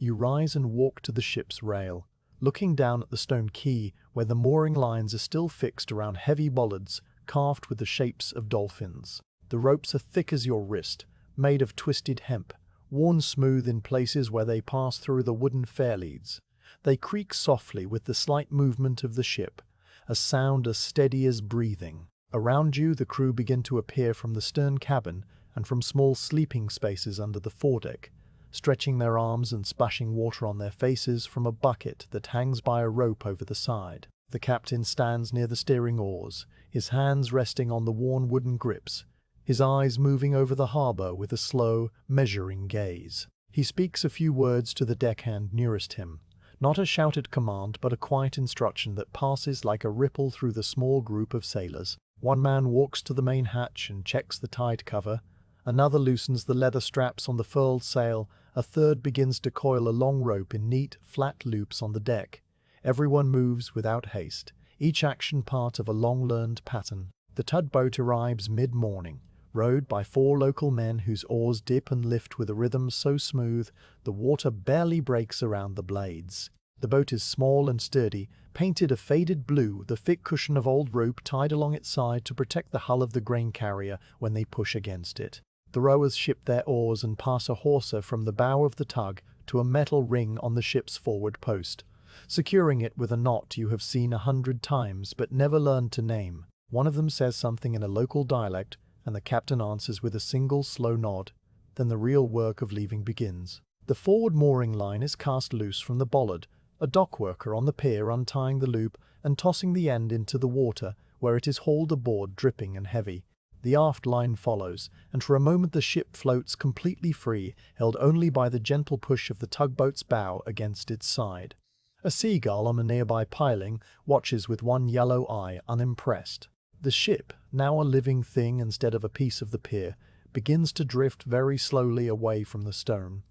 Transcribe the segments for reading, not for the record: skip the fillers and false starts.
You rise and walk to the ship's rail, looking down at the stone quay where the mooring lines are still fixed around heavy bollards carved with the shapes of dolphins. The ropes are thick as your wrist, made of twisted hemp, worn smooth in places where they pass through the wooden fairleads. They creak softly with the slight movement of the ship, a sound as steady as breathing. Around you, the crew begin to appear from the stern cabin and from small sleeping spaces under the foredeck, stretching their arms and splashing water on their faces from a bucket that hangs by a rope over the side. The captain stands near the steering oars, his hands resting on the worn wooden grips, his eyes moving over the harbor with a slow, measuring gaze. He speaks a few words to the deckhand nearest him, not a shouted command but a quiet instruction that passes like a ripple through the small group of sailors. One man walks to the main hatch and checks the tide cover, another loosens the leather straps on the furled sail, a third begins to coil a long rope in neat, flat loops on the deck. Everyone moves without haste, each action part of a long-learned pattern. The tugboat arrives mid-morning, rowed by 4 local men whose oars dip and lift with a rhythm so smooth the water barely breaks around the blades. The boat is small and sturdy, painted a faded blue, the thick cushion of old rope tied along its side to protect the hull of the grain carrier when they push against it. The rowers ship their oars and pass a hawser from the bow of the tug to a metal ring on the ship's forward post, securing it with a knot you have seen 100 times but never learned to name. One of them says something in a local dialect, and the captain answers with a single slow nod. Then the real work of leaving begins. The forward mooring line is cast loose from the bollard, a dock worker on the pier untying the loop and tossing the end into the water, where it is hauled aboard dripping and heavy. The aft line follows, and for a moment the ship floats completely free, held only by the gentle push of the tugboat's bow against its side. A seagull on a nearby piling watches with one yellow eye, unimpressed. The ship, now a living thing instead of a piece of the pier, begins to drift very slowly away from the stern,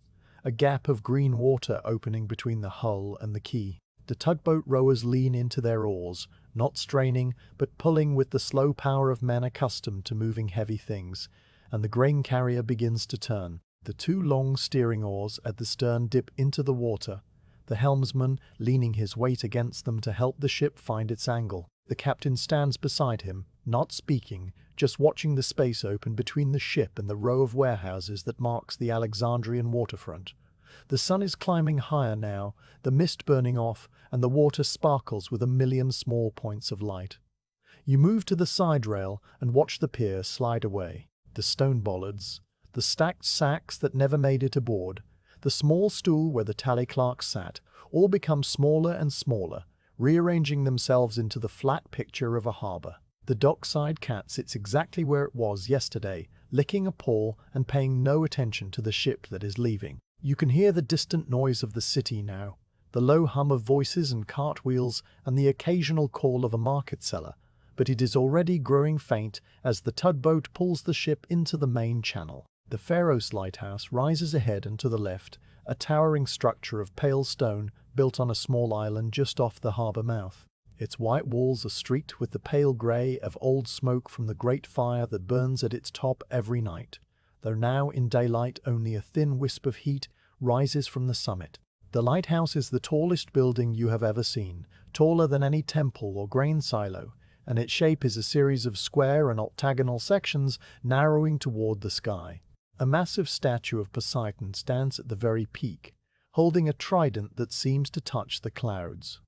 a gap of green water opening between the hull and the quay. The tugboat rowers lean into their oars, not straining, but pulling with the slow power of men accustomed to moving heavy things, and the grain carrier begins to turn. The 2 long steering oars at the stern dip into the water, the helmsman leaning his weight against them to help the ship find its angle. The captain stands beside him, not speaking, just watching the space open between the ship and the row of warehouses that marks the Alexandrian waterfront. The sun is climbing higher now, the mist burning off, and the water sparkles with a million small points of light. You move to the side rail and watch the pier slide away. The stone bollards, the stacked sacks that never made it aboard, the small stool where the tally clerk sat, all become smaller and smaller, rearranging themselves into the flat picture of a harbor. The dockside cat sits exactly where it was yesterday, licking a paw and paying no attention to the ship that is leaving. You can hear the distant noise of the city now, the low hum of voices and cartwheels and the occasional call of a market seller, but it is already growing faint as the tugboat pulls the ship into the main channel. The Pharos lighthouse rises ahead and to the left, a towering structure of pale stone built on a small island just off the harbor mouth. Its white walls are streaked with the pale grey of old smoke from the great fire that burns at its top every night, though now in daylight only a thin wisp of heat rises from the summit. The lighthouse is the tallest building you have ever seen, taller than any temple or grain silo, and its shape is a series of square and octagonal sections narrowing toward the sky. A massive statue of Poseidon stands at the very peak, holding a trident that seems to touch the clouds.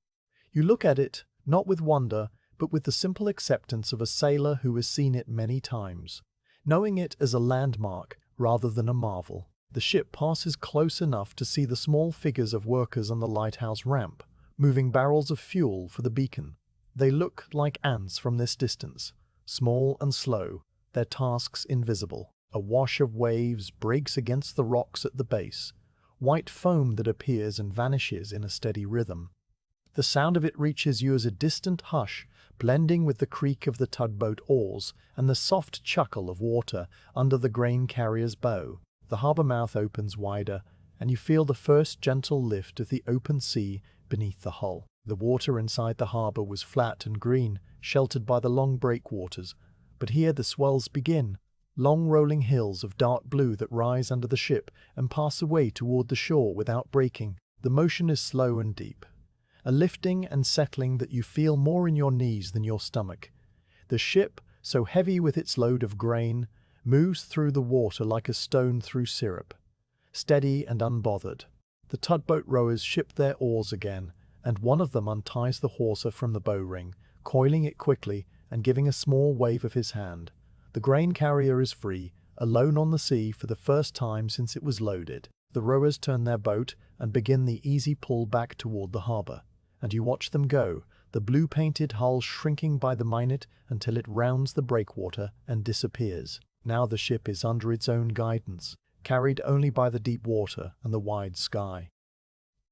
You look at it, not with wonder, but with the simple acceptance of a sailor who has seen it many times, knowing it as a landmark rather than a marvel. The ship passes close enough to see the small figures of workers on the lighthouse ramp, moving barrels of fuel for the beacon. They look like ants from this distance, small and slow, their tasks invisible. A wash of waves breaks against the rocks at the base, white foam that appears and vanishes in a steady rhythm. The sound of it reaches you as a distant hush, blending with the creak of the tugboat oars and the soft chuckle of water under the grain carrier's bow. The harbor mouth opens wider, and you feel the first gentle lift of the open sea beneath the hull. The water inside the harbor was flat and green, sheltered by the long breakwaters, but here the swells begin. long rolling hills of dark blue that rise under the ship and pass away toward the shore without breaking. The motion is slow and deep, a lifting and settling that you feel more in your knees than your stomach. The ship, so heavy with its load of grain, moves through the water like a stone through syrup, steady and unbothered. The tugboat rowers ship their oars again, and one of them unties the hawser from the bow-ring, coiling it quickly and giving a small wave of his hand. The grain carrier is free, alone on the sea for the first time since it was loaded. The rowers turn their boat and begin the easy pull back toward the harbor, and you watch them go, the blue-painted hull shrinking by the minute until it rounds the breakwater and disappears. Now the ship is under its own guidance, carried only by the deep water and the wide sky.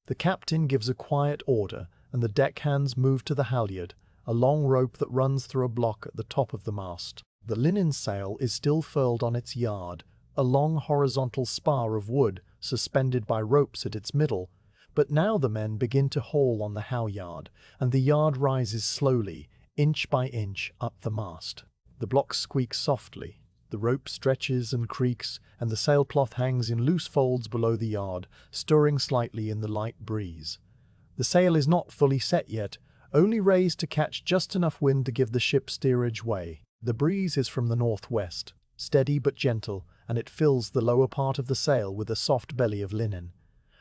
The captain gives a quiet order, and the deckhands move to the halyard, a long rope that runs through a block at the top of the mast. The linen sail is still furled on its yard, a long horizontal spar of wood suspended by ropes at its middle, but now the men begin to haul on the halyard, and the yard rises slowly, inch by inch, up the mast. The block squeaks softly, the rope stretches and creaks, and the sailcloth hangs in loose folds below the yard, stirring slightly in the light breeze. The sail is not fully set yet, only raised to catch just enough wind to give the ship steerage way. The breeze is from the northwest, steady but gentle, and it fills the lower part of the sail with a soft belly of linen.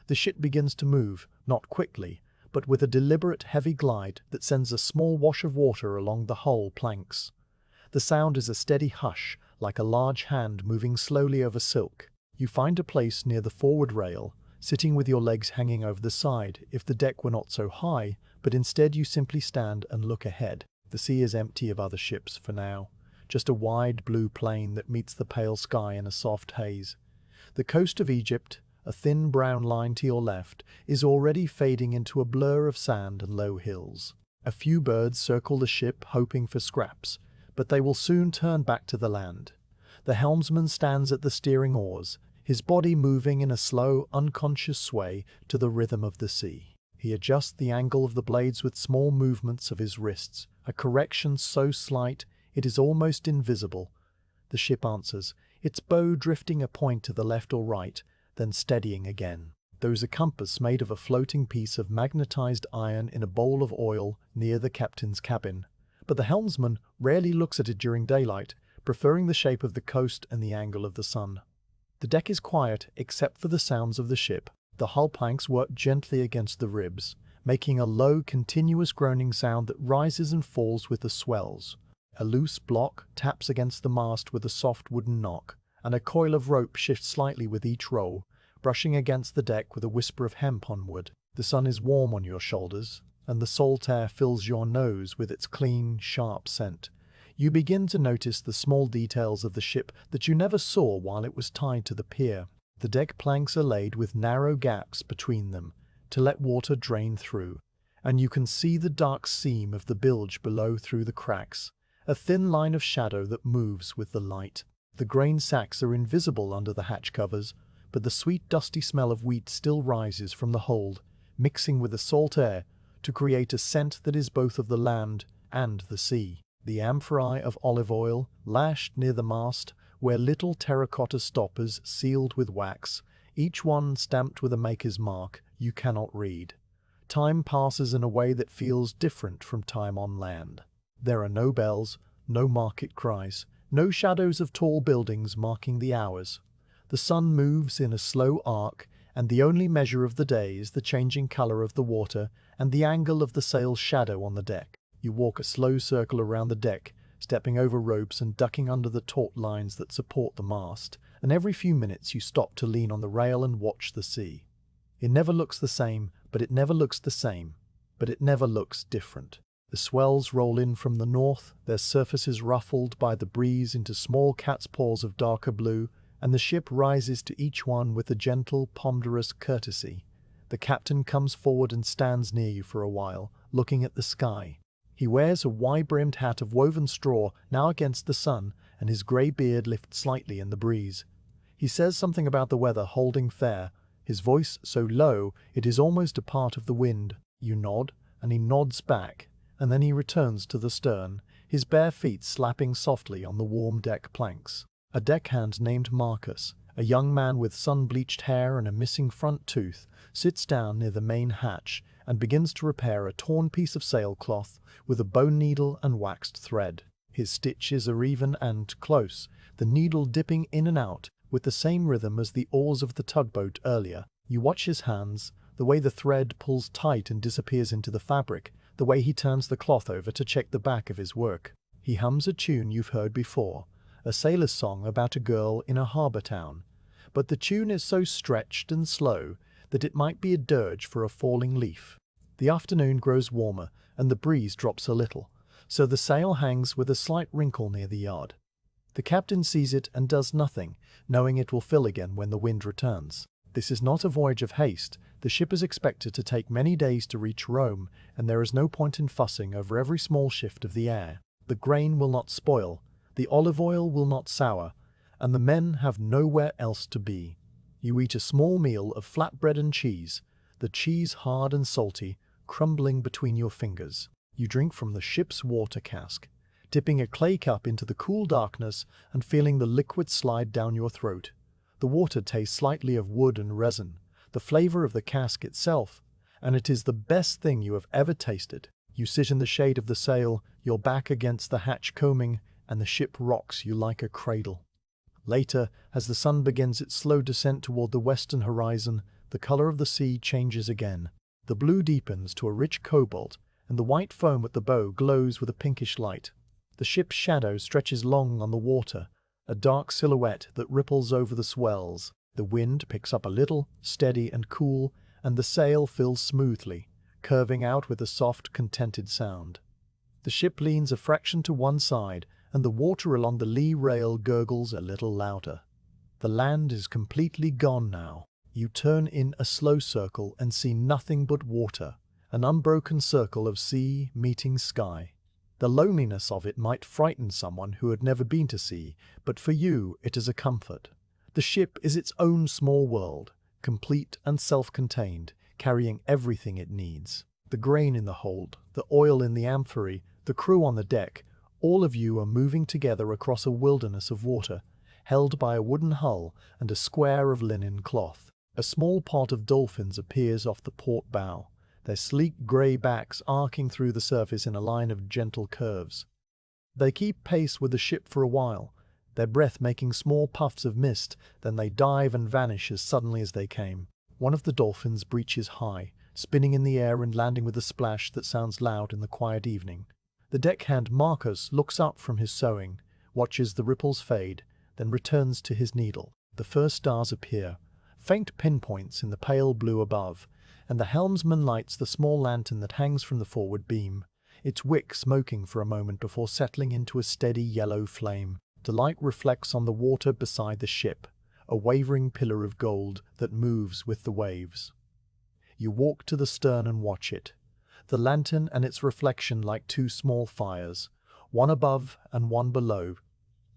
The ship begins to move, not quickly, but with a deliberate heavy glide that sends a small wash of water along the hull planks. The sound is a steady hush, like a large hand moving slowly over silk. You find a place near the forward rail, sitting with your legs hanging over the side if the deck were not so high, but instead you simply stand and look ahead. The sea is empty of other ships for now, just a wide blue plain that meets the pale sky in a soft haze. The coast of Egypt, a thin brown line to your left, is already fading into a blur of sand and low hills. A few birds circle the ship hoping for scraps, but they will soon turn back to the land. The helmsman stands at the steering oars, his body moving in a slow, unconscious sway to the rhythm of the sea. He adjusts the angle of the blades with small movements of his wrists, a correction so slight it is almost invisible. The ship answers, its bow drifting a point to the left or right, then steadying again. There is a compass made of a floating piece of magnetized iron in a bowl of oil near the captain's cabin, but the helmsman rarely looks at it during daylight, preferring the shape of the coast and the angle of the sun. The deck is quiet except for the sounds of the ship. The hull planks work gently against the ribs, making a low, continuous groaning sound that rises and falls with the swells. A loose block taps against the mast with a soft wooden knock, and a coil of rope shifts slightly with each roll, brushing against the deck with a whisper of hemp on wood. The sun is warm on your shoulders, and the salt air fills your nose with its clean, sharp scent. You begin to notice the small details of the ship that you never saw while it was tied to the pier. The deck planks are laid with narrow gaps between them to let water drain through, and you can see the dark seam of the bilge below through the cracks, a thin line of shadow that moves with the light. The grain sacks are invisible under the hatch covers, but the sweet dusty smell of wheat still rises from the hold, mixing with the salt air to create a scent that is both of the land and the sea. The amphorae of olive oil, lashed near the mast, were little terracotta stoppers sealed with wax, each one stamped with a maker's mark you cannot read. Time passes in a way that feels different from time on land. There are no bells, no market cries, no shadows of tall buildings marking the hours. The sun moves in a slow arc, and the only measure of the day is the changing color of the water and the angle of the sail's shadow on the deck. You walk a slow circle around the deck, stepping over ropes and ducking under the taut lines that support the mast, and every few minutes you stop to lean on the rail and watch the sea. It never looks the same, but it never looks the same, but it never looks different. The swells roll in from the north, their surfaces ruffled by the breeze into small cat's paws of darker blue, and the ship rises to each one with a gentle, ponderous courtesy. The captain comes forward and stands near you for a while, looking at the sky. He wears a wide-brimmed hat of woven straw, now against the sun, and his grey beard lifts slightly in the breeze. He says something about the weather holding fair, his voice so low it is almost a part of the wind. You nod, and he nods back, and then he returns to the stern, his bare feet slapping softly on the warm deck planks. A deckhand named Marcus, a young man with sun-bleached hair and a missing front tooth, sits down near the main hatch and begins to repair a torn piece of sailcloth with a bone needle and waxed thread. His stitches are even and close, the needle dipping in and out with the same rhythm as the oars of the tugboat earlier. You watch his hands, the way the thread pulls tight and disappears into the fabric, the way he turns the cloth over to check the back of his work. He hums a tune you've heard before, a sailor's song about a girl in a harbour town, but the tune is so stretched and slow that it might be a dirge for a falling leaf. The afternoon grows warmer and the breeze drops a little, so the sail hangs with a slight wrinkle near the yard. The captain sees it and does nothing, knowing it will fill again when the wind returns. This is not a voyage of haste. The ship is expected to take many days to reach Rome, and there is no point in fussing over every small shift of the air. The grain will not spoil, the olive oil will not sour, and the men have nowhere else to be. You eat a small meal of flatbread and cheese, the cheese hard and salty, crumbling between your fingers. You drink from the ship's water cask, dipping a clay cup into the cool darkness and feeling the liquid slide down your throat. The water tastes slightly of wood and resin, the flavor of the cask itself, and it is the best thing you have ever tasted. You sit in the shade of the sail, your back against the hatch combing, and the ship rocks you like a cradle. Later, as the sun begins its slow descent toward the western horizon, the color of the sea changes again. The blue deepens to a rich cobalt, and the white foam at the bow glows with a pinkish light. The ship's shadow stretches long on the water, a dark silhouette that ripples over the swells. The wind picks up a little, steady and cool, and the sail fills smoothly, curving out with a soft, contented sound. The ship leans a fraction to one side, and the water along the lee rail gurgles a little louder. The land is completely gone now. You turn in a slow circle and see nothing but water, an unbroken circle of sea meeting sky. The loneliness of it might frighten someone who had never been to sea, but for you it is a comfort. The ship is its own small world, complete and self-contained, carrying everything it needs. The grain in the hold, the oil in the amphory, the crew on the deck, all of you are moving together across a wilderness of water, held by a wooden hull and a square of linen cloth. A small pod of dolphins appears off the port bow, their sleek grey backs arcing through the surface in a line of gentle curves. They keep pace with the ship for a while, their breath making small puffs of mist, then they dive and vanish as suddenly as they came. One of the dolphins breaches high, spinning in the air and landing with a splash that sounds loud in the quiet evening. The deckhand Marcus looks up from his sewing, watches the ripples fade, then returns to his needle. The first stars appear, faint pinpoints in the pale blue above, and the helmsman lights the small lantern that hangs from the forward beam, its wick smoking for a moment before settling into a steady yellow flame. The light reflects on the water beside the ship, a wavering pillar of gold that moves with the waves. You walk to the stern and watch it, the lantern and its reflection like two small fires, one above and one below,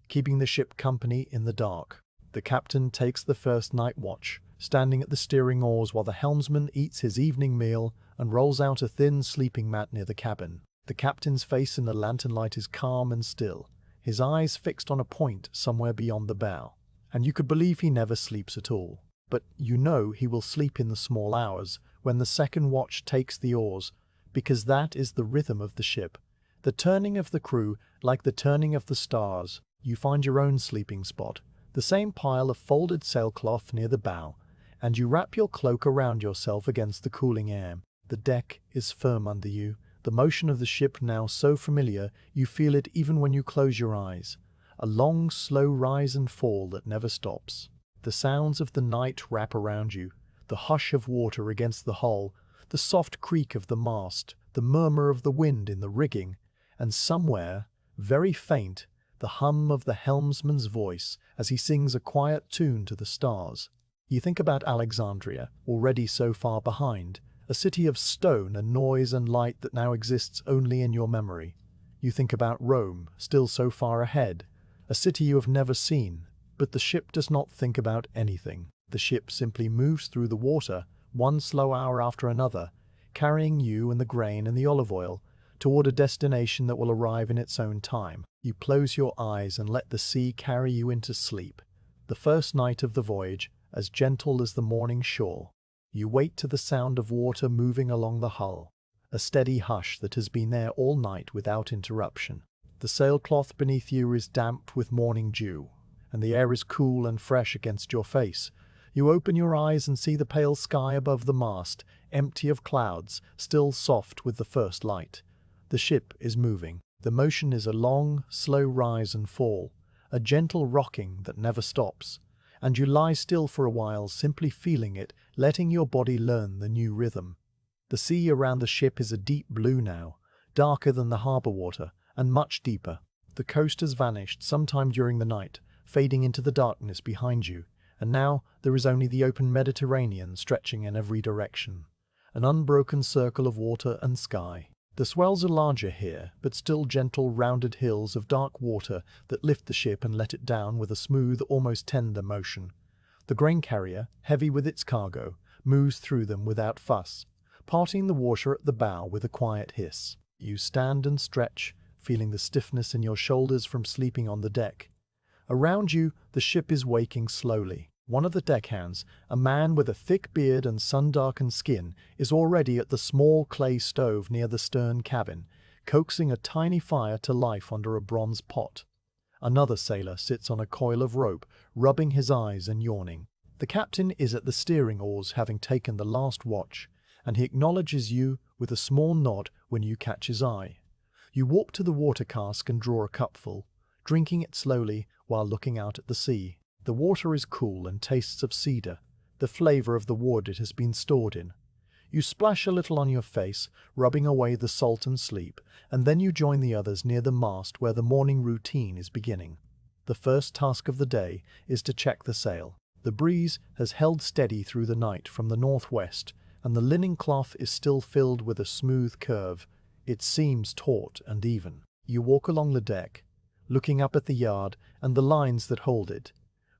keeping the ship company in the dark. The captain takes the first night watch, standing at the steering oars while the helmsman eats his evening meal and rolls out a thin sleeping mat near the cabin. The captain's face in the lantern light is calm and still, his eyes fixed on a point somewhere beyond the bow, and you could believe he never sleeps at all. But you know he will sleep in the small hours when the second watch takes the oars, because that is the rhythm of the ship, the turning of the crew like the turning of the stars. You find your own sleeping spot, the same pile of folded sailcloth near the bow, and you wrap your cloak around yourself against the cooling air. The deck is firm under you, the motion of the ship now so familiar you feel it even when you close your eyes, a long slow rise and fall that never stops. The sounds of the night wrap around you, the hush of water against the hull, the soft creak of the mast, the murmur of the wind in the rigging, and somewhere, very faint, the hum of the helmsman's voice as he sings a quiet tune to the stars. You think about Alexandria, already so far behind, a city of stone and noise and light that now exists only in your memory. You think about Rome, still so far ahead, a city you have never seen, but the ship does not think about anything. The ship simply moves through the water, one slow hour after another, carrying you and the grain and the olive oil toward a destination that will arrive in its own time. You close your eyes and let the sea carry you into sleep. The first night of the voyage, as gentle as the morning shore. You wake to the sound of water moving along the hull, a steady hush that has been there all night without interruption. The sailcloth beneath you is damp with morning dew, and the air is cool and fresh against your face. You open your eyes and see the pale sky above the mast, empty of clouds, still soft with the first light. The ship is moving. The motion is a long, slow rise and fall, a gentle rocking that never stops, and you lie still for a while, simply feeling it, letting your body learn the new rhythm. The sea around the ship is a deep blue now, darker than the harbour water, and much deeper. The coast has vanished sometime during the night, fading into the darkness behind you, and now there is only the open Mediterranean stretching in every direction, an unbroken circle of water and sky. The swells are larger here, but still gentle rounded hills of dark water that lift the ship and let it down with a smooth, almost tender motion. The grain carrier, heavy with its cargo, moves through them without fuss, parting the water at the bow with a quiet hiss. You stand and stretch, feeling the stiffness in your shoulders from sleeping on the deck. Around you, the ship is waking slowly. One of the deckhands, a man with a thick beard and sun-darkened skin, is already at the small clay stove near the stern cabin, coaxing a tiny fire to life under a bronze pot. Another sailor sits on a coil of rope, rubbing his eyes and yawning. The captain is at the steering oars, having taken the last watch, and he acknowledges you with a small nod when you catch his eye. You walk to the water cask and draw a cupful, drinking it slowly while looking out at the sea. The water is cool and tastes of cedar, the flavor of the wood it has been stored in. You splash a little on your face, rubbing away the salt and sleep, and then you join the others near the mast where the morning routine is beginning. The first task of the day is to check the sail. The breeze has held steady through the night from the northwest, and the linen cloth is still filled with a smooth curve, its seams taut and even. You walk along the deck, looking up at the yard and the lines that hold it,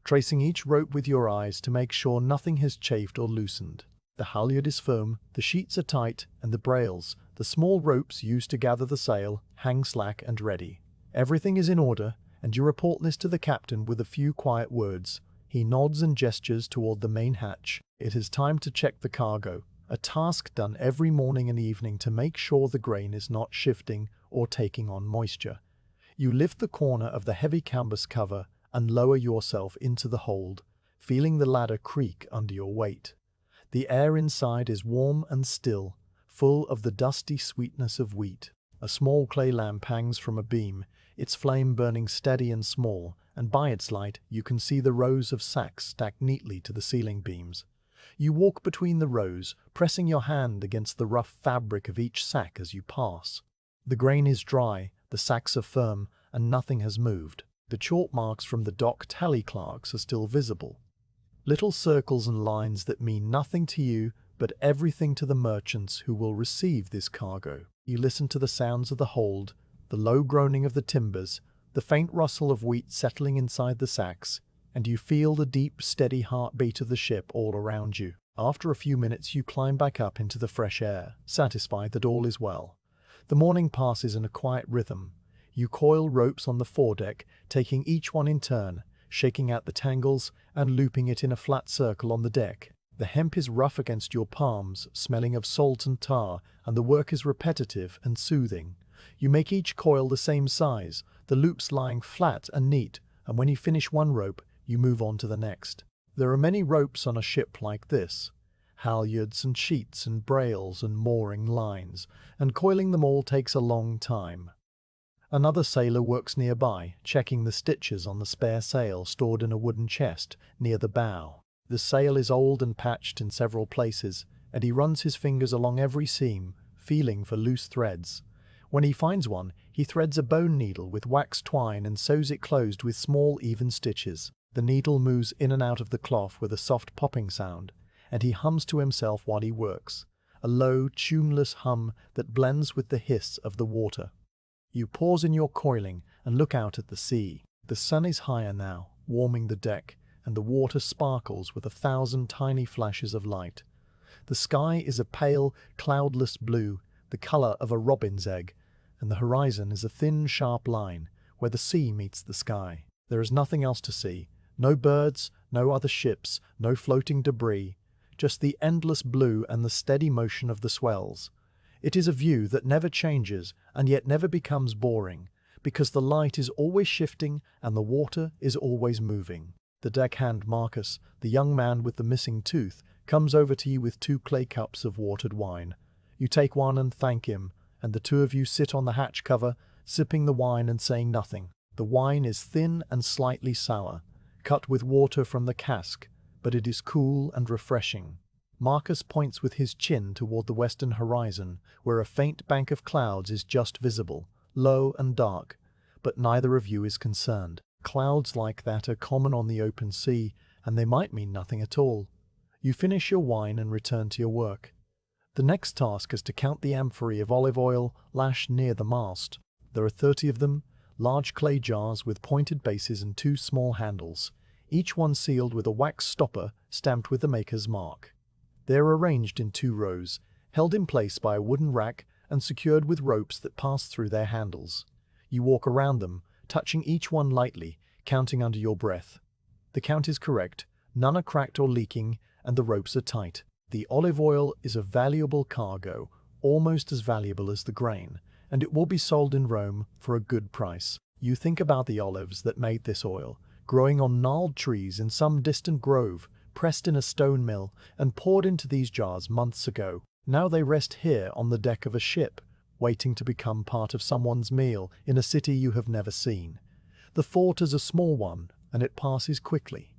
tracing each rope with your eyes to make sure nothing has chafed or loosened. The halyard is firm, the sheets are tight, and the brails, the small ropes used to gather the sail, hang slack and ready. Everything is in order, and you report this to the captain with a few quiet words. He nods and gestures toward the main hatch. It is time to check the cargo, a task done every morning and evening to make sure the grain is not shifting or taking on moisture. You lift the corner of the heavy canvas cover and lower yourself into the hold, feeling the ladder creak under your weight. The air inside is warm and still, full of the dusty sweetness of wheat. A small clay lamp hangs from a beam, its flame burning steady and small, and by its light you can see the rows of sacks stacked neatly to the ceiling beams. You walk between the rows, pressing your hand against the rough fabric of each sack as you pass. The grain is dry, the sacks are firm, and nothing has moved. The chalk marks from the dock tally clerks are still visible. Little circles and lines that mean nothing to you, but everything to the merchants who will receive this cargo. You listen to the sounds of the hold, the low groaning of the timbers, the faint rustle of wheat settling inside the sacks, and you feel the deep, steady heartbeat of the ship all around you. After a few minutes you climb back up into the fresh air, satisfied that all is well. The morning passes in a quiet rhythm. You coil ropes on the foredeck, taking each one in turn, shaking out the tangles and looping it in a flat circle on the deck. The hemp is rough against your palms, smelling of salt and tar, and the work is repetitive and soothing. You make each coil the same size, the loops lying flat and neat, and when you finish one rope, you move on to the next. There are many ropes on a ship like this, halyards and sheets and brails and mooring lines, and coiling them all takes a long time. Another sailor works nearby, checking the stitches on the spare sail stored in a wooden chest near the bow. The sail is old and patched in several places, and he runs his fingers along every seam, feeling for loose threads. When he finds one, he threads a bone needle with wax twine and sews it closed with small even stitches. The needle moves in and out of the cloth with a soft popping sound, and he hums to himself while he works, a low, tuneless hum that blends with the hiss of the water. You pause in your coiling and look out at the sea. The sun is higher now, warming the deck, and the water sparkles with 1,000 tiny flashes of light. The sky is a pale, cloudless blue, the color of a robin's egg, and the horizon is a thin, sharp line, where the sea meets the sky. There is nothing else to see. No birds, no other ships, no floating debris, just the endless blue and the steady motion of the swells. It is a view that never changes and yet never becomes boring, because the light is always shifting and the water is always moving. The deckhand Marcus, the young man with the missing tooth, comes over to you with 2 clay cups of watered wine. You take one and thank him, and the 2 of you sit on the hatch cover, sipping the wine and saying nothing. The wine is thin and slightly sour, cut with water from the cask, but it is cool and refreshing. Marcus points with his chin toward the western horizon, where a faint bank of clouds is just visible, low and dark, but neither of you is concerned. Clouds like that are common on the open sea, and they might mean nothing at all. You finish your wine and return to your work. The next task is to count the amphorae of olive oil lashed near the mast. There are 30 of them, large clay jars with pointed bases and 2 small handles, each one sealed with a wax stopper stamped with the maker's mark. They are arranged in 2 rows, held in place by a wooden rack and secured with ropes that pass through their handles. You walk around them, touching each one lightly, counting under your breath. The count is correct, none are cracked or leaking, and the ropes are tight. The olive oil is a valuable cargo, almost as valuable as the grain, and it will be sold in Rome for a good price. You think about the olives that made this oil, growing on gnarled trees in some distant grove, pressed in a stone mill, and poured into these jars months ago. Now they rest here on the deck of a ship, waiting to become part of someone's meal in a city you have never seen. The fort is a small one, and it passes quickly.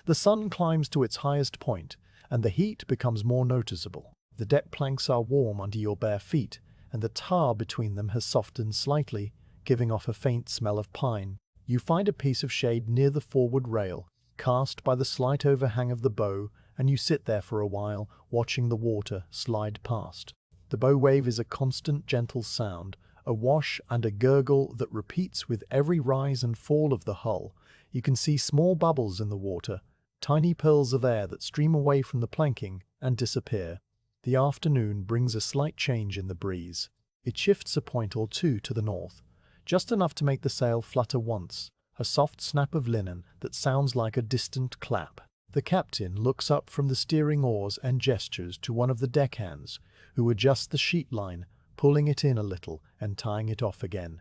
The sun climbs to its highest point, and the heat becomes more noticeable. The deck planks are warm under your bare feet, and the tar between them has softened slightly, giving off a faint smell of pine. You find a piece of shade near the forward rail, cast by the slight overhang of the bow, and you sit there for a while, watching the water slide past. The bow wave is a constant gentle sound, a wash and a gurgle that repeats with every rise and fall of the hull. You can see small bubbles in the water, tiny pearls of air that stream away from the planking and disappear. The afternoon brings a slight change in the breeze. It shifts a point or 2 to the north, just enough to make the sail flutter once, a soft snap of linen that sounds like a distant clap. The captain looks up from the steering oars and gestures to one of the deckhands, who adjusts the sheet line, pulling it in a little and tying it off again.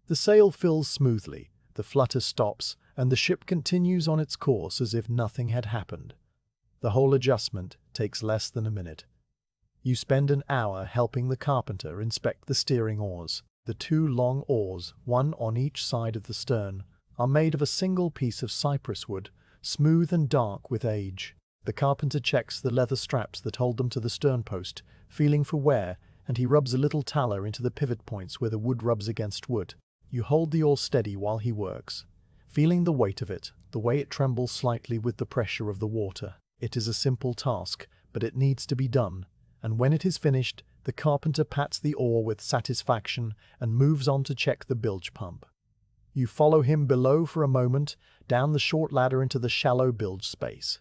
The sail fills smoothly, the flutter stops, and the ship continues on its course as if nothing had happened. The whole adjustment takes less than a minute. You spend an hour helping the carpenter inspect the steering oars. The 2 long oars, one on each side of the stern, are made of a single piece of cypress wood, smooth and dark with age. The carpenter checks the leather straps that hold them to the sternpost, feeling for wear, and he rubs a little tallow into the pivot points where the wood rubs against wood. You hold the oar steady while he works, feeling the weight of it, the way it trembles slightly with the pressure of the water. It is a simple task, but it needs to be done, and when it is finished, the carpenter pats the oar with satisfaction and moves on to check the bilge pump. You follow him below for a moment, down the short ladder into the shallow bilge space.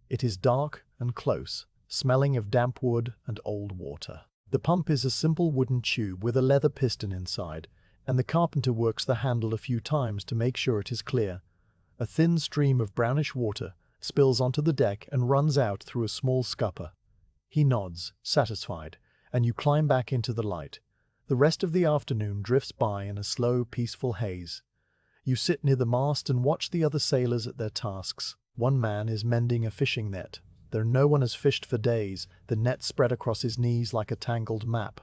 It is dark and close, smelling of damp wood and old water. The pump is a simple wooden tube with a leather piston inside, and the carpenter works the handle a few times to make sure it is clear. A thin stream of brownish water spills onto the deck and runs out through a small scupper. He nods, satisfied, and you climb back into the light. The rest of the afternoon drifts by in a slow, peaceful haze. You sit near the mast and watch the other sailors at their tasks. One man is mending a fishing net. Though no one has fished for days, the net spread across his knees like a tangled map.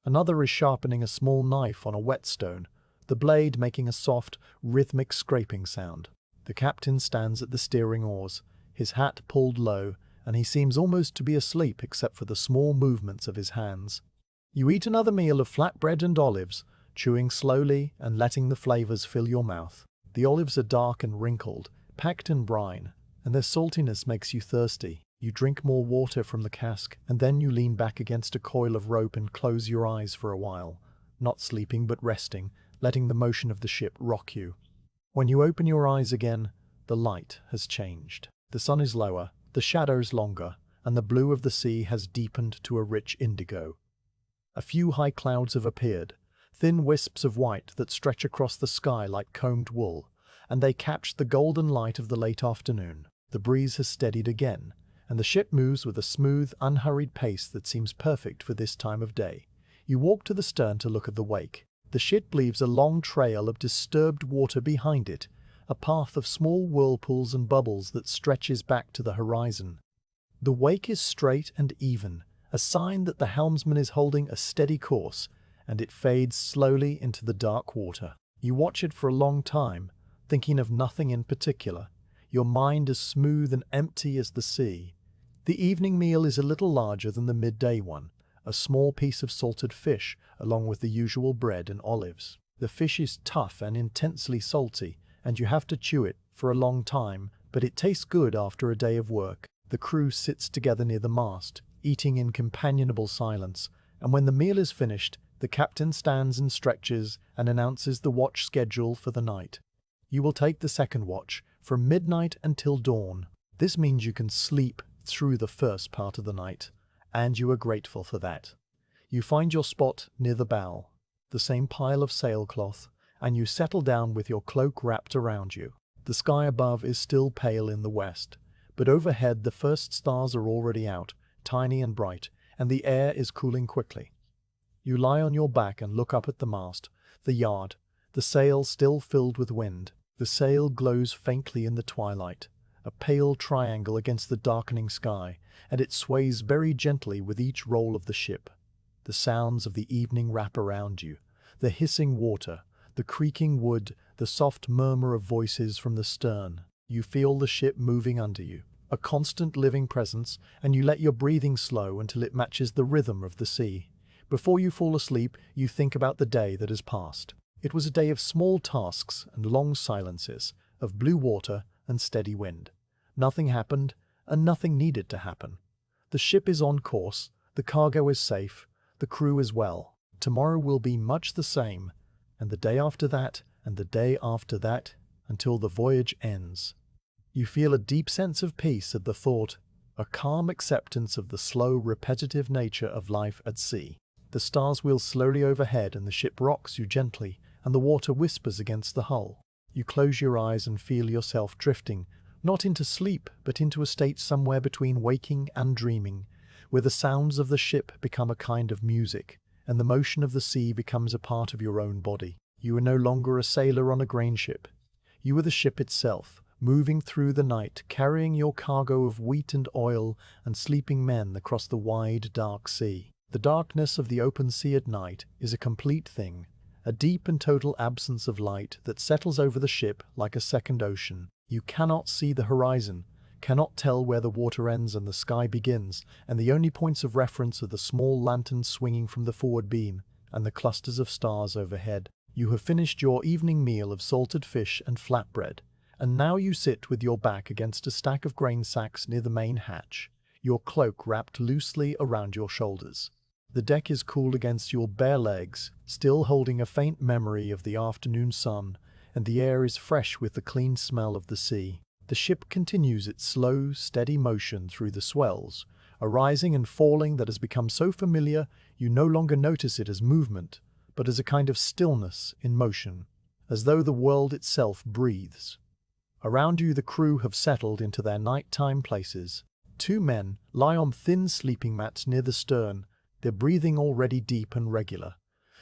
Another is sharpening a small knife on a whetstone, the blade making a soft, rhythmic scraping sound. The captain stands at the steering oars, his hat pulled low, and he seems almost to be asleep except for the small movements of his hands. You eat another meal of flatbread and olives, chewing slowly and letting the flavors fill your mouth. The olives are dark and wrinkled, packed in brine, and their saltiness makes you thirsty. You drink more water from the cask, and then you lean back against a coil of rope and close your eyes for a while, not sleeping but resting, letting the motion of the ship rock you. When you open your eyes again, the light has changed. The sun is lower, the shadows longer, and the blue of the sea has deepened to a rich indigo. A few high clouds have appeared, thin wisps of white that stretch across the sky like combed wool, and they catch the golden light of the late afternoon. The breeze has steadied again, and the ship moves with a smooth, unhurried pace that seems perfect for this time of day. You walk to the stern to look at the wake. The ship leaves a long trail of disturbed water behind it, a path of small whirlpools and bubbles that stretches back to the horizon. The wake is straight and even, a sign that the helmsman is holding a steady course, and it fades slowly into the dark water. You watch it for a long time, thinking of nothing in particular, your mind as smooth and empty as the sea. The evening meal is a little larger than the midday one, a small piece of salted fish along with the usual bread and olives. The fish is tough and intensely salty, and you have to chew it for a long time, but it tastes good after a day of work. The crew sits together near the mast, eating in companionable silence, and when the meal is finished, the captain stands and stretches and announces the watch schedule for the night. You will take the second watch, from midnight until dawn. This means you can sleep through the first part of the night, and you are grateful for that. You find your spot near the bow, the same pile of sailcloth, and you settle down with your cloak wrapped around you. The sky above is still pale in the west, but overhead the first stars are already out, tiny and bright, and the air is cooling quickly. You lie on your back and look up at the mast, the yard, the sail still filled with wind. The sail glows faintly in the twilight, a pale triangle against the darkening sky, and it sways very gently with each roll of the ship. The sounds of the evening wrap around you, the hissing water, the creaking wood, the soft murmur of voices from the stern. You feel the ship moving under you, a constant living presence, and you let your breathing slow until it matches the rhythm of the sea. Before you fall asleep, you think about the day that has passed. It was a day of small tasks and long silences, of blue water and steady wind. Nothing happened, and nothing needed to happen. The ship is on course, the cargo is safe, the crew is well. Tomorrow will be much the same, and the day after that, and the day after that, until the voyage ends. You feel a deep sense of peace at the thought, a calm acceptance of the slow, repetitive nature of life at sea. The stars wheel slowly overhead and the ship rocks you gently, and the water whispers against the hull. You close your eyes and feel yourself drifting, not into sleep, but into a state somewhere between waking and dreaming, where the sounds of the ship become a kind of music, and the motion of the sea becomes a part of your own body. You are no longer a sailor on a grain ship. You are the ship itself, moving through the night, carrying your cargo of wheat and oil and sleeping men across the wide, dark sea. The darkness of the open sea at night is a complete thing, a deep and total absence of light that settles over the ship like a second ocean. You cannot see the horizon, cannot tell where the water ends and the sky begins, and the only points of reference are the small lanterns swinging from the forward beam and the clusters of stars overhead. You have finished your evening meal of salted fish and flatbread, and now you sit with your back against a stack of grain sacks near the main hatch, your cloak wrapped loosely around your shoulders. The deck is cool against your bare legs, still holding a faint memory of the afternoon sun, and the air is fresh with the clean smell of the sea. The ship continues its slow, steady motion through the swells, a rising and falling that has become so familiar you no longer notice it as movement, but as a kind of stillness in motion, as though the world itself breathes. Around you the crew have settled into their nighttime places. 2 men lie on thin sleeping mats near the stern, their breathing already deep and regular.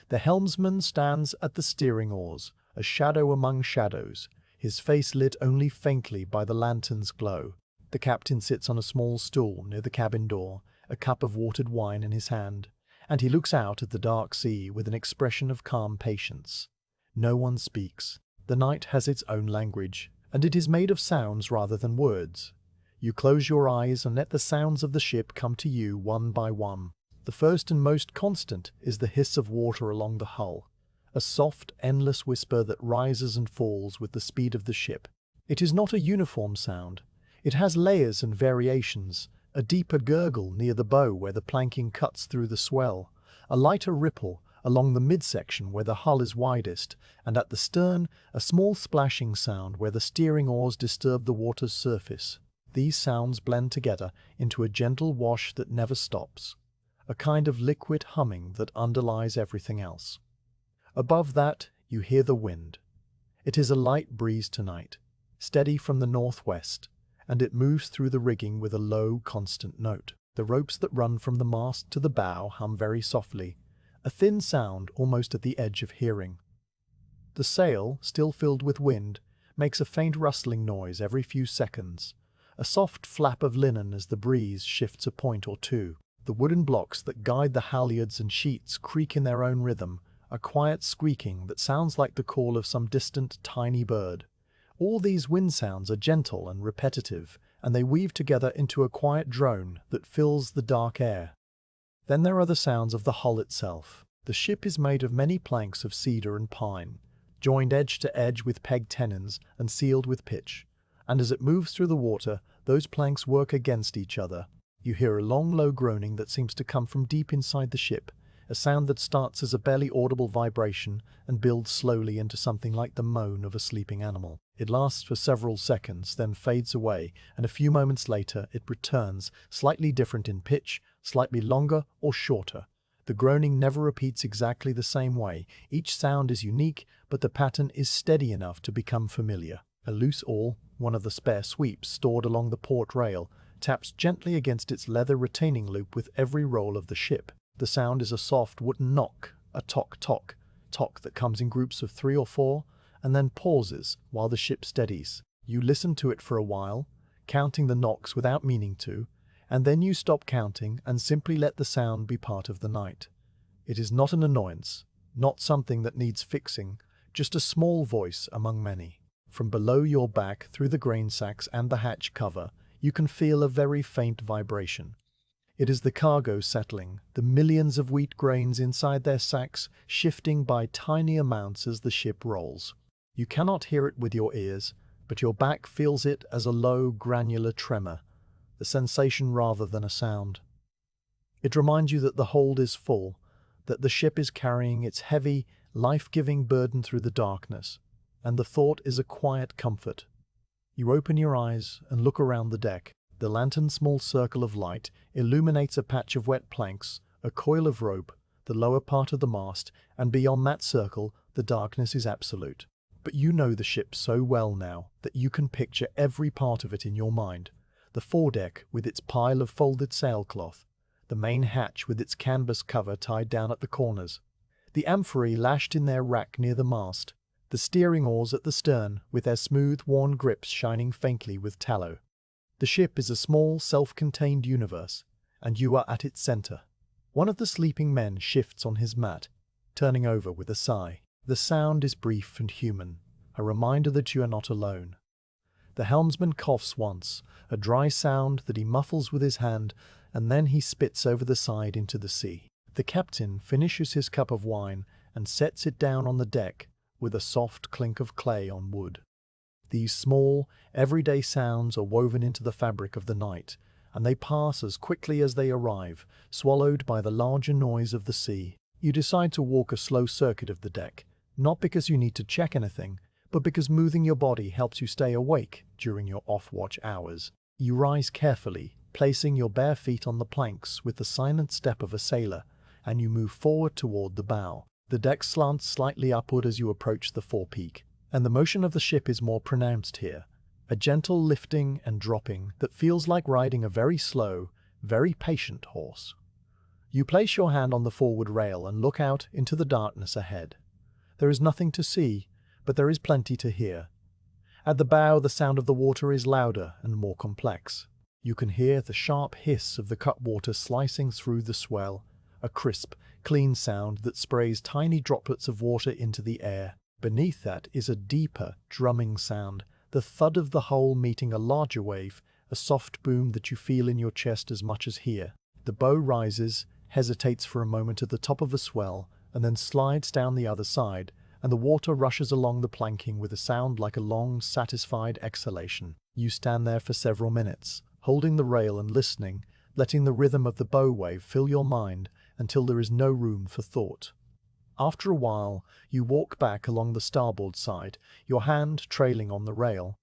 The helmsman stands at the steering oars, a shadow among shadows, his face lit only faintly by the lantern's glow. The captain sits on a small stool near the cabin door, a cup of watered wine in his hand, and he looks out at the dark sea with an expression of calm patience. No one speaks. The night has its own language, and it is made of sounds rather than words. You close your eyes and let the sounds of the ship come to you one by one. The first and most constant is the hiss of water along the hull, a soft, endless whisper that rises and falls with the speed of the ship. It is not a uniform sound. It has layers and variations, a deeper gurgle near the bow where the planking cuts through the swell, a lighter ripple along the midsection where the hull is widest, and at the stern a small splashing sound where the steering oars disturb the water's surface. These sounds blend together into a gentle wash that never stops, a kind of liquid humming that underlies everything else. Above that, you hear the wind. It is a light breeze tonight, steady from the northwest, and it moves through the rigging with a low, constant note. The ropes that run from the mast to the bow hum very softly, a thin sound almost at the edge of hearing. The sail, still filled with wind, makes a faint rustling noise every few seconds, a soft flap of linen as the breeze shifts a point or two. The wooden blocks that guide the halyards and sheets creak in their own rhythm, a quiet squeaking that sounds like the call of some distant tiny bird. All these wind sounds are gentle and repetitive, and they weave together into a quiet drone that fills the dark air. Then there are the sounds of the hull itself. The ship is made of many planks of cedar and pine, joined edge to edge with peg tenons and sealed with pitch, and as it moves through the water, those planks work against each other. You hear a long, low groaning that seems to come from deep inside the ship, a sound that starts as a barely audible vibration and builds slowly into something like the moan of a sleeping animal. It lasts for several seconds, then fades away, and a few moments later it returns, slightly different in pitch, slightly longer or shorter. The groaning never repeats exactly the same way. Each sound is unique, but the pattern is steady enough to become familiar. A loose awl, one of the spare sweeps stored along the port rail, taps gently against its leather retaining loop with every roll of the ship. The sound is a soft wooden knock, a tock-tock, tock that comes in groups of 3 or 4, and then pauses while the ship steadies. You listen to it for a while, counting the knocks without meaning to, and then you stop counting and simply let the sound be part of the night. It is not an annoyance, not something that needs fixing, just a small voice among many. From below your back, through the grain sacks and the hatch cover, you can feel a very faint vibration. It is the cargo settling, the millions of wheat grains inside their sacks shifting by tiny amounts as the ship rolls. You cannot hear it with your ears, but your back feels it as a low, granular tremor, a sensation rather than a sound. It reminds you that the hold is full, that the ship is carrying its heavy, life-giving burden through the darkness, and the thought is a quiet comfort. You open your eyes and look around the deck. The lantern's small circle of light illuminates a patch of wet planks, a coil of rope, the lower part of the mast, and beyond that circle, the darkness is absolute. But you know the ship so well now that you can picture every part of it in your mind. The foredeck with its pile of folded sailcloth, the main hatch with its canvas cover tied down at the corners, the amphorae lashed in their rack near the mast, the steering oars at the stern with their smooth, worn grips shining faintly with tallow. The ship is a small, self-contained universe, and you are at its center. One of the sleeping men shifts on his mat, turning over with a sigh. The sound is brief and human, a reminder that you are not alone. The helmsman coughs once, a dry sound that he muffles with his hand, and then he spits over the side into the sea. The captain finishes his cup of wine and sets it down on the deck with a soft clink of clay on wood. These small, everyday sounds are woven into the fabric of the night, and they pass as quickly as they arrive, swallowed by the larger noise of the sea. You decide to walk a slow circuit of the deck, not because you need to check anything, but because moving your body helps you stay awake during your off-watch hours. You rise carefully, placing your bare feet on the planks with the silent step of a sailor, and you move forward toward the bow. The deck slants slightly upward as you approach the forepeak, and the motion of the ship is more pronounced here, a gentle lifting and dropping that feels like riding a very slow, very patient horse. You place your hand on the forward rail and look out into the darkness ahead. There is nothing to see, but there is plenty to hear. At the bow, the sound of the water is louder and more complex. You can hear the sharp hiss of the cutwater slicing through the swell, a crisp, clean sound that sprays tiny droplets of water into the air. Beneath that is a deeper, drumming sound, the thud of the hull meeting a larger wave, a soft boom that you feel in your chest as much as here. The bow rises, hesitates for a moment at the top of a swell, and then slides down the other side, and the water rushes along the planking with a sound like a long, satisfied exhalation. You stand there for several minutes, holding the rail and listening, letting the rhythm of the bow wave fill your mind until there is no room for thought. After a while, you walk back along the starboard side, your hand trailing on the rail.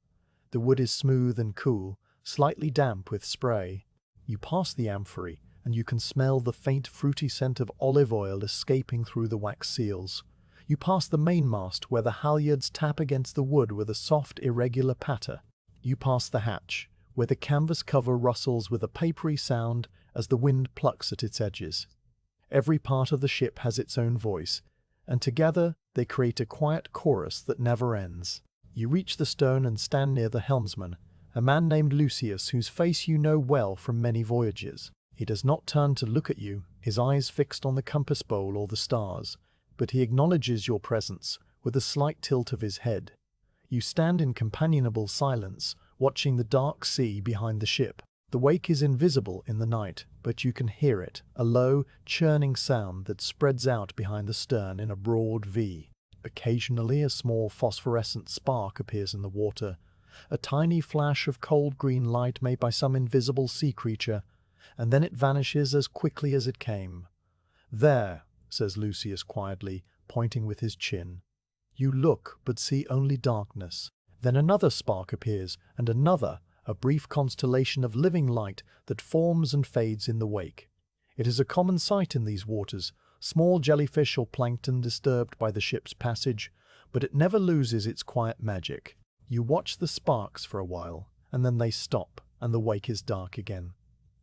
The wood is smooth and cool, slightly damp with spray. You pass the amphorae, and you can smell the faint fruity scent of olive oil escaping through the wax seals. You pass the mainmast where the halyards tap against the wood with a soft, irregular patter. You pass the hatch, where the canvas cover rustles with a papery sound as the wind plucks at its edges. Every part of the ship has its own voice, and together they create a quiet chorus that never ends. You reach the stern and stand near the helmsman, a man named Lucius whose face you know well from many voyages. He does not turn to look at you, his eyes fixed on the compass bowl or the stars, but he acknowledges your presence with a slight tilt of his head. You stand in companionable silence, watching the dark sea behind the ship. The wake is invisible in the night, but you can hear it, a low, churning sound that spreads out behind the stern in a broad V. Occasionally a small phosphorescent spark appears in the water, a tiny flash of cold green light made by some invisible sea creature, and then it vanishes as quickly as it came. "There," says Lucius quietly, pointing with his chin. You look, but see only darkness. Then another spark appears, and another, a brief constellation of living light that forms and fades in the wake. It is a common sight in these waters, small jellyfish or plankton disturbed by the ship's passage, but it never loses its quiet magic. You watch the sparks for a while, and then they stop, and the wake is dark again.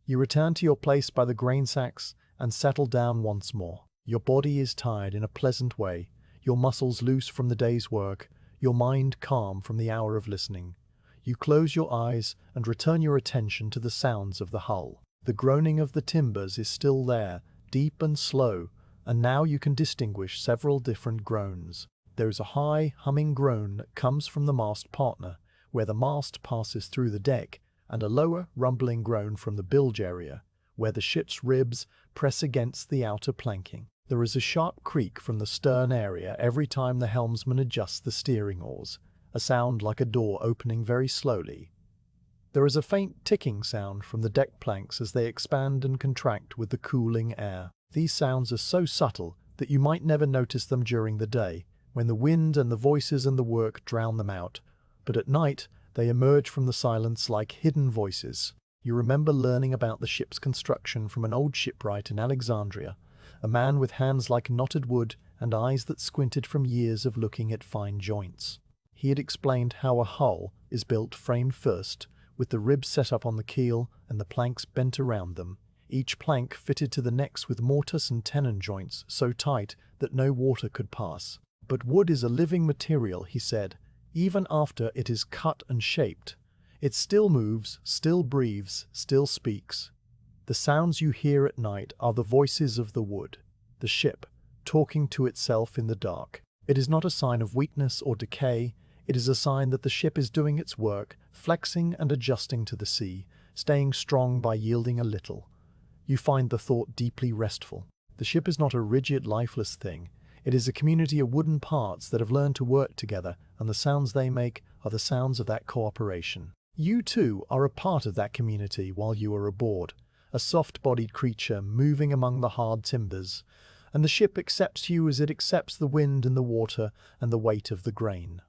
You return to your place by the grain sacks and settle down once more. Your body is tired in a pleasant way, your muscles loose from the day's work, your mind calm from the hour of listening. You close your eyes and return your attention to the sounds of the hull. The groaning of the timbers is still there, deep and slow, and now you can distinguish several different groans. There is a high, humming groan that comes from the mast partner, where the mast passes through the deck, and a lower, rumbling groan from the bilge area, where the ship's ribs press against the outer planking. There is a sharp creak from the stern area every time the helmsman adjusts the steering oars, a sound like a door opening very slowly. There is a faint ticking sound from the deck planks as they expand and contract with the cooling air. These sounds are so subtle that you might never notice them during the day, when the wind and the voices and the work drown them out, but at night they emerge from the silence like hidden voices. You remember learning about the ship's construction from an old shipwright in Alexandria, a man with hands like knotted wood and eyes that squinted from years of looking at fine joints. He had explained how a hull is built frame first, with the ribs set up on the keel and the planks bent around them, each plank fitted to the necks with mortise and tenon joints so tight that no water could pass. But wood is a living material, he said. Even after it is cut and shaped, it still moves, still breathes, still speaks. The sounds you hear at night are the voices of the wood, the ship, talking to itself in the dark. It is not a sign of weakness or decay, it is a sign that the ship is doing its work, flexing and adjusting to the sea, staying strong by yielding a little. You find the thought deeply restful. The ship is not a rigid, lifeless thing. It is a community of wooden parts that have learned to work together, and the sounds they make are the sounds of that cooperation. You too are a part of that community while you are aboard, a soft-bodied creature moving among the hard timbers, and the ship accepts you as it accepts the wind and the water and the weight of the grain.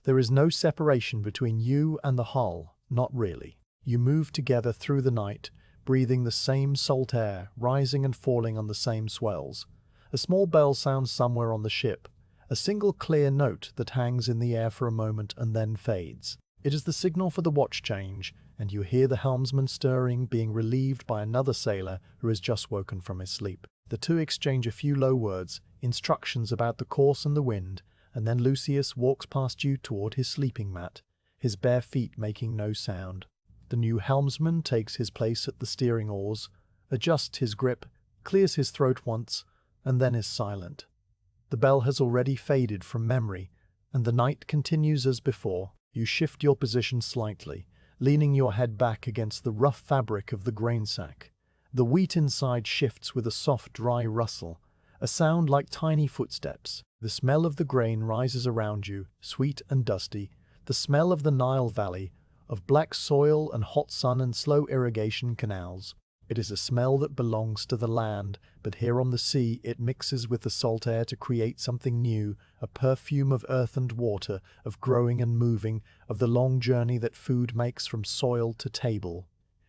There is no separation between you and the hull, not really. You move together through the night, breathing the same salt air, rising and falling on the same swells. A small bell sounds somewhere on the ship, a single clear note that hangs in the air for a moment and then fades. It is the signal for the watch change, and you hear the helmsman stirring, being relieved by another sailor who has just woken from his sleep. The two exchange a few low words, instructions about the course and the wind, and then Lucius walks past you toward his sleeping mat, his bare feet making no sound. The new helmsman takes his place at the steering oars, adjusts his grip, clears his throat once, and then is silent. The bell has already faded from memory, and the night continues as before. You shift your position slightly, leaning your head back against the rough fabric of the grain sack. The wheat inside shifts with a soft, dry rustle, a sound like tiny footsteps. The smell of the grain rises around you, sweet and dusty, the smell of the Nile Valley, of black soil and hot sun and slow irrigation canals. It is a smell that belongs to the land, but here on the sea it mixes with the salt air to create something new, a perfume of earth and water, of growing and moving, of the long journey that food makes from soil to table.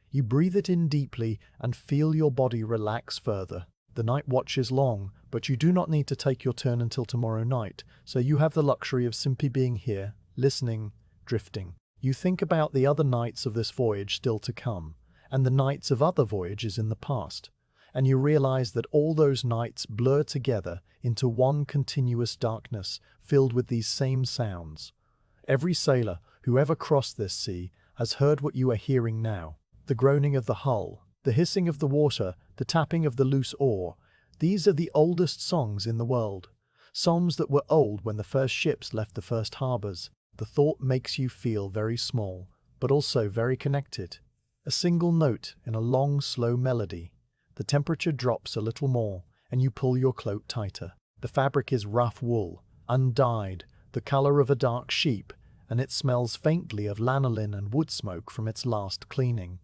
You breathe it in deeply and feel your body relax further. The night watch is long, but you do not need to take your turn until tomorrow night, so you have the luxury of simply being here, listening, drifting. You think about the other nights of this voyage still to come, and the nights of other voyages in the past, and you realize that all those nights blur together into one continuous darkness filled with these same sounds. Every sailor who ever crossed this sea has heard what you are hearing now. The groaning of the hull, the hissing of the water, the tapping of the loose oar. These are the oldest songs in the world. Songs that were old when the first ships left the first harbors. The thought makes you feel very small, but also very connected. A single note in a long, slow melody. The temperature drops a little more, and you pull your cloak tighter. The fabric is rough wool, undyed, the color of a dark sheep, and it smells faintly of lanolin and wood smoke from its last cleaning.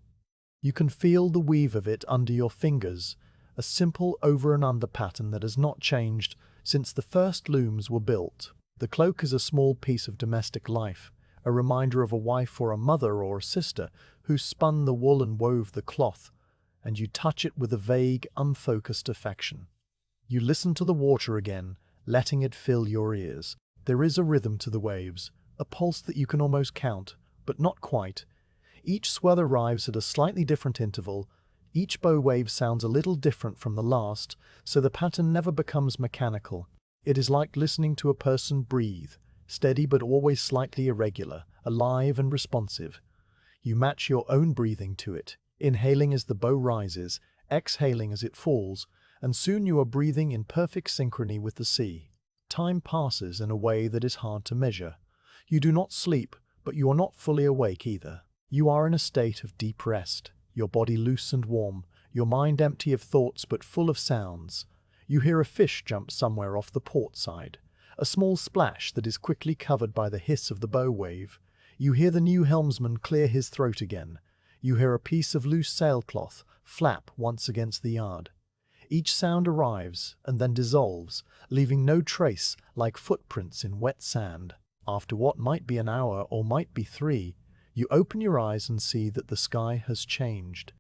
You can feel the weave of it under your fingers, a simple over and under pattern that has not changed since the first looms were built. The cloak is a small piece of domestic life, a reminder of a wife or a mother or a sister who spun the wool and wove the cloth, and you touch it with a vague, unfocused affection. You listen to the water again, letting it fill your ears. There is a rhythm to the waves, a pulse that you can almost count, but not quite. Each swell arrives at a slightly different interval. Each bow wave sounds a little different from the last, so the pattern never becomes mechanical. It is like listening to a person breathe, steady but always slightly irregular, alive and responsive. You match your own breathing to it, inhaling as the bow rises, exhaling as it falls, and soon you are breathing in perfect synchrony with the sea. Time passes in a way that is hard to measure. You do not sleep, but you are not fully awake either. You are in a state of deep rest, your body loose and warm, your mind empty of thoughts but full of sounds. You hear a fish jump somewhere off the port side, a small splash that is quickly covered by the hiss of the bow wave. You hear the new helmsman clear his throat again. You hear a piece of loose sailcloth flap once against the yard. Each sound arrives and then dissolves, leaving no trace, like footprints in wet sand. After what might be an hour or might be 3, you open your eyes and see that the sky has changed.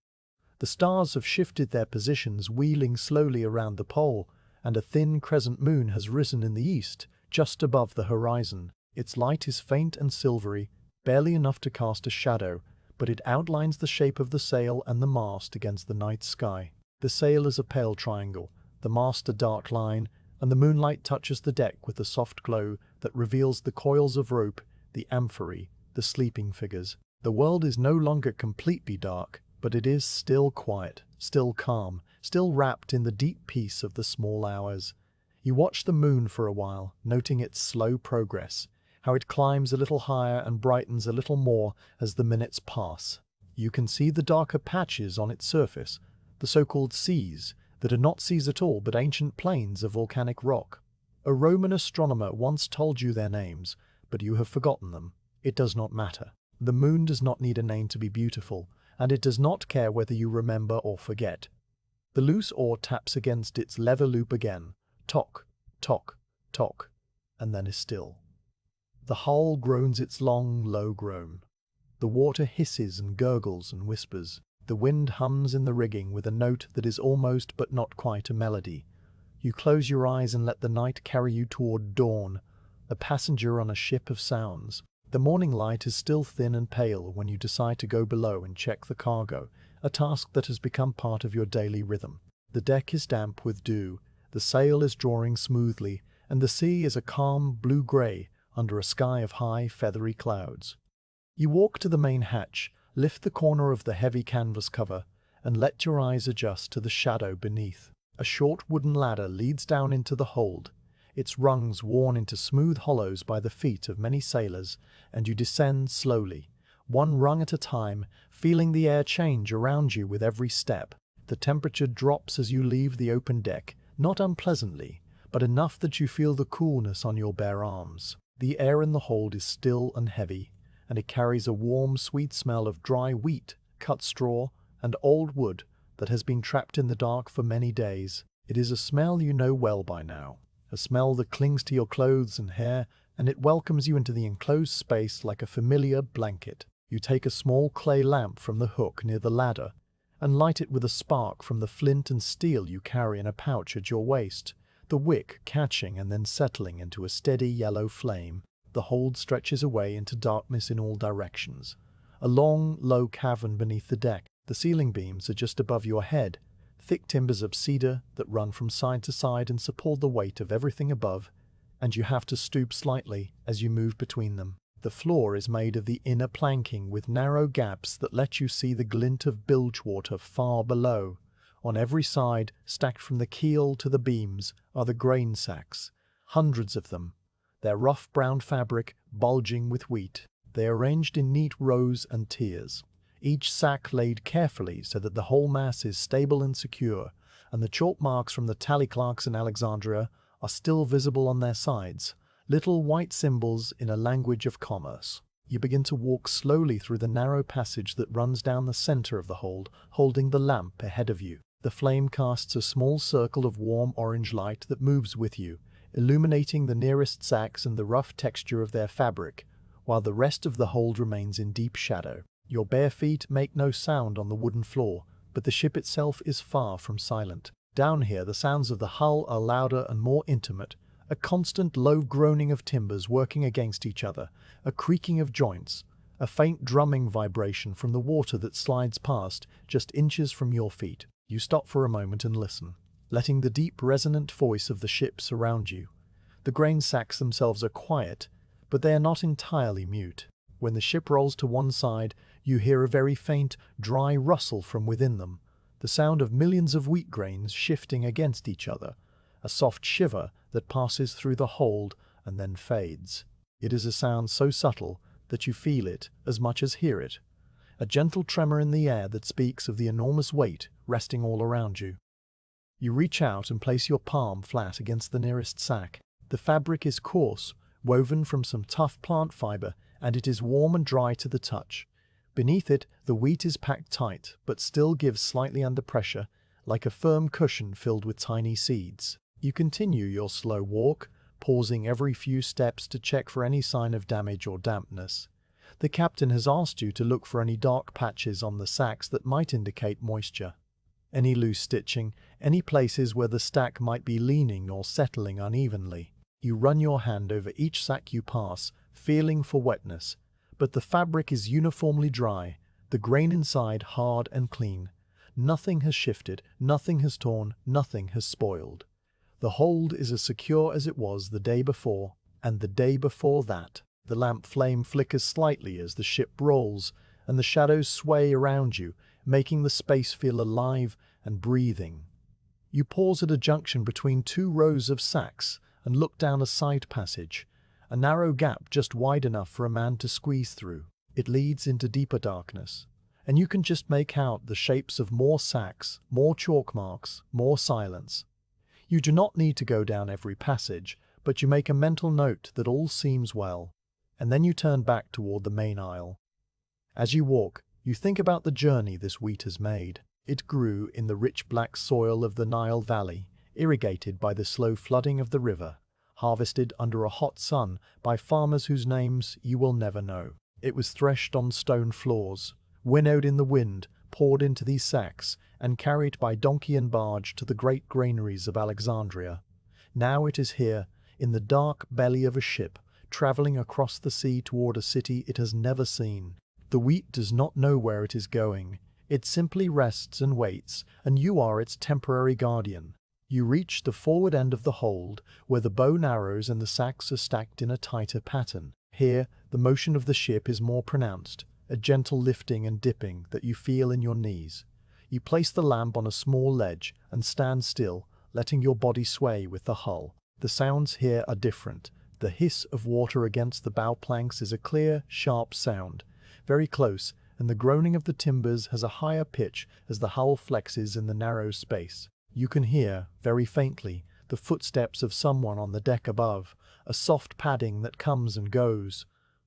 The stars have shifted their positions, wheeling slowly around the pole, and a thin crescent moon has risen in the east, just above the horizon. Its light is faint and silvery, barely enough to cast a shadow, but it outlines the shape of the sail and the mast against the night sky. The sail is a pale triangle, the mast a dark line, and the moonlight touches the deck with a soft glow that reveals the coils of rope, the amphory, the sleeping figures. The world is no longer completely dark, but it is still quiet, still calm, still wrapped in the deep peace of the small hours. You watch the moon for a while, noting its slow progress, how it climbs a little higher and brightens a little more as the minutes pass. You can see the darker patches on its surface, the so-called seas, that are not seas at all but ancient plains of volcanic rock. A Roman astronomer once told you their names, but you have forgotten them. It does not matter. The moon does not need a name to be beautiful, and it does not care whether you remember or forget. The loose oar taps against its leather loop again, tock, tock, tock, and then is still. The hull groans its long, low groan. The water hisses and gurgles and whispers. The wind hums in the rigging with a note that is almost but not quite a melody. You close your eyes and let the night carry you toward dawn, a passenger on a ship of sounds. The morning light is still thin and pale when you decide to go below and check the cargo, a task that has become part of your daily rhythm. The deck is damp with dew, the sail is drawing smoothly, and the sea is a calm blue-grey under a sky of high, feathery clouds. You walk to the main hatch, lift the corner of the heavy canvas cover, and let your eyes adjust to the shadow beneath. A short wooden ladder leads down into the hold, its rungs worn into smooth hollows by the feet of many sailors, and you descend slowly, one rung at a time, feeling the air change around you with every step. The temperature drops as you leave the open deck, not unpleasantly, but enough that you feel the coolness on your bare arms. The air in the hold is still and heavy, and it carries a warm, sweet smell of dry wheat, cut straw, and old wood that has been trapped in the dark for many days. It is a smell you know well by now, a smell that clings to your clothes and hair, and it welcomes you into the enclosed space like a familiar blanket. You take a small clay lamp from the hook near the ladder, and light it with a spark from the flint and steel you carry in a pouch at your waist, the wick catching and then settling into a steady yellow flame. The hold stretches away into darkness in all directions. A long, low cavern beneath the deck. The ceiling beams are just above your head, thick timbers of cedar that run from side to side and support the weight of everything above, and you have to stoop slightly as you move between them. The floor is made of the inner planking with narrow gaps that let you see the glint of bilge water far below. On every side, stacked from the keel to the beams, are the grain sacks, hundreds of them, their rough brown fabric bulging with wheat. They are arranged in neat rows and tiers, each sack laid carefully so that the whole mass is stable and secure, and the chalk marks from the tally clerks in Alexandria are still visible on their sides, little white symbols in a language of commerce. You begin to walk slowly through the narrow passage that runs down the center of the hold, holding the lamp ahead of you. The flame casts a small circle of warm orange light that moves with you, illuminating the nearest sacks and the rough texture of their fabric, while the rest of the hold remains in deep shadow. Your bare feet make no sound on the wooden floor, but the ship itself is far from silent. Down here, the sounds of the hull are louder and more intimate, a constant low groaning of timbers working against each other, a creaking of joints, a faint drumming vibration from the water that slides past just inches from your feet. You stop for a moment and listen, letting the deep resonant voice of the ship surround you. The grain sacks themselves are quiet, but they are not entirely mute. When the ship rolls to one side, you hear a very faint, dry rustle from within them, the sound of millions of wheat grains shifting against each other, a soft shiver that passes through the hold and then fades. It is a sound so subtle that you feel it as much as hear it, a gentle tremor in the air that speaks of the enormous weight resting all around you. You reach out and place your palm flat against the nearest sack. The fabric is coarse, woven from some tough plant fiber, and it is warm and dry to the touch. Beneath it, the wheat is packed tight, but still gives slightly under pressure, like a firm cushion filled with tiny seeds. You continue your slow walk, pausing every few steps to check for any sign of damage or dampness. The captain has asked you to look for any dark patches on the sacks that might indicate moisture. Any loose stitching, any places where the stack might be leaning or settling unevenly. You run your hand over each sack you pass, feeling for wetness, but the fabric is uniformly dry, the grain inside hard and clean. Nothing has shifted, nothing has torn, nothing has spoiled. The hold is as secure as it was the day before, and the day before that. The lamp flame flickers slightly as the ship rolls, and the shadows sway around you, making the space feel alive and breathing. You pause at a junction between two rows of sacks and look down a side passage, a narrow gap just wide enough for a man to squeeze through. It leads into deeper darkness, and you can just make out the shapes of more sacks, more chalk marks, more silence. You do not need to go down every passage, but you make a mental note that all seems well, and then you turn back toward the main aisle. As you walk, you think about the journey this wheat has made. It grew in the rich black soil of the Nile Valley, irrigated by the slow flooding of the river, harvested under a hot sun by farmers whose names you will never know. It was threshed on stone floors, winnowed in the wind, poured into these sacks, and carried by donkey and barge to the great granaries of Alexandria. Now it is here, in the dark belly of a ship, traveling across the sea toward a city it has never seen. The wheat does not know where it is going. It simply rests and waits, and you are its temporary guardian. You reach the forward end of the hold, where the bow narrows and the sacks are stacked in a tighter pattern. Here, the motion of the ship is more pronounced, a gentle lifting and dipping that you feel in your knees. You place the lamp on a small ledge and stand still, letting your body sway with the hull. The sounds here are different. The hiss of water against the bow planks is a clear, sharp sound, very close, and the groaning of the timbers has a higher pitch as the hull flexes in the narrow space. You can hear, very faintly, the footsteps of someone on the deck above, a soft padding that comes and goes.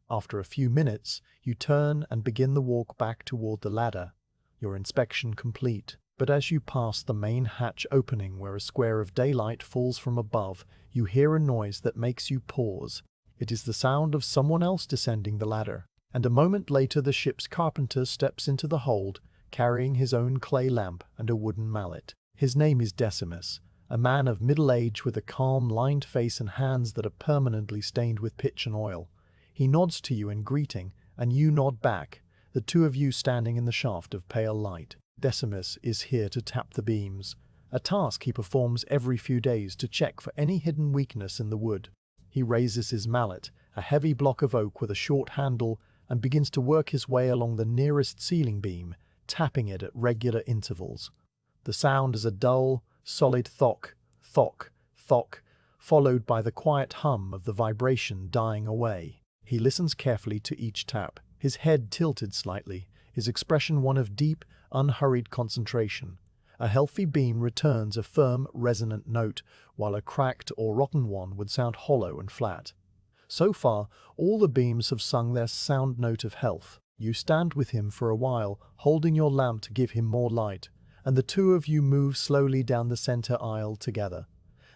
After a few minutes, you turn and begin the walk back toward the ladder, your inspection complete. But as you pass the main hatch opening where a square of daylight falls from above, you hear a noise that makes you pause. It is the sound of someone else descending the ladder, and a moment later the ship's carpenter steps into the hold, carrying his own clay lamp and a wooden mallet. His name is Decimus, a man of middle age with a calm, lined face and hands that are permanently stained with pitch and oil. He nods to you in greeting, and you nod back, the two of you standing in the shaft of pale light. Decimus is here to tap the beams, a task he performs every few days to check for any hidden weakness in the wood. He raises his mallet, a heavy block of oak with a short handle, and begins to work his way along the nearest ceiling beam, tapping it at regular intervals. The sound is a dull, solid thock, thock, thock, followed by the quiet hum of the vibration dying away. He listens carefully to each tap, his head tilted slightly, his expression one of deep, unhurried concentration. A healthy beam returns a firm, resonant note, while a cracked or rotten one would sound hollow and flat. So far, all the beams have sung their sound note of health. You stand with him for a while, holding your lamp to give him more light, and the two of you move slowly down the center aisle together.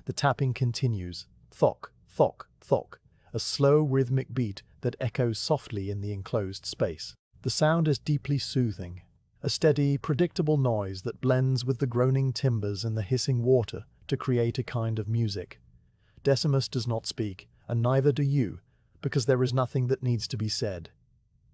The tapping continues, thock, thock, thock, a slow rhythmic beat that echoes softly in the enclosed space. The sound is deeply soothing, a steady, predictable noise that blends with the groaning timbers and the hissing water to create a kind of music. Decimus does not speak, and neither do you, because there is nothing that needs to be said.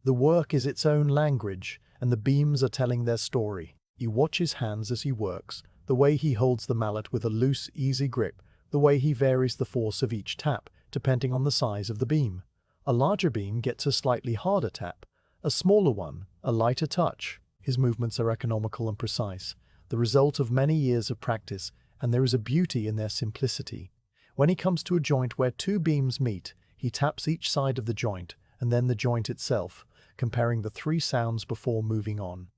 The work is its own language, and the beams are telling their story. You watch his hands as he works, the way he holds the mallet with a loose, easy grip, the way he varies the force of each tap, depending on the size of the beam. A larger beam gets a slightly harder tap, a smaller one, a lighter touch. His movements are economical and precise, the result of many years of practice, and there is a beauty in their simplicity. When he comes to a joint where two beams meet, he taps each side of the joint, and then the joint itself, comparing the three sounds before moving on.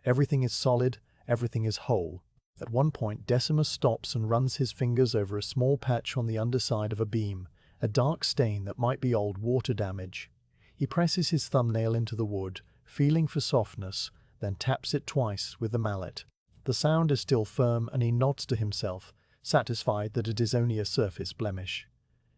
Everything is solid, everything is whole. At one point, Decimus stops and runs his fingers over a small patch on the underside of a beam, a dark stain that might be old water damage. He presses his thumbnail into the wood, feeling for softness, then taps it twice with the mallet. The sound is still firm, and he nods to himself, satisfied that it is only a surface blemish.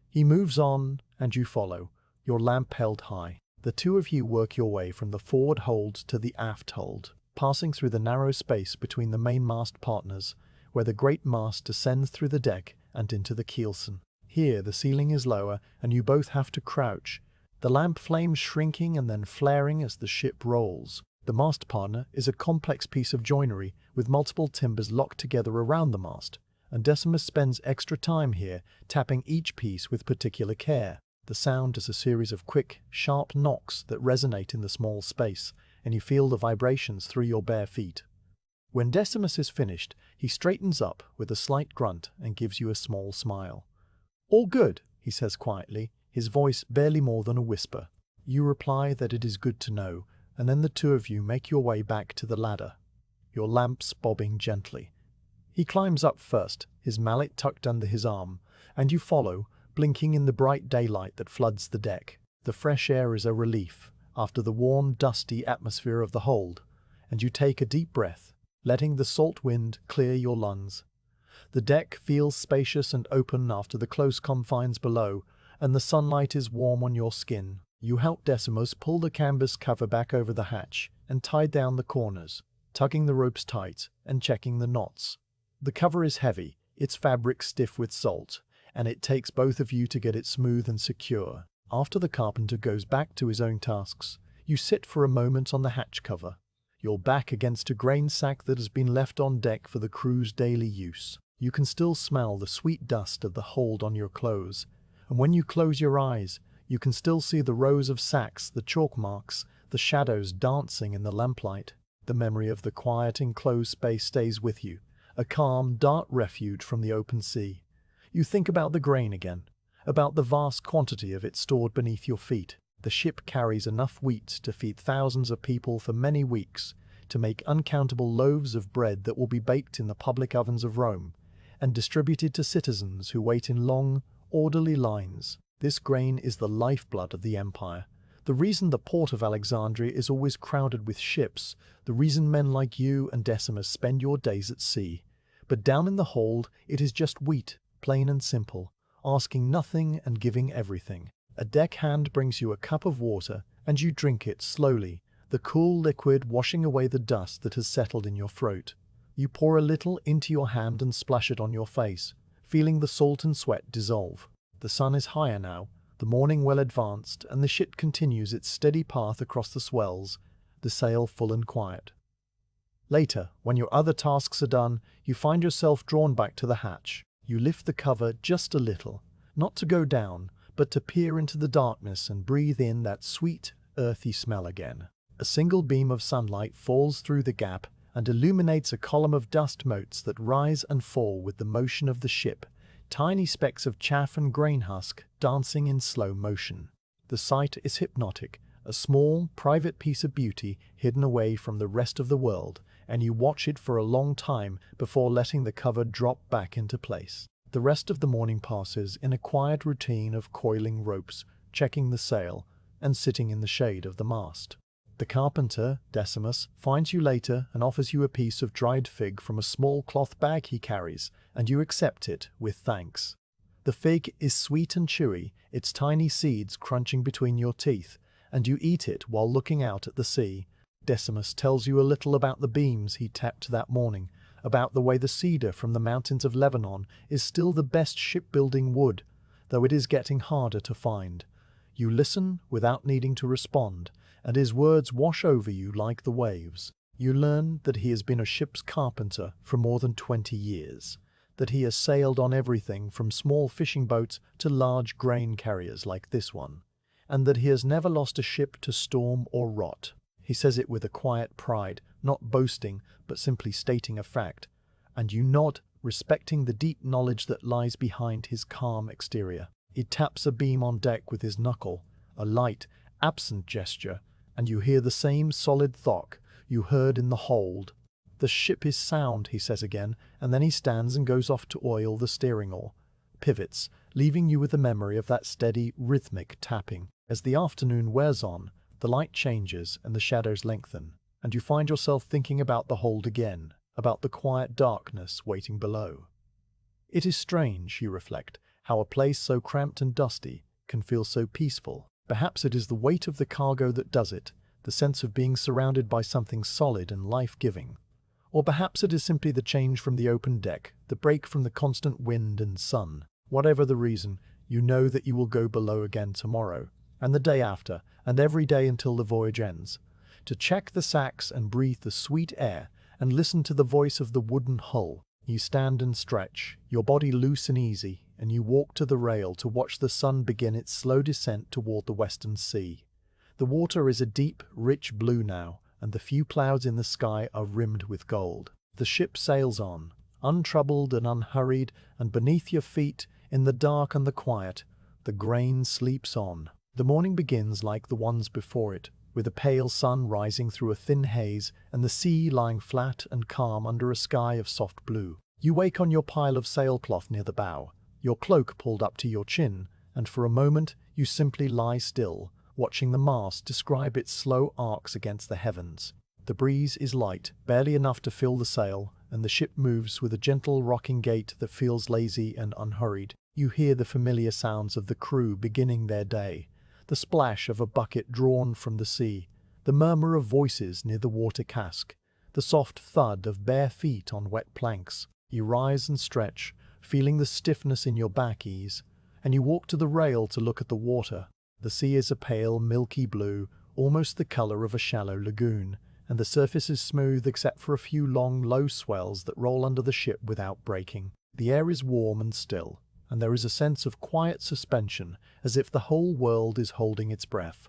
He moves on, and you follow, your lamp held high. The two of you work your way from the forward hold to the aft hold, passing through the narrow space between the mainmast partners, where the great mast descends through the deck and into the keelson. Here the ceiling is lower, and you both have to crouch, the lamp flames shrinking and then flaring as the ship rolls. The mast partner is a complex piece of joinery with multiple timbers locked together around the mast, and Decimus spends extra time here, tapping each piece with particular care. The sound is a series of quick, sharp knocks that resonate in the small space, and you feel the vibrations through your bare feet. When Decimus is finished, he straightens up with a slight grunt and gives you a small smile. "All good," he says quietly, his voice barely more than a whisper. You reply that it is good to know, and then the two of you make your way back to the ladder, your lamps bobbing gently. He climbs up first, his mallet tucked under his arm, and you follow, blinking in the bright daylight that floods the deck. The fresh air is a relief, after the warm, dusty atmosphere of the hold, and you take a deep breath, letting the salt wind clear your lungs. The deck feels spacious and open after the close confines below, and the sunlight is warm on your skin. You help Decimus pull the canvas cover back over the hatch and tie down the corners, tugging the ropes tight and checking the knots. The cover is heavy, its fabric stiff with salt, and it takes both of you to get it smooth and secure. After the carpenter goes back to his own tasks, you sit for a moment on the hatch cover, your back against a grain sack that has been left on deck for the crew's daily use. You can still smell the sweet dust of the hold on your clothes, and when you close your eyes, you can still see the rows of sacks, the chalk marks, the shadows dancing in the lamplight. The memory of the quiet enclosed space stays with you, a calm, dark refuge from the open sea. You think about the grain again, about the vast quantity of it stored beneath your feet. The ship carries enough wheat to feed thousands of people for many weeks, to make uncountable loaves of bread that will be baked in the public ovens of Rome, and distributed to citizens who wait in long, orderly lines. This grain is the lifeblood of the empire, the reason the port of Alexandria is always crowded with ships, the reason men like you and Decimus spend your days at sea. But down in the hold, it is just wheat, plain and simple, asking nothing and giving everything. A deckhand brings you a cup of water, and you drink it slowly, the cool liquid washing away the dust that has settled in your throat. You pour a little into your hand and splash it on your face, feeling the salt and sweat dissolve. The sun is higher now, the morning well advanced, and the ship continues its steady path across the swells, the sail full and quiet. Later, when your other tasks are done, you find yourself drawn back to the hatch. You lift the cover just a little, not to go down, but to peer into the darkness and breathe in that sweet, earthy smell again. A single beam of sunlight falls through the gap and illuminates a column of dust motes that rise and fall with the motion of the ship, tiny specks of chaff and grain husk dancing in slow motion. The sight is hypnotic, a small, private piece of beauty hidden away from the rest of the world, and you watch it for a long time before letting the cover drop back into place. The rest of the morning passes in a quiet routine of coiling ropes, checking the sail, and sitting in the shade of the mast. The carpenter, Decimus, finds you later and offers you a piece of dried fig from a small cloth bag he carries, and you accept it with thanks. The fig is sweet and chewy, its tiny seeds crunching between your teeth, and you eat it while looking out at the sea. Decimus tells you a little about the beams he tapped that morning, about the way the cedar from the mountains of Lebanon is still the best shipbuilding wood, though it is getting harder to find. You listen without needing to respond, and his words wash over you like the waves. You learn that he has been a ship's carpenter for more than 20 years, that he has sailed on everything from small fishing boats to large grain carriers like this one, and that he has never lost a ship to storm or rot. He says it with a quiet pride, not boasting, but simply stating a fact, and you nod, respecting the deep knowledge that lies behind his calm exterior. He taps a beam on deck with his knuckle, a light, absent gesture, and you hear the same solid thwack you heard in the hold. "The ship is sound," he says again, and then he stands and goes off to oil the steering oar, pivots, leaving you with the memory of that steady, rhythmic tapping. As the afternoon wears on, the light changes and the shadows lengthen, and you find yourself thinking about the hold again, about the quiet darkness waiting below. It is strange, you reflect, how a place so cramped and dusty can feel so peaceful. Perhaps it is the weight of the cargo that does it, the sense of being surrounded by something solid and life-giving. Or perhaps it is simply the change from the open deck, the break from the constant wind and sun. Whatever the reason, you know that you will go below again tomorrow, and the day after, and every day until the voyage ends, to check the sacks and breathe the sweet air and listen to the voice of the wooden hull. You stand and stretch, your body loose and easy, and you walk to the rail to watch the sun begin its slow descent toward the western sea. The water is a deep, rich blue now, and the few clouds in the sky are rimmed with gold. The ship sails on, untroubled and unhurried, and beneath your feet, in the dark and the quiet, the grain sleeps on. The morning begins like the ones before it, with a pale sun rising through a thin haze and the sea lying flat and calm under a sky of soft blue. You wake on your pile of sailcloth near the bow, your cloak pulled up to your chin, and for a moment you simply lie still, watching the mast describe its slow arcs against the heavens. The breeze is light, barely enough to fill the sail, and the ship moves with a gentle rocking gait that feels lazy and unhurried. You hear the familiar sounds of the crew beginning their day, the splash of a bucket drawn from the sea, the murmur of voices near the water cask, the soft thud of bare feet on wet planks. You rise and stretch, feeling the stiffness in your back ease, and you walk to the rail to look at the water. The sea is a pale, milky blue, almost the color of a shallow lagoon, and the surface is smooth except for a few long, low swells that roll under the ship without breaking. The air is warm and still, and there is a sense of quiet suspension, as if the whole world is holding its breath.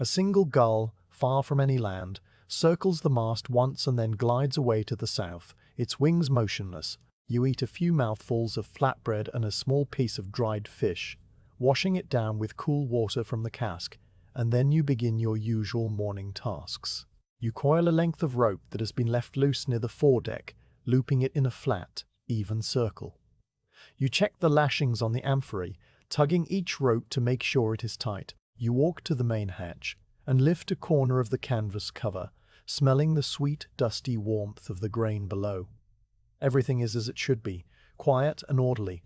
A single gull, far from any land, circles the mast once and then glides away to the south, its wings motionless. You eat a few mouthfuls of flatbread and a small piece of dried fish, washing it down with cool water from the cask, and then you begin your usual morning tasks. You coil a length of rope that has been left loose near the foredeck, looping it in a flat, even circle. You check the lashings on the amphory, tugging each rope to make sure it is tight. You walk to the main hatch and lift a corner of the canvas cover, smelling the sweet, dusty warmth of the grain below. Everything is as it should be, quiet and orderly.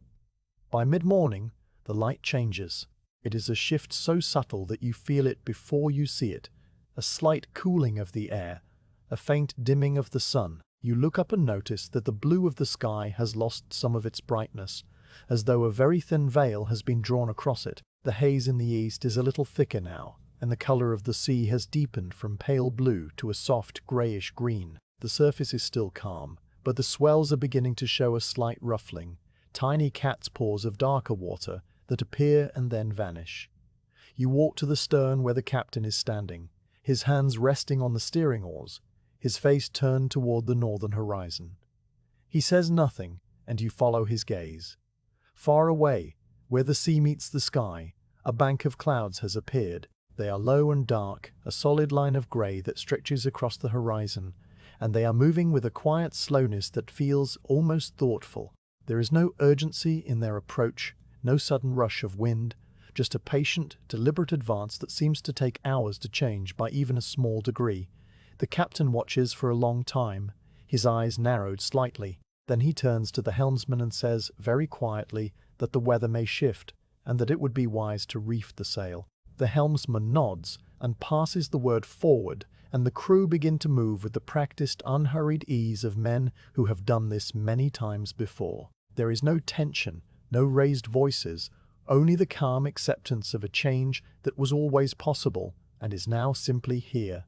By mid-morning, the light changes. It is a shift so subtle that you feel it before you see it, a slight cooling of the air, a faint dimming of the sun. You look up and notice that the blue of the sky has lost some of its brightness, as though a very thin veil has been drawn across it. The haze in the east is a little thicker now, and the color of the sea has deepened from pale blue to a soft grayish green. The surface is still calm, but the swells are beginning to show a slight ruffling, tiny cat's paws of darker water that appear and then vanish. You walk to the stern where the captain is standing, his hands resting on the steering oars, his face turned toward the northern horizon. He says nothing, and you follow his gaze. Far away, where the sea meets the sky, a bank of clouds has appeared. They are low and dark, a solid line of grey that stretches across the horizon, and they are moving with a quiet slowness that feels almost thoughtful. There is no urgency in their approach, no sudden rush of wind, just a patient, deliberate advance that seems to take hours to change by even a small degree. The captain watches for a long time, his eyes narrowed slightly. Then he turns to the helmsman and says very quietly that the weather may shift and that it would be wise to reef the sail. The helmsman nods and passes the word forward, and the crew begin to move with the practiced, unhurried ease of men who have done this many times before. There is no tension, no raised voices, only the calm acceptance of a change that was always possible and is now simply here.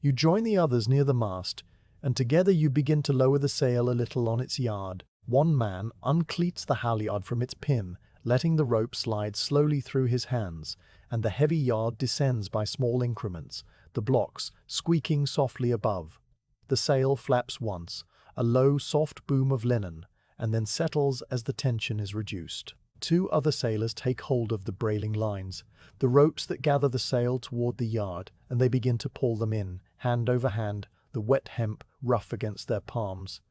You join the others near the mast, and together you begin to lower the sail a little on its yard. One man uncleats the halyard from its pin, letting the rope slide slowly through his hands, and the heavy yard descends by small increments, the blocks squeaking softly above. The sail flaps once, a low, soft boom of linen, and then settles as the tension is reduced. Two other sailors take hold of the brailing lines, the ropes that gather the sail toward the yard, and they begin to pull them in, hand over hand, the wet hemp rough against their palms.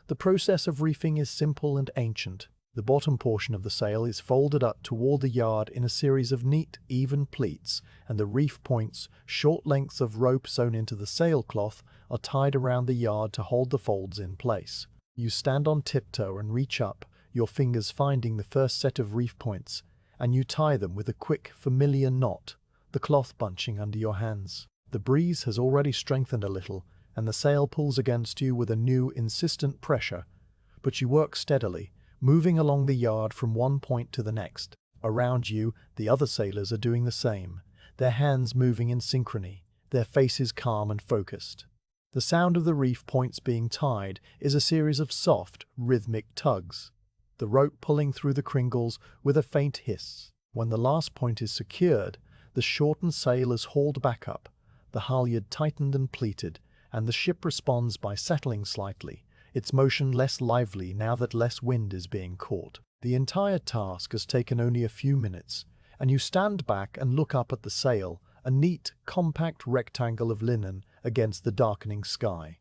The process of reefing is simple and ancient. The bottom portion of the sail is folded up toward the yard in a series of neat, even pleats, and the reef points, short lengths of rope sewn into the sailcloth, are tied around the yard to hold the folds in place. You stand on tiptoe and reach up, your fingers finding the first set of reef points, and you tie them with a quick, familiar knot, the cloth bunching under your hands. The breeze has already strengthened a little, and the sail pulls against you with a new, insistent pressure, but you work steadily, moving along the yard from one point to the next. Around you, the other sailors are doing the same, their hands moving in synchrony, their faces calm and focused. The sound of the reef points being tied is a series of soft, rhythmic tugs, the rope pulling through the cringles with a faint hiss. When the last point is secured, the shortened sail is hauled back up, the halyard tightened and pleated, and the ship responds by settling slightly, its motion less lively now that less wind is being caught. The entire task has taken only a few minutes, and you stand back and look up at the sail, a neat, compact rectangle of linen against the darkening sky.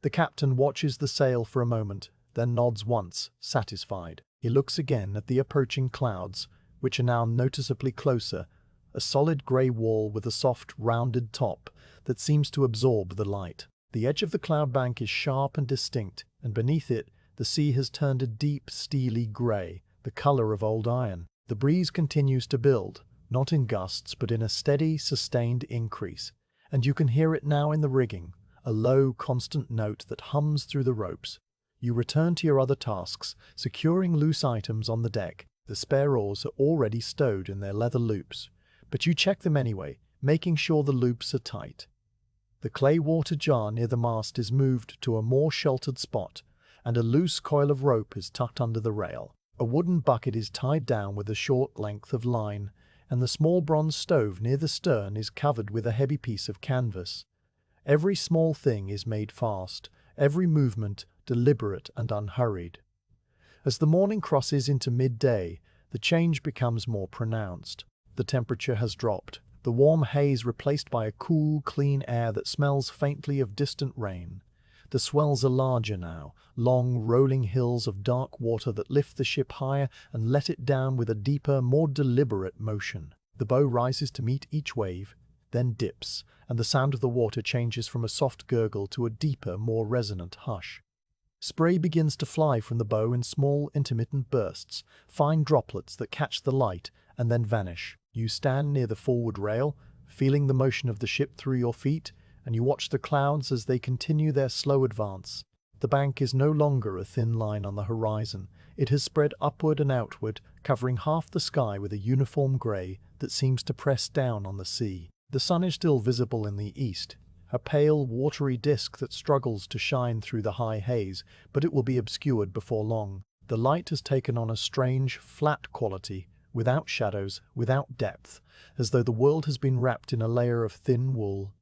The captain watches the sail for a moment, then nods once, satisfied. He looks again at the approaching clouds, which are now noticeably closer, a solid grey wall with a soft, rounded top that seems to absorb the light. The edge of the cloud bank is sharp and distinct, and beneath it, the sea has turned a deep, steely grey, the colour of old iron. The breeze continues to build, not in gusts but in a steady, sustained increase, and you can hear it now in the rigging, a low, constant note that hums through the ropes. You return to your other tasks, securing loose items on the deck. The spare oars are already stowed in their leather loops, but you check them anyway, making sure the loops are tight. The clay water jar near the mast is moved to a more sheltered spot, and a loose coil of rope is tucked under the rail. A wooden bucket is tied down with a short length of line, and the small bronze stove near the stern is covered with a heavy piece of canvas. Every small thing is made fast, every movement deliberate and unhurried. As the morning crosses into midday, the change becomes more pronounced. The temperature has dropped, the warm haze replaced by a cool, clean air that smells faintly of distant rain. The swells are larger now, long, rolling hills of dark water that lift the ship higher and let it down with a deeper, more deliberate motion. The bow rises to meet each wave, then dips, and the sound of the water changes from a soft gurgle to a deeper, more resonant hush. Spray begins to fly from the bow in small, intermittent bursts, fine droplets that catch the light and then vanish. You stand near the forward rail, feeling the motion of the ship through your feet, and you watch the clouds as they continue their slow advance. The bank is no longer a thin line on the horizon. It has spread upward and outward, covering half the sky with a uniform grey that seems to press down on the sea. The sun is still visible in the east, a pale, watery disk that struggles to shine through the high haze, but it will be obscured before long. The light has taken on a strange, flat quality, without shadows, without depth, as though the world has been wrapped in a layer of thin wool.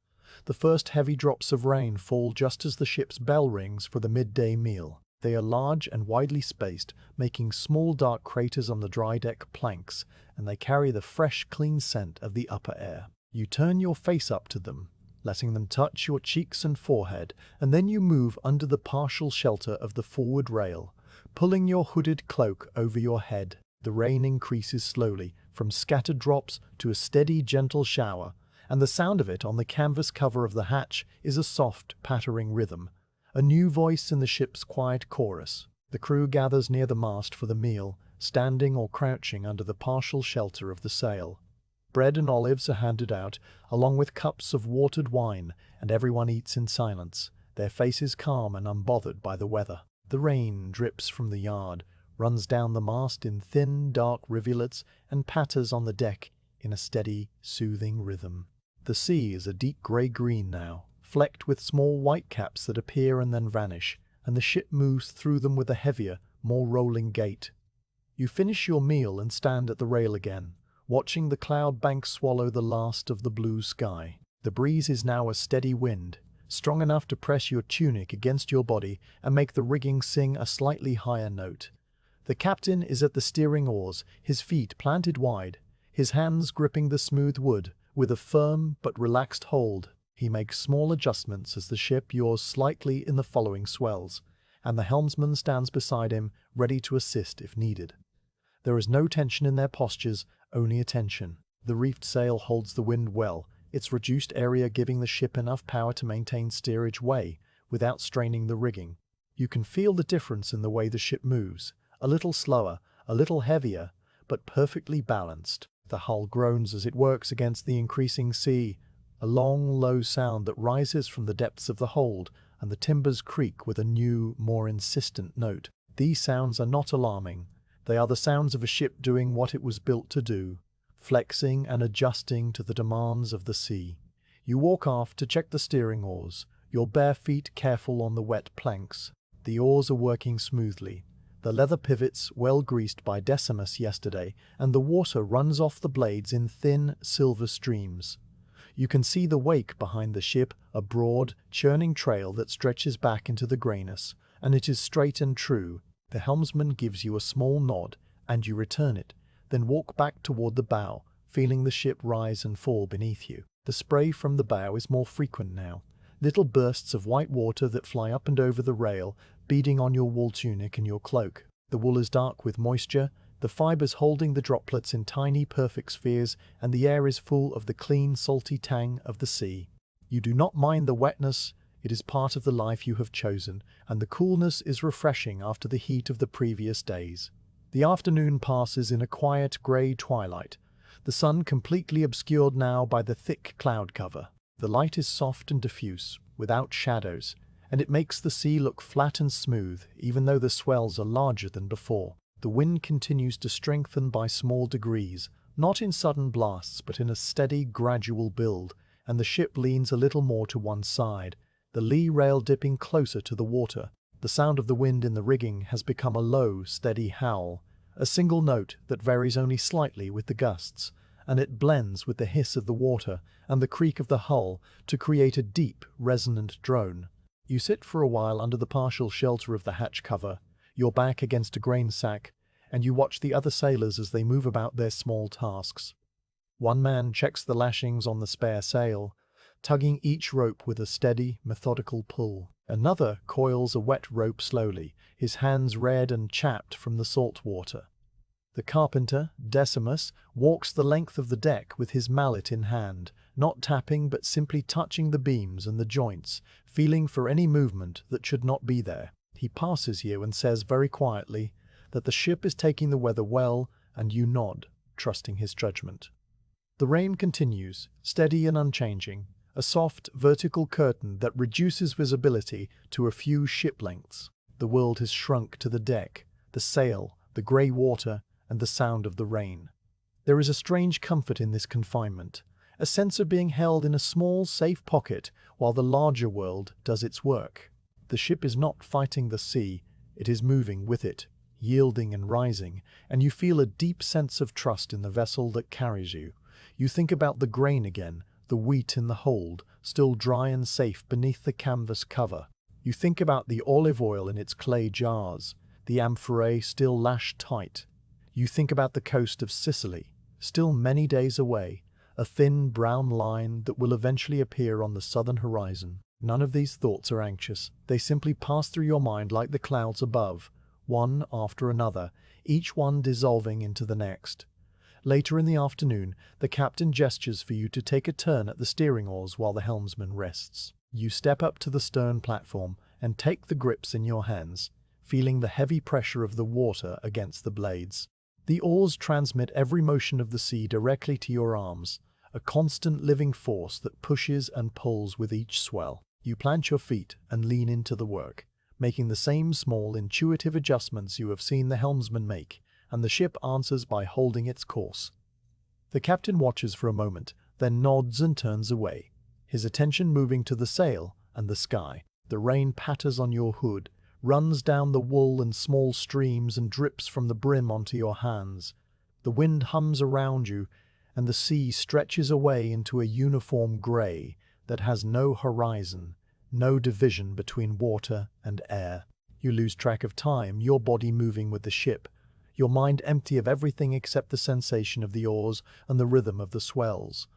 The first heavy drops of rain fall just as the ship's bell rings for the midday meal. They are large and widely spaced, making small dark craters on the dry deck planks, and they carry the fresh, clean scent of the upper air. You turn your face up to them, letting them touch your cheeks and forehead, and then you move under the partial shelter of the forward rail, pulling your hooded cloak over your head. The rain increases slowly, from scattered drops to a steady, gentle shower, and the sound of it on the canvas cover of the hatch is a soft, pattering rhythm, a new voice in the ship's quiet chorus. The crew gathers near the mast for the meal, standing or crouching under the partial shelter of the sail. Bread and olives are handed out, along with cups of watered wine, and everyone eats in silence, their faces calm and unbothered by the weather. The rain drips from the yard, runs down the mast in thin, dark rivulets, and patters on the deck in a steady, soothing rhythm. The sea is a deep grey-green now, flecked with small white caps that appear and then vanish, and the ship moves through them with a heavier, more rolling gait. You finish your meal and stand at the rail again, watching the cloud bank swallow the last of the blue sky. The breeze is now a steady wind, strong enough to press your tunic against your body and make the rigging sing a slightly higher note. The captain is at the steering oars, his feet planted wide, his hands gripping the smooth wood with a firm but relaxed hold. He makes small adjustments as the ship yaws slightly in the following swells, and the helmsman stands beside him, ready to assist if needed. There is no tension in their postures, only attention. The reefed sail holds the wind well, its reduced area giving the ship enough power to maintain steerage way without straining the rigging. You can feel the difference in the way the ship moves, a little slower, a little heavier, but perfectly balanced. The hull groans as it works against the increasing sea, a long, low sound that rises from the depths of the hold, and the timbers creak with a new, more insistent note. These sounds are not alarming. They are the sounds of a ship doing what it was built to do, flexing and adjusting to the demands of the sea. You walk off to check the steering oars, your bare feet careful on the wet planks. The oars are working smoothly, the leather pivots well greased by Decimus yesterday, and the water runs off the blades in thin, silver streams. You can see the wake behind the ship, a broad, churning trail that stretches back into the greyness, and it is straight and true. The helmsman gives you a small nod, and you return it, then walk back toward the bow, feeling the ship rise and fall beneath you. The spray from the bow is more frequent now, little bursts of white water that fly up and over the rail, beading on your wool tunic and your cloak. The wool is dark with moisture, the fibers holding the droplets in tiny perfect spheres, and the air is full of the clean, salty tang of the sea. You do not mind the wetness. It is part of the life you have chosen, and the coolness is refreshing after the heat of the previous days. The afternoon passes in a quiet grey twilight, the sun completely obscured now by the thick cloud cover. The light is soft and diffuse, without shadows, and it makes the sea look flat and smooth, even though the swells are larger than before. The wind continues to strengthen by small degrees, not in sudden blasts but in a steady, gradual build, and the ship leans a little more to one side, the lee rail dipping closer to the water. The sound of the wind in the rigging has become a low, steady howl, a single note that varies only slightly with the gusts, and it blends with the hiss of the water and the creak of the hull to create a deep, resonant drone. You sit for a while under the partial shelter of the hatch cover, your back against a grain sack, and you watch the other sailors as they move about their small tasks. One man checks the lashings on the spare sail, tugging each rope with a steady, methodical pull. Another coils a wet rope slowly, his hands red and chapped from the salt water. The carpenter, Decimus, walks the length of the deck with his mallet in hand, not tapping but simply touching the beams and the joints, feeling for any movement that should not be there. He passes you and says very quietly that the ship is taking the weather well, and you nod, trusting his judgment. The rain continues, steady and unchanging, a soft, vertical curtain that reduces visibility to a few ship lengths. The world has shrunk to the deck, the sail, the grey water, and the sound of the rain. There is a strange comfort in this confinement, a sense of being held in a small, safe pocket while the larger world does its work. The ship is not fighting the sea, it is moving with it, yielding and rising, and you feel a deep sense of trust in the vessel that carries you. You think about the grain again, the wheat in the hold, still dry and safe beneath the canvas cover. You think about the olive oil in its clay jars, the amphorae still lashed tight. You think about the coast of Sicily, still many days away, a thin brown line that will eventually appear on the southern horizon. None of these thoughts are anxious. They simply pass through your mind like the clouds above, one after another, each one dissolving into the next. Later in the afternoon, the captain gestures for you to take a turn at the steering oars while the helmsman rests. You step up to the stern platform and take the grips in your hands, feeling the heavy pressure of the water against the blades. The oars transmit every motion of the sea directly to your arms, a constant living force that pushes and pulls with each swell. You plant your feet and lean into the work, making the same small, intuitive adjustments you have seen the helmsman make, and the ship answers by holding its course. The captain watches for a moment, then nods and turns away, his attention moving to the sail and the sky. The rain patters on your hood, runs down the wool in small streams and drips from the brim onto your hands. The wind hums around you, and the sea stretches away into a uniform grey that has no horizon, no division between water and air. You lose track of time, your body moving with the ship, your mind empty of everything except the sensation of the oars and the rhythm of the swells.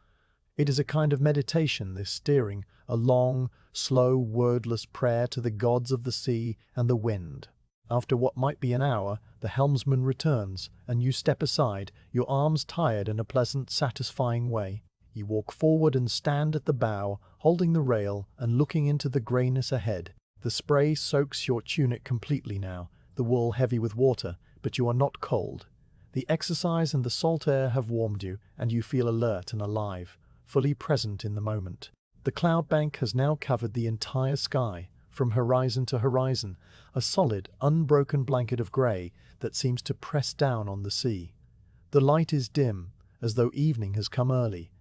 It is a kind of meditation, this steering, a long, slow, wordless prayer to the gods of the sea and the wind. After what might be an hour, the helmsman returns, and you step aside, your arms tired in a pleasant, satisfying way. You walk forward and stand at the bow, holding the rail and looking into the greyness ahead. The spray soaks your tunic completely now, the wool heavy with water, but you are not cold. The exercise and the salt air have warmed you, and you feel alert and alive, fully present in the moment. The cloud bank has now covered the entire sky, from horizon to horizon, a solid, unbroken blanket of grey that seems to press down on the sea. The light is dim, as though evening has come early,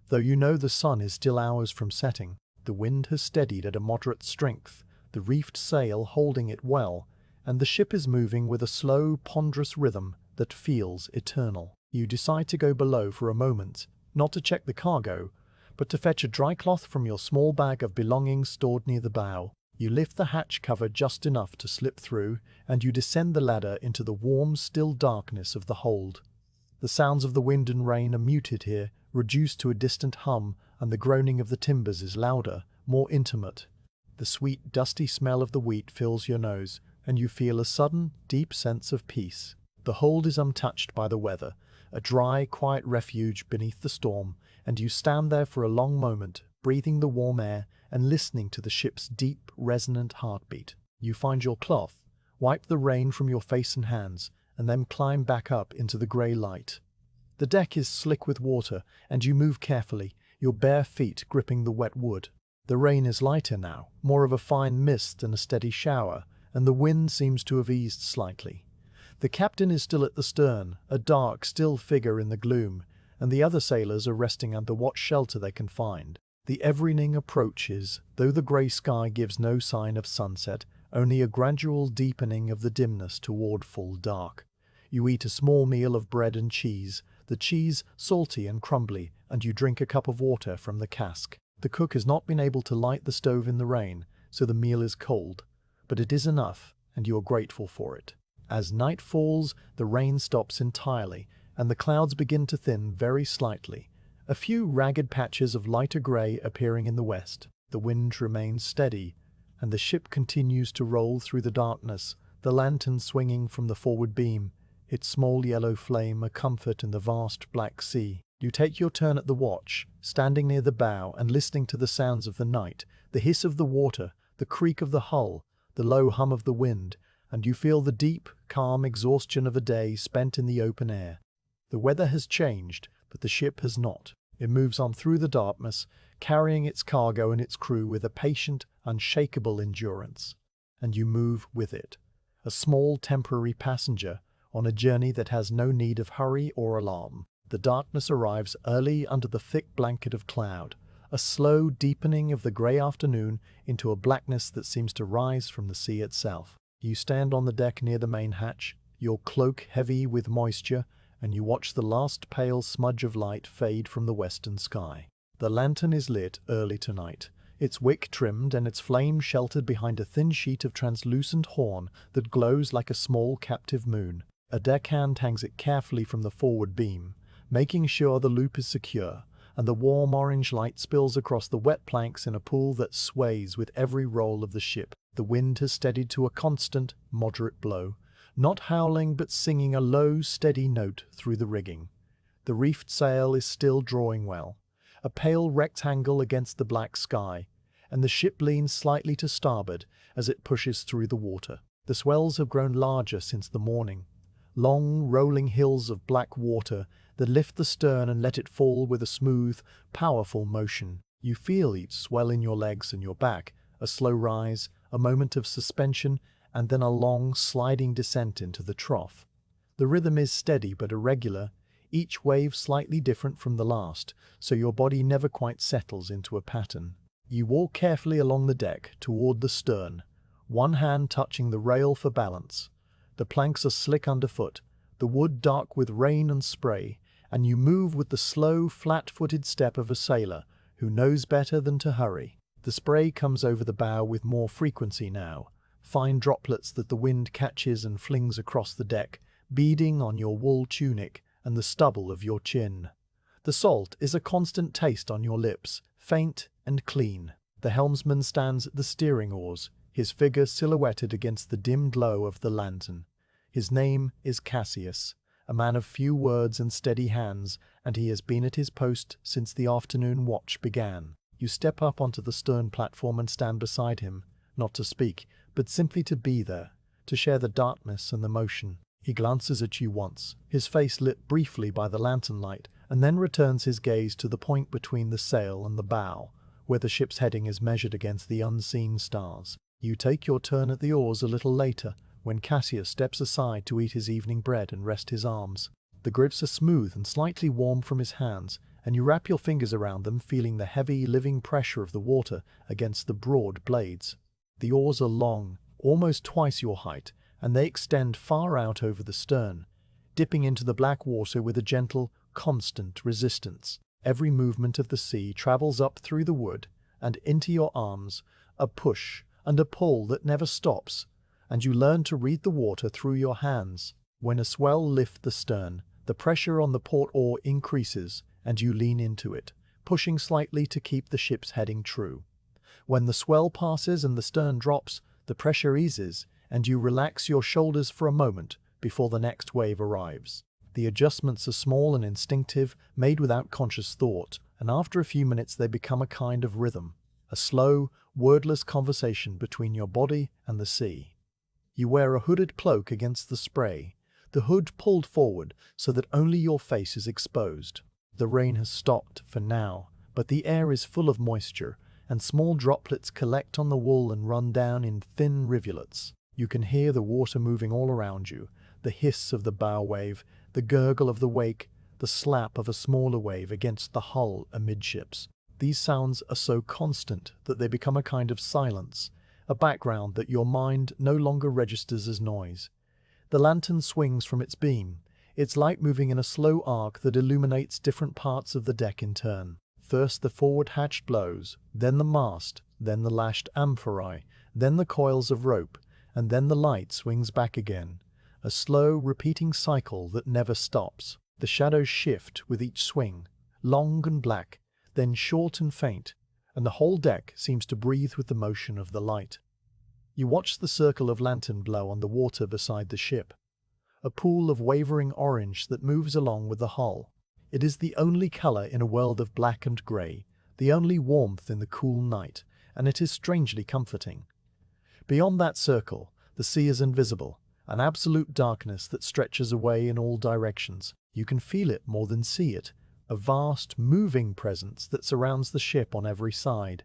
though you know the sun is still hours from setting. The wind has steadied at a moderate strength, the reefed sail holding it well, and the ship is moving with a slow, ponderous rhythm that feels eternal. You decide to go below for a moment, not to check the cargo, but to fetch a dry cloth from your small bag of belongings stored near the bow. You lift the hatch cover just enough to slip through, and you descend the ladder into the warm, still darkness of the hold. The sounds of the wind and rain are muted here, reduced to a distant hum, and the groaning of the timbers is louder, more intimate. The sweet, dusty smell of the wheat fills your nose, and you feel a sudden, deep sense of peace. The hold is untouched by the weather, a dry, quiet refuge beneath the storm, and you stand there for a long moment, breathing the warm air and listening to the ship's deep, resonant heartbeat. You find your cloth, wipe the rain from your face and hands, and then climb back up into the grey light. The deck is slick with water, and you move carefully, your bare feet gripping the wet wood. The rain is lighter now, more of a fine mist than a steady shower, and the wind seems to have eased slightly. The captain is still at the stern, a dark, still figure in the gloom, and the other sailors are resting under what shelter they can find. The evening approaches, though the grey sky gives no sign of sunset, only a gradual deepening of the dimness toward full dark. You eat a small meal of bread and cheese, the cheese salty and crumbly, and you drink a cup of water from the cask. The cook has not been able to light the stove in the rain, so the meal is cold, but it is enough, and you are grateful for it. As night falls, the rain stops entirely, and the clouds begin to thin very slightly, a few ragged patches of lighter grey appearing in the west. The wind remains steady, and the ship continues to roll through the darkness, the lantern swinging from the forward beam, its small yellow flame a comfort in the vast black sea. You take your turn at the watch, standing near the bow and listening to the sounds of the night, the hiss of the water, the creak of the hull, the low hum of the wind, and you feel the deep, calm exhaustion of a day spent in the open air. The weather has changed, but the ship has not. It moves on through the darkness, carrying its cargo and its crew with a patient, unshakable endurance. And you move with it, a small temporary passenger on a journey that has no need of hurry or alarm. The darkness arrives early under the thick blanket of cloud, a slow deepening of the grey afternoon into a blackness that seems to rise from the sea itself. You stand on the deck near the main hatch, your cloak heavy with moisture, and you watch the last pale smudge of light fade from the western sky. The lantern is lit early tonight, its wick trimmed and its flame sheltered behind a thin sheet of translucent horn that glows like a small captive moon. A deckhand hangs it carefully from the forward beam, making sure the loop is secure, and the warm orange light spills across the wet planks in a pool that sways with every roll of the ship. The wind has steadied to a constant, moderate blow, not howling but singing a low, steady note through the rigging. The reefed sail is still drawing well, a pale rectangle against the black sky, and the ship leans slightly to starboard as it pushes through the water. The swells have grown larger since the morning, long, rolling hills of black water that lift the stern and let it fall with a smooth, powerful motion. You feel each swell in your legs and your back, a slow rise, a moment of suspension, and then a long, sliding descent into the trough. The rhythm is steady but irregular, each wave slightly different from the last, so your body never quite settles into a pattern. You walk carefully along the deck toward the stern, one hand touching the rail for balance. The planks are slick underfoot, the wood dark with rain and spray, and you move with the slow, flat-footed step of a sailor who knows better than to hurry. The spray comes over the bow with more frequency now, fine droplets that the wind catches and flings across the deck, beading on your wool tunic and the stubble of your chin. The salt is a constant taste on your lips, faint and clean. The helmsman stands at the steering oars, his figure silhouetted against the dim glow of the lantern. His name is Cassius, a man of few words and steady hands, and he has been at his post since the afternoon watch began. You step up onto the stern platform and stand beside him, not to speak, but simply to be there, to share the darkness and the motion. He glances at you once, his face lit briefly by the lantern light, and then returns his gaze to the point between the sail and the bow, where the ship's heading is measured against the unseen stars. You take your turn at the oars a little later, when Cassius steps aside to eat his evening bread and rest his arms. The grips are smooth and slightly warm from his hands, and you wrap your fingers around them, feeling the heavy, living pressure of the water against the broad blades. The oars are long, almost twice your height, and they extend far out over the stern, dipping into the black water with a gentle, constant resistance. Every movement of the sea travels up through the wood and into your arms, a push and a pull that never stops, and you learn to read the water through your hands. When a swell lifts the stern, the pressure on the port oar increases, and you lean into it, pushing slightly to keep the ship's heading true. When the swell passes and the stern drops, the pressure eases, and you relax your shoulders for a moment before the next wave arrives. The adjustments are small and instinctive, made without conscious thought, and after a few minutes they become a kind of rhythm, a slow, wordless conversation between your body and the sea. You wear a hooded cloak against the spray, the hood pulled forward so that only your face is exposed. The rain has stopped for now, but the air is full of moisture, and small droplets collect on the wool and run down in thin rivulets. You can hear the water moving all around you, the hiss of the bow wave, the gurgle of the wake, the slap of a smaller wave against the hull amidships. These sounds are so constant that they become a kind of silence, a background that your mind no longer registers as noise. The lantern swings from its beam, its light moving in a slow arc that illuminates different parts of the deck in turn. First the forward hatch blows, then the mast, then the lashed amphorae, then the coils of rope, and then the light swings back again, a slow, repeating cycle that never stops. The shadows shift with each swing, long and black, then short and faint, and the whole deck seems to breathe with the motion of the light. You watch the circle of lantern glow on the water beside the ship, a pool of wavering orange that moves along with the hull. It is the only color in a world of black and gray, the only warmth in the cool night, and it is strangely comforting. Beyond that circle, the sea is invisible, an absolute darkness that stretches away in all directions. You can feel it more than see it, a vast, moving presence that surrounds the ship on every side.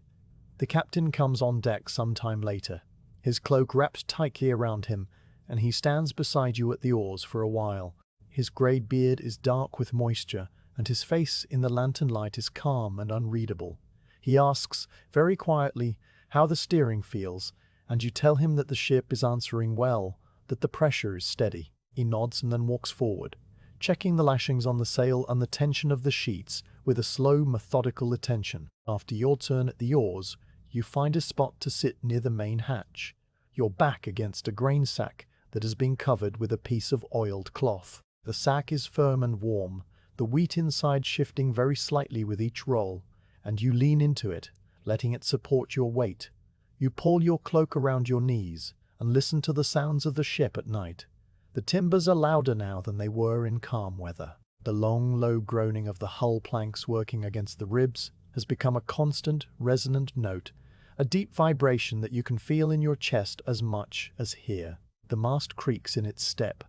The captain comes on deck some time later, his cloak wrapped tightly around him, and he stands beside you at the oars for a while. His grey beard is dark with moisture, and his face in the lantern light is calm and unreadable. He asks, very quietly, how the steering feels, and you tell him that the ship is answering well, that the pressure is steady. He nods and then walks forward, checking the lashings on the sail and the tension of the sheets with a slow, methodical attention. After your turn at the oars, you find a spot to sit near the main hatch, your back against a grain sack that has been covered with a piece of oiled cloth. The sack is firm and warm, the wheat inside shifting very slightly with each roll, and you lean into it, letting it support your weight. You pull your cloak around your knees and listen to the sounds of the ship at night. The timbers are louder now than they were in calm weather. The long, low groaning of the hull planks working against the ribs has become a constant, resonant note, a deep vibration that you can feel in your chest as much as hear. The mast creaks in its step,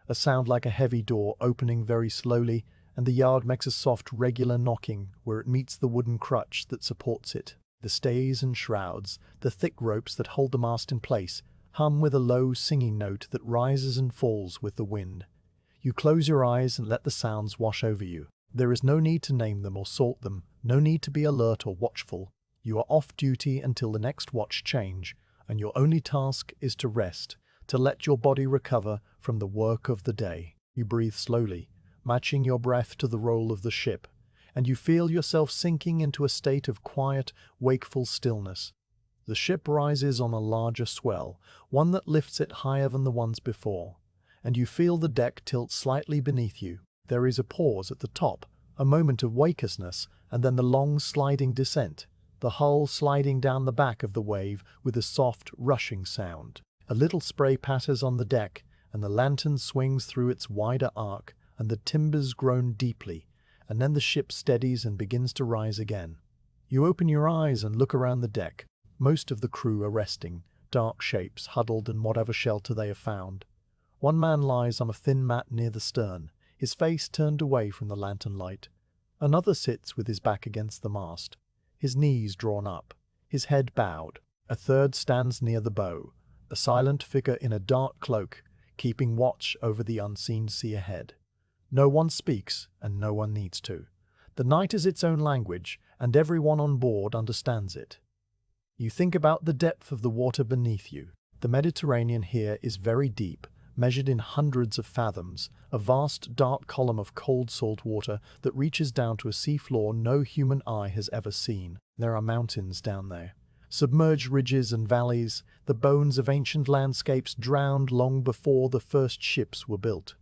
a sound like a heavy door opening very slowly, and the yard makes a soft, regular knocking where it meets the wooden crutch that supports it. The stays and shrouds, the thick ropes that hold the mast in place, hum with a low, singing note that rises and falls with the wind. You close your eyes and let the sounds wash over you. There is no need to name them or sort them, no need to be alert or watchful. You are off duty until the next watch change, and your only task is to rest, to let your body recover from the work of the day. You breathe slowly, matching your breath to the roll of the ship, and you feel yourself sinking into a state of quiet, wakeful stillness. The ship rises on a larger swell, one that lifts it higher than the ones before, and you feel the deck tilt slightly beneath you. There is a pause at the top, a moment of wakefulness, and then the long sliding descent, the hull sliding down the back of the wave with a soft, rushing sound. A little spray patters on the deck, and the lantern swings through its wider arc, and the timbers groan deeply, and then the ship steadies and begins to rise again. You open your eyes and look around the deck. Most of the crew are resting, dark shapes huddled in whatever shelter they have found. One man lies on a thin mat near the stern, his face turned away from the lantern light. Another sits with his back against the mast, his knees drawn up, his head bowed. A third stands near the bow, a silent figure in a dark cloak, keeping watch over the unseen sea ahead. No one speaks, and no one needs to. The night is its own language, and everyone on board understands it. You think about the depth of the water beneath you. The Mediterranean here is very deep, measured in hundreds of fathoms, a vast dark column of cold salt water that reaches down to a seafloor no human eye has ever seen. There are mountains down there, submerged ridges and valleys, the bones of ancient landscapes drowned long before the first ships were built.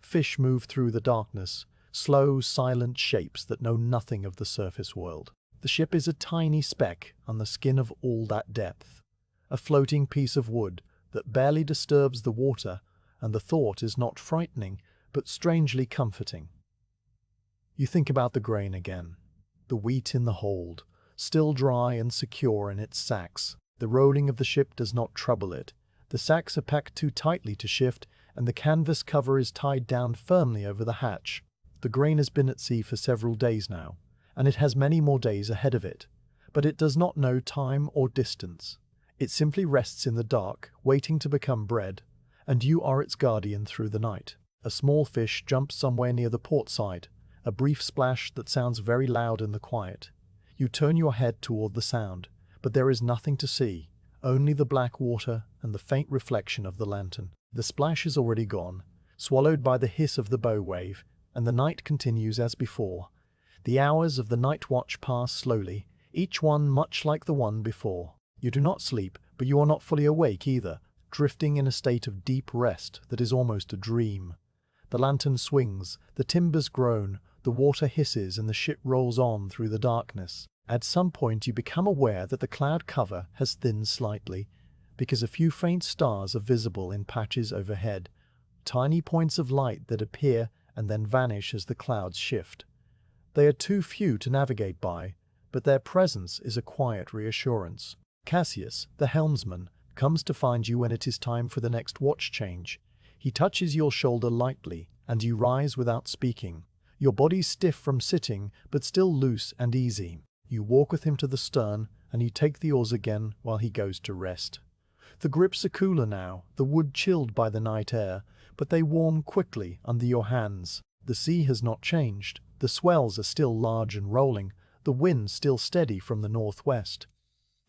Fish move through the darkness, slow, silent shapes that know nothing of the surface world. The ship is a tiny speck on the skin of all that depth, a floating piece of wood that barely disturbs the water, and the thought is not frightening, but strangely comforting. You think about the grain again, the wheat in the hold, still dry and secure in its sacks. The rolling of the ship does not trouble it. The sacks are packed too tightly to shift, and the canvas cover is tied down firmly over the hatch. The grain has been at sea for several days now, and it has many more days ahead of it, but it does not know time or distance. It simply rests in the dark, waiting to become bread, and you are its guardian through the night. A small fish jumps somewhere near the port side, a brief splash that sounds very loud in the quiet. You turn your head toward the sound, but there is nothing to see, only the black water and the faint reflection of the lantern. The splash is already gone, swallowed by the hiss of the bow wave, and the night continues as before. The hours of the night watch pass slowly, each one much like the one before. You do not sleep, but you are not fully awake either, drifting in a state of deep rest that is almost a dream. The lantern swings, the timbers groan, the water hisses, and the ship rolls on through the darkness. At some point you become aware that the cloud cover has thinned slightly, because a few faint stars are visible in patches overhead, tiny points of light that appear and then vanish as the clouds shift. They are too few to navigate by, but their presence is a quiet reassurance. Cassius, the helmsman, comes to find you when it is time for the next watch change. He touches your shoulder lightly, and you rise without speaking. Your body's stiff from sitting, but still loose and easy. You walk with him to the stern, and you take the oars again while he goes to rest. The grips are cooler now, the wood chilled by the night air, but they warm quickly under your hands. The sea has not changed. The swells are still large and rolling, the wind still steady from the northwest.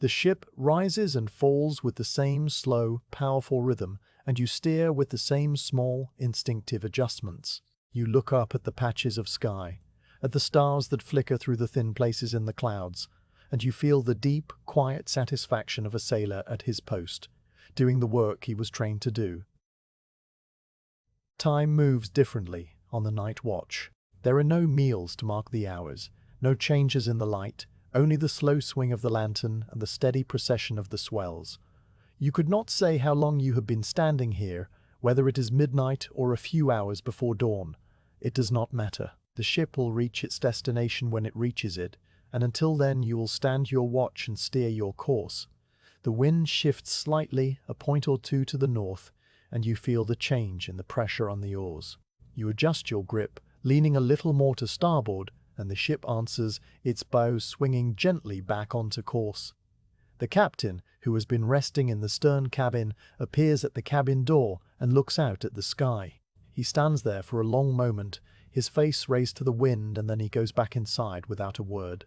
The ship rises and falls with the same slow, powerful rhythm, and you steer with the same small, instinctive adjustments. You look up at the patches of sky, at the stars that flicker through the thin places in the clouds, and you feel the deep, quiet satisfaction of a sailor at his post, doing the work he was trained to do. Time moves differently on the night watch. There are no meals to mark the hours, no changes in the light, only the slow swing of the lantern and the steady procession of the swells. You could not say how long you have been standing here, whether it is midnight or a few hours before dawn. It does not matter. The ship will reach its destination when it reaches it, and until then you will stand your watch and steer your course. The wind shifts slightly, a point or two to the north, and you feel the change in the pressure on the oars. You adjust your grip, leaning a little more to starboard, and the ship answers, its bow swinging gently back onto course. The captain, who has been resting in the stern cabin, appears at the cabin door and looks out at the sky. He stands there for a long moment, his face raised to the wind, and then he goes back inside without a word.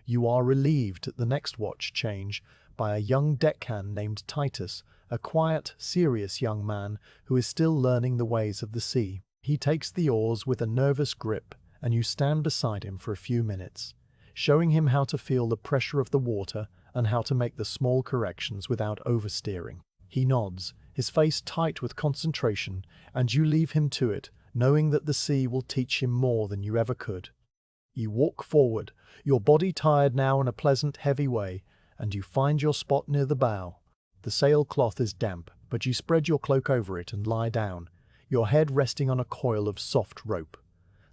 You are relieved at the next watch change by a young deckhand named Titus, a quiet, serious young man who is still learning the ways of the sea. He takes the oars with a nervous grip, and you stand beside him for a few minutes, showing him how to feel the pressure of the water and how to make the small corrections without oversteering. He nods, his face tight with concentration, and you leave him to it, knowing that the sea will teach him more than you ever could. You walk forward, your body tired now in a pleasant, heavy way, and you find your spot near the bow. The sailcloth is damp, but you spread your cloak over it and lie down, your head resting on a coil of soft rope.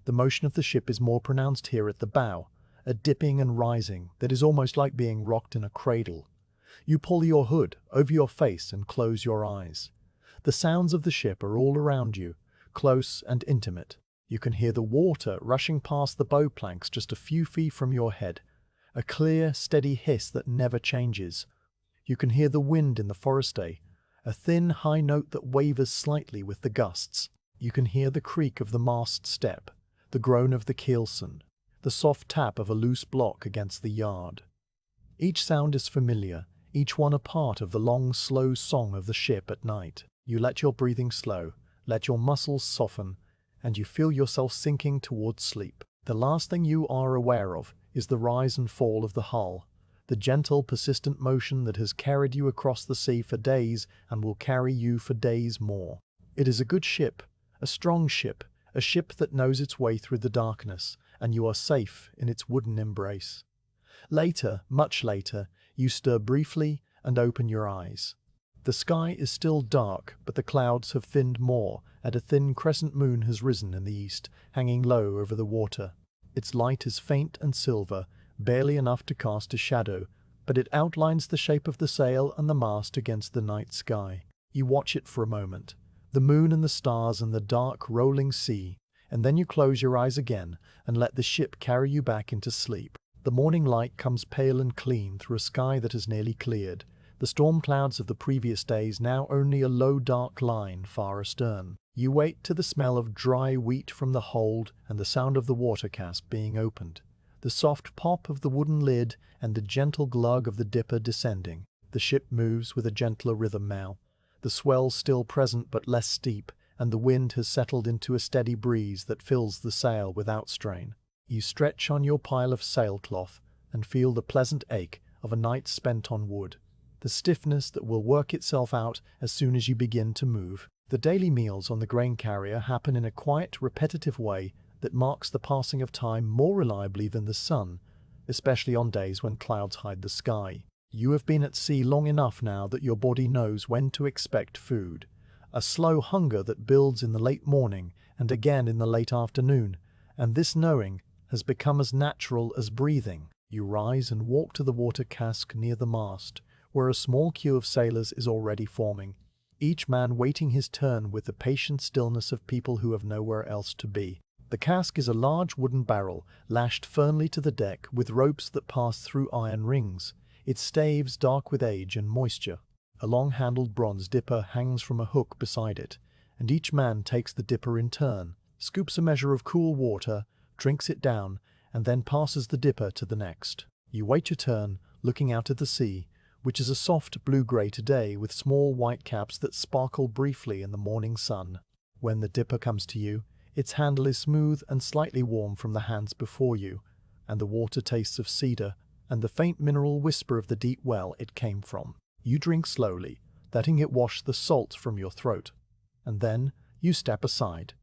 The motion of the ship is more pronounced here at the bow, a dipping and rising that is almost like being rocked in a cradle. You pull your hood over your face and close your eyes. The sounds of the ship are all around you, close and intimate. You can hear the water rushing past the bow planks just a few feet from your head, a clear, steady hiss that never changes. You can hear the wind in the forestay, a thin, high note that wavers slightly with the gusts. You can hear the creak of the mast step, the groan of the keelson, the soft tap of a loose block against the yard. Each sound is familiar, each one a part of the long, slow song of the ship at night. You let your breathing slow, let your muscles soften, and you feel yourself sinking towards sleep. The last thing you are aware of is the rise and fall of the hull, the gentle, persistent motion that has carried you across the sea for days and will carry you for days more. It is a good ship, a strong ship, a ship that knows its way through the darkness, and you are safe in its wooden embrace. Later, much later, you stir briefly and open your eyes. The sky is still dark, but the clouds have thinned more, and a thin crescent moon has risen in the east, hanging low over the water. Its light is faint and silver, barely enough to cast a shadow, but it outlines the shape of the sail and the mast against the night sky. You watch it for a moment, the moon and the stars and the dark, rolling sea, and then you close your eyes again and let the ship carry you back into sleep. The morning light comes pale and clean through a sky that has nearly cleared, the storm clouds of the previous days now only a low dark line far astern. You wait to the smell of dry wheat from the hold and the sound of the water cask being opened, the soft pop of the wooden lid and the gentle glug of the dipper descending. The ship moves with a gentler rhythm now, the swell still present but less steep, and the wind has settled into a steady breeze that fills the sail without strain. You stretch on your pile of sailcloth and feel the pleasant ache of a night spent on wood, the stiffness that will work itself out as soon as you begin to move. The daily meals on the grain carrier happen in a quiet, repetitive way that marks the passing of time more reliably than the sun, especially on days when clouds hide the sky. You have been at sea long enough now that your body knows when to expect food, a slow hunger that builds in the late morning and again in the late afternoon, and this knowing has become as natural as breathing. You rise and walk to the water cask near the mast, where a small queue of sailors is already forming, each man waiting his turn with the patient stillness of people who have nowhere else to be. The cask is a large wooden barrel lashed firmly to the deck with ropes that pass through iron rings, its staves dark with age and moisture. A long-handled bronze dipper hangs from a hook beside it, and each man takes the dipper in turn, scoops a measure of cool water, drinks it down, and then passes the dipper to the next. You wait your turn, looking out at the sea, which is a soft blue-grey today with small white caps that sparkle briefly in the morning sun. When the dipper comes to you, its handle is smooth and slightly warm from the hands before you, and the water tastes of cedar and the faint mineral whisper of the deep well it came from. You drink slowly, letting it wash the salt from your throat, and then you step aside.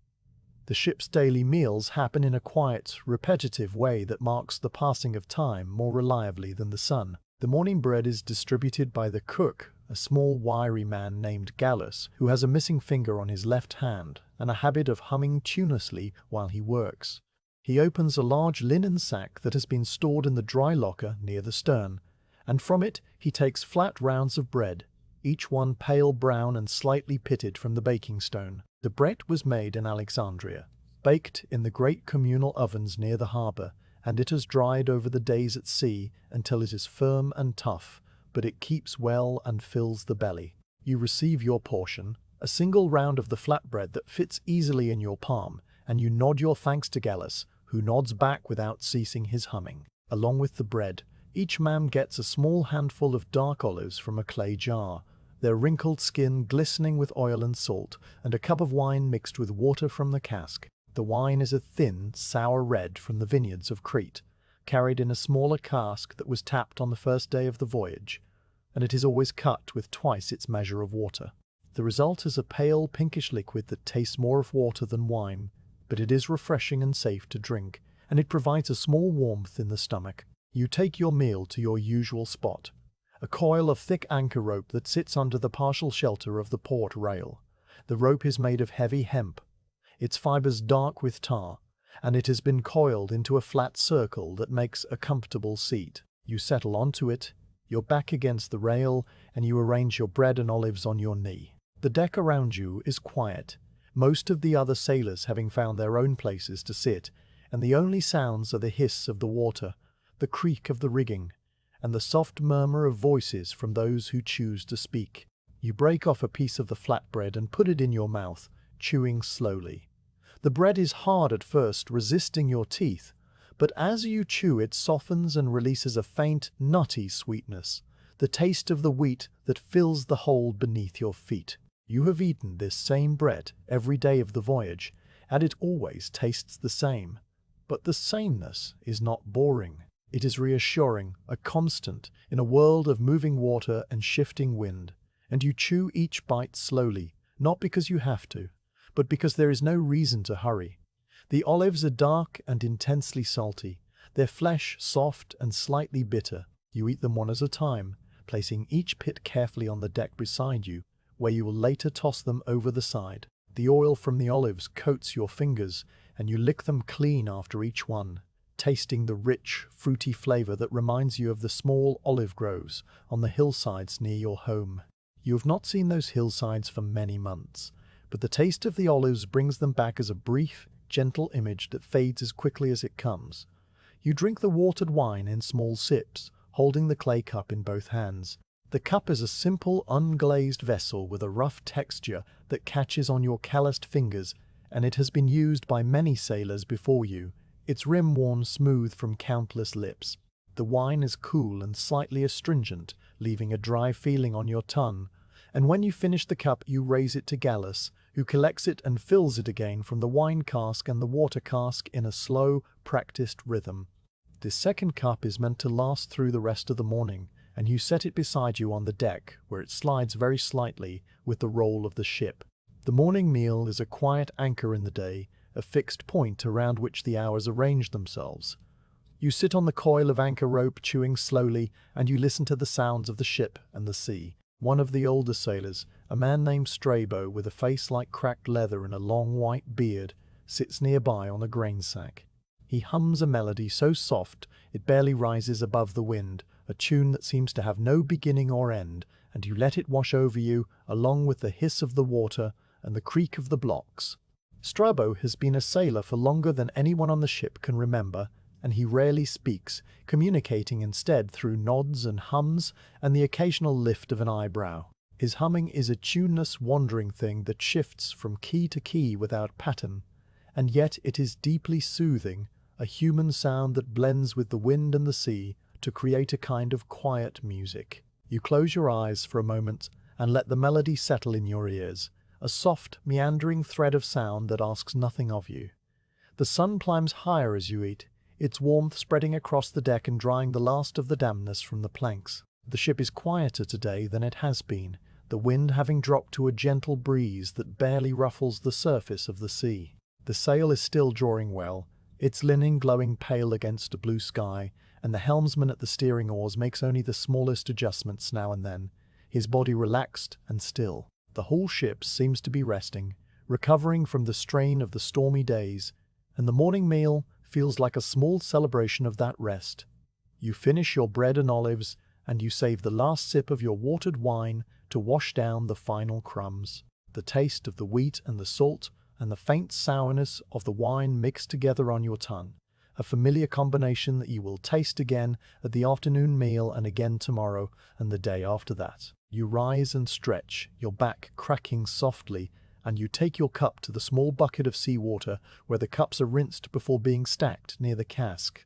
The ship's daily meals happen in a quiet, repetitive way that marks the passing of time more reliably than the sun. The morning bread is distributed by the cook, a small wiry man named Gallus, who has a missing finger on his left hand and a habit of humming tunelessly while he works. He opens a large linen sack that has been stored in the dry locker near the stern, and from it he takes flat rounds of bread, each one pale brown and slightly pitted from the baking stone. The bread was made in Alexandria, baked in the great communal ovens near the harbour, and it has dried over the days at sea until it is firm and tough, but it keeps well and fills the belly. You receive your portion, a single round of the flatbread that fits easily in your palm, and you nod your thanks to Gallus, who nods back without ceasing his humming. Along with the bread, each man gets a small handful of dark olives from a clay jar, their wrinkled skin glistening with oil and salt, and a cup of wine mixed with water from the cask. The wine is a thin, sour red from the vineyards of Crete, carried in a smaller cask that was tapped on the first day of the voyage, and it is always cut with twice its measure of water. The result is a pale, pinkish liquid that tastes more of water than wine, but it is refreshing and safe to drink, and it provides a small warmth in the stomach. You take your meal to your usual spot, a coil of thick anchor rope that sits under the partial shelter of the port rail. The rope is made of heavy hemp, its fibers dark with tar, and it has been coiled into a flat circle that makes a comfortable seat. You settle onto it, your back against the rail, and you arrange your bread and olives on your knee. The deck around you is quiet, most of the other sailors having found their own places to sit, and the only sounds are the hiss of the water, the creak of the rigging, and the soft murmur of voices from those who choose to speak. You break off a piece of the flatbread and put it in your mouth, chewing slowly. The bread is hard at first, resisting your teeth, but as you chew it softens and releases a faint, nutty sweetness, the taste of the wheat that fills the hole beneath your feet. You have eaten this same bread every day of the voyage, and it always tastes the same. But the sameness is not boring. It is reassuring, a constant, in a world of moving water and shifting wind, and you chew each bite slowly, not because you have to, but because there is no reason to hurry. The olives are dark and intensely salty, their flesh soft and slightly bitter. You eat them one at a time, placing each pit carefully on the deck beside you, where you will later toss them over the side. The oil from the olives coats your fingers, and you lick them clean after each one, tasting the rich, fruity flavor that reminds you of the small olive groves on the hillsides near your home. You have not seen those hillsides for many months, but the taste of the olives brings them back as a brief, gentle image that fades as quickly as it comes. You drink the watered wine in small sips, holding the clay cup in both hands. The cup is a simple, unglazed vessel with a rough texture that catches on your calloused fingers, and it has been used by many sailors before you, its rim worn smooth from countless lips. The wine is cool and slightly astringent, leaving a dry feeling on your tongue, and when you finish the cup you raise it to Gallus, who collects it and fills it again from the wine cask and the water cask in a slow, practiced rhythm. This second cup is meant to last through the rest of the morning, and you set it beside you on the deck, where it slides very slightly with the roll of the ship. The morning meal is a quiet anchor in the day, a fixed point around which the hours arrange themselves. You sit on the coil of anchor rope, chewing slowly, and you listen to the sounds of the ship and the sea. One of the older sailors, a man named Strabo with a face like cracked leather and a long white beard, sits nearby on a grain sack. He hums a melody so soft it barely rises above the wind, a tune that seems to have no beginning or end, and you let it wash over you along with the hiss of the water and the creak of the blocks. Strabo has been a sailor for longer than anyone on the ship can remember, and he rarely speaks, communicating instead through nods and hums and the occasional lift of an eyebrow. His humming is a tuneless, wandering thing that shifts from key to key without pattern, and yet it is deeply soothing, a human sound that blends with the wind and the sea to create a kind of quiet music. You close your eyes for a moment and let the melody settle in your ears, a soft, meandering thread of sound that asks nothing of you. The sun climbs higher as you eat, its warmth spreading across the deck and drying the last of the dampness from the planks. The ship is quieter today than it has been, the wind having dropped to a gentle breeze that barely ruffles the surface of the sea. The sail is still drawing well, its linen glowing pale against a blue sky, and the helmsman at the steering oars makes only the smallest adjustments now and then, his body relaxed and still. The whole ship seems to be resting, recovering from the strain of the stormy days, and the morning meal feels like a small celebration of that rest. You finish your bread and olives, and you save the last sip of your watered wine to wash down the final crumbs. The taste of the wheat and the salt and the faint sourness of the wine mixed together on your tongue, a familiar combination that you will taste again at the afternoon meal and again tomorrow and the day after that. You rise and stretch, your back cracking softly, and you take your cup to the small bucket of seawater where the cups are rinsed before being stacked near the cask.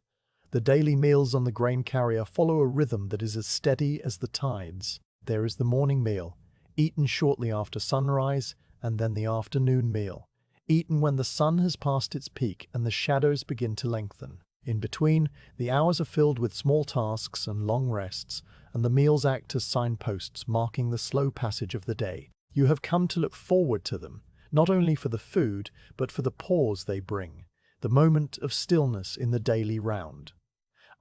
The daily meals on the grain carrier follow a rhythm that is as steady as the tides. There is the morning meal, eaten shortly after sunrise, and then the afternoon meal, eaten when the sun has passed its peak and the shadows begin to lengthen. In between, the hours are filled with small tasks and long rests, and the meals act as signposts marking the slow passage of the day. You have come to look forward to them, not only for the food, but for the pause they bring, the moment of stillness in the daily round.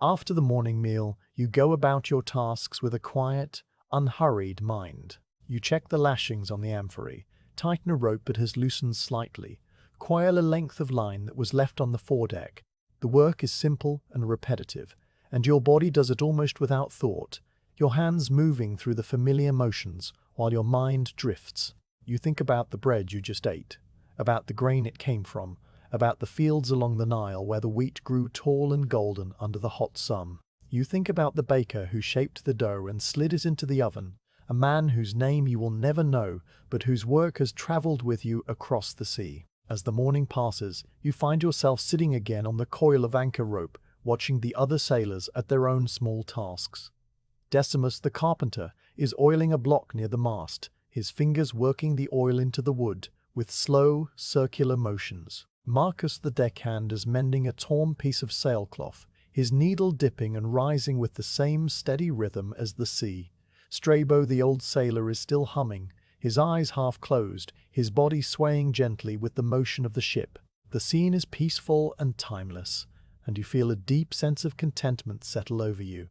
After the morning meal, you go about your tasks with a quiet, unhurried mind. You check the lashings on the amphory, tighten a rope that has loosened slightly, coil a length of line that was left on the foredeck. The work is simple and repetitive, and your body does it almost without thought, your hands moving through the familiar motions while your mind drifts. You think about the bread you just ate, about the grain it came from, about the fields along the Nile where the wheat grew tall and golden under the hot sun. You think about the baker who shaped the dough and slid it into the oven, a man whose name you will never know, but whose work has traveled with you across the sea. As the morning passes, you find yourself sitting again on the coil of anchor rope, watching the other sailors at their own small tasks. Decimus the carpenter is oiling a block near the mast, his fingers working the oil into the wood with slow, circular motions. Marcus the deckhand is mending a torn piece of sailcloth, his needle dipping and rising with the same steady rhythm as the sea. Strabo the old sailor is still humming, his eyes half closed, his body swaying gently with the motion of the ship. The scene is peaceful and timeless, and you feel a deep sense of contentment settle over you.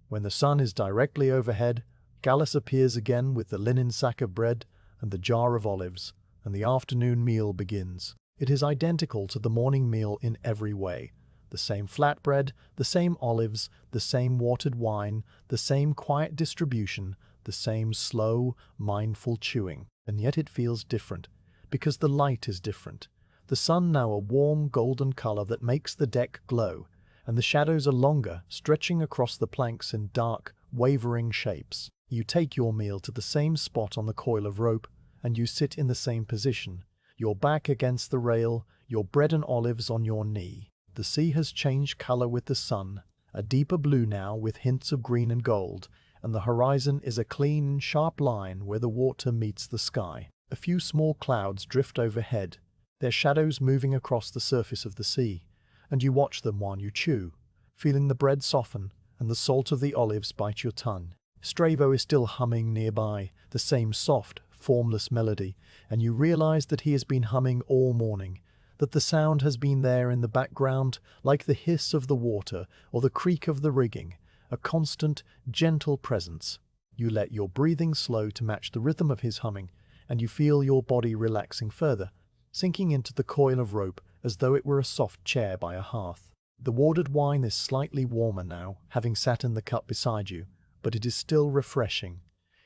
When the sun is directly overhead, Gallus appears again with the linen sack of bread and the jar of olives, and the afternoon meal begins. It is identical to the morning meal in every way. The same flatbread, the same olives, the same watered wine, the same quiet distribution, the same slow, mindful chewing. And yet it feels different, because the light is different. The sun now a warm golden color that makes the deck glow, and the shadows are longer, stretching across the planks in dark, wavering shapes. You take your meal to the same spot on the coil of rope, and you sit in the same position, your back against the rail, your bread and olives on your knee. The sea has changed color with the sun, a deeper blue now with hints of green and gold, and the horizon is a clean, sharp line where the water meets the sky. A few small clouds drift overhead, their shadows moving across the surface of the sea, and you watch them while you chew, feeling the bread soften and the salt of the olives bite your tongue. Strabo is still humming nearby, the same soft, formless melody, and you realize that he has been humming all morning, that the sound has been there in the background like the hiss of the water or the creak of the rigging, a constant, gentle presence. You let your breathing slow to match the rhythm of his humming, and you feel your body relaxing further, sinking into the coil of rope as though it were a soft chair by a hearth. The watered wine is slightly warmer now, having sat in the cup beside you, but it is still refreshing.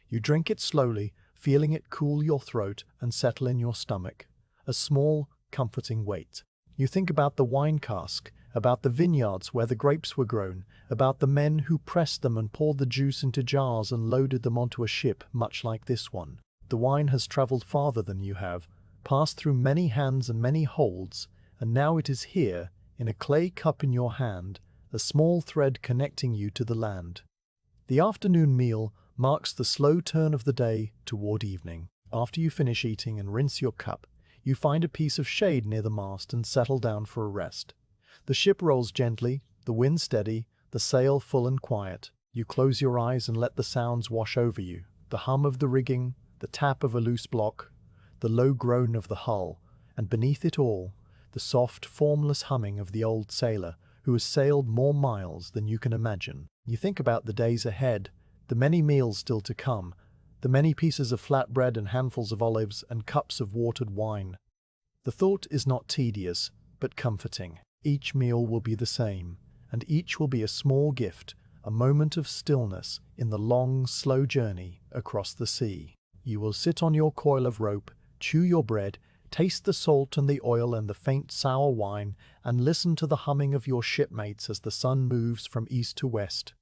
You drink it slowly, feeling it cool your throat and settle in your stomach. A small, comforting weight. You think about the wine cask, about the vineyards where the grapes were grown, about the men who pressed them and poured the juice into jars and loaded them onto a ship much like this one. The wine has traveled farther than you have, passed through many hands and many holds, and now it is here, in a clay cup in your hand, a small thread connecting you to the land. The afternoon meal marks the slow turn of the day toward evening. After you finish eating and rinse your cup, you find a piece of shade near the mast and settle down for a rest. The ship rolls gently, the wind steady, the sail full and quiet. You close your eyes and let the sounds wash over you. The hum of the rigging, the tap of a loose block, the low groan of the hull, and beneath it all, the soft, formless humming of the old sailor who has sailed more miles than you can imagine. You think about the days ahead, the many meals still to come, the many pieces of flatbread and handfuls of olives and cups of watered wine. The thought is not tedious, but comforting. Each meal will be the same, and each will be a small gift, a moment of stillness in the long, slow journey across the sea. You will sit on your coil of rope, chew your bread, taste the salt and the oil and the faint sour wine, and listen to the humming of your shipmates as the sun moves from east to west.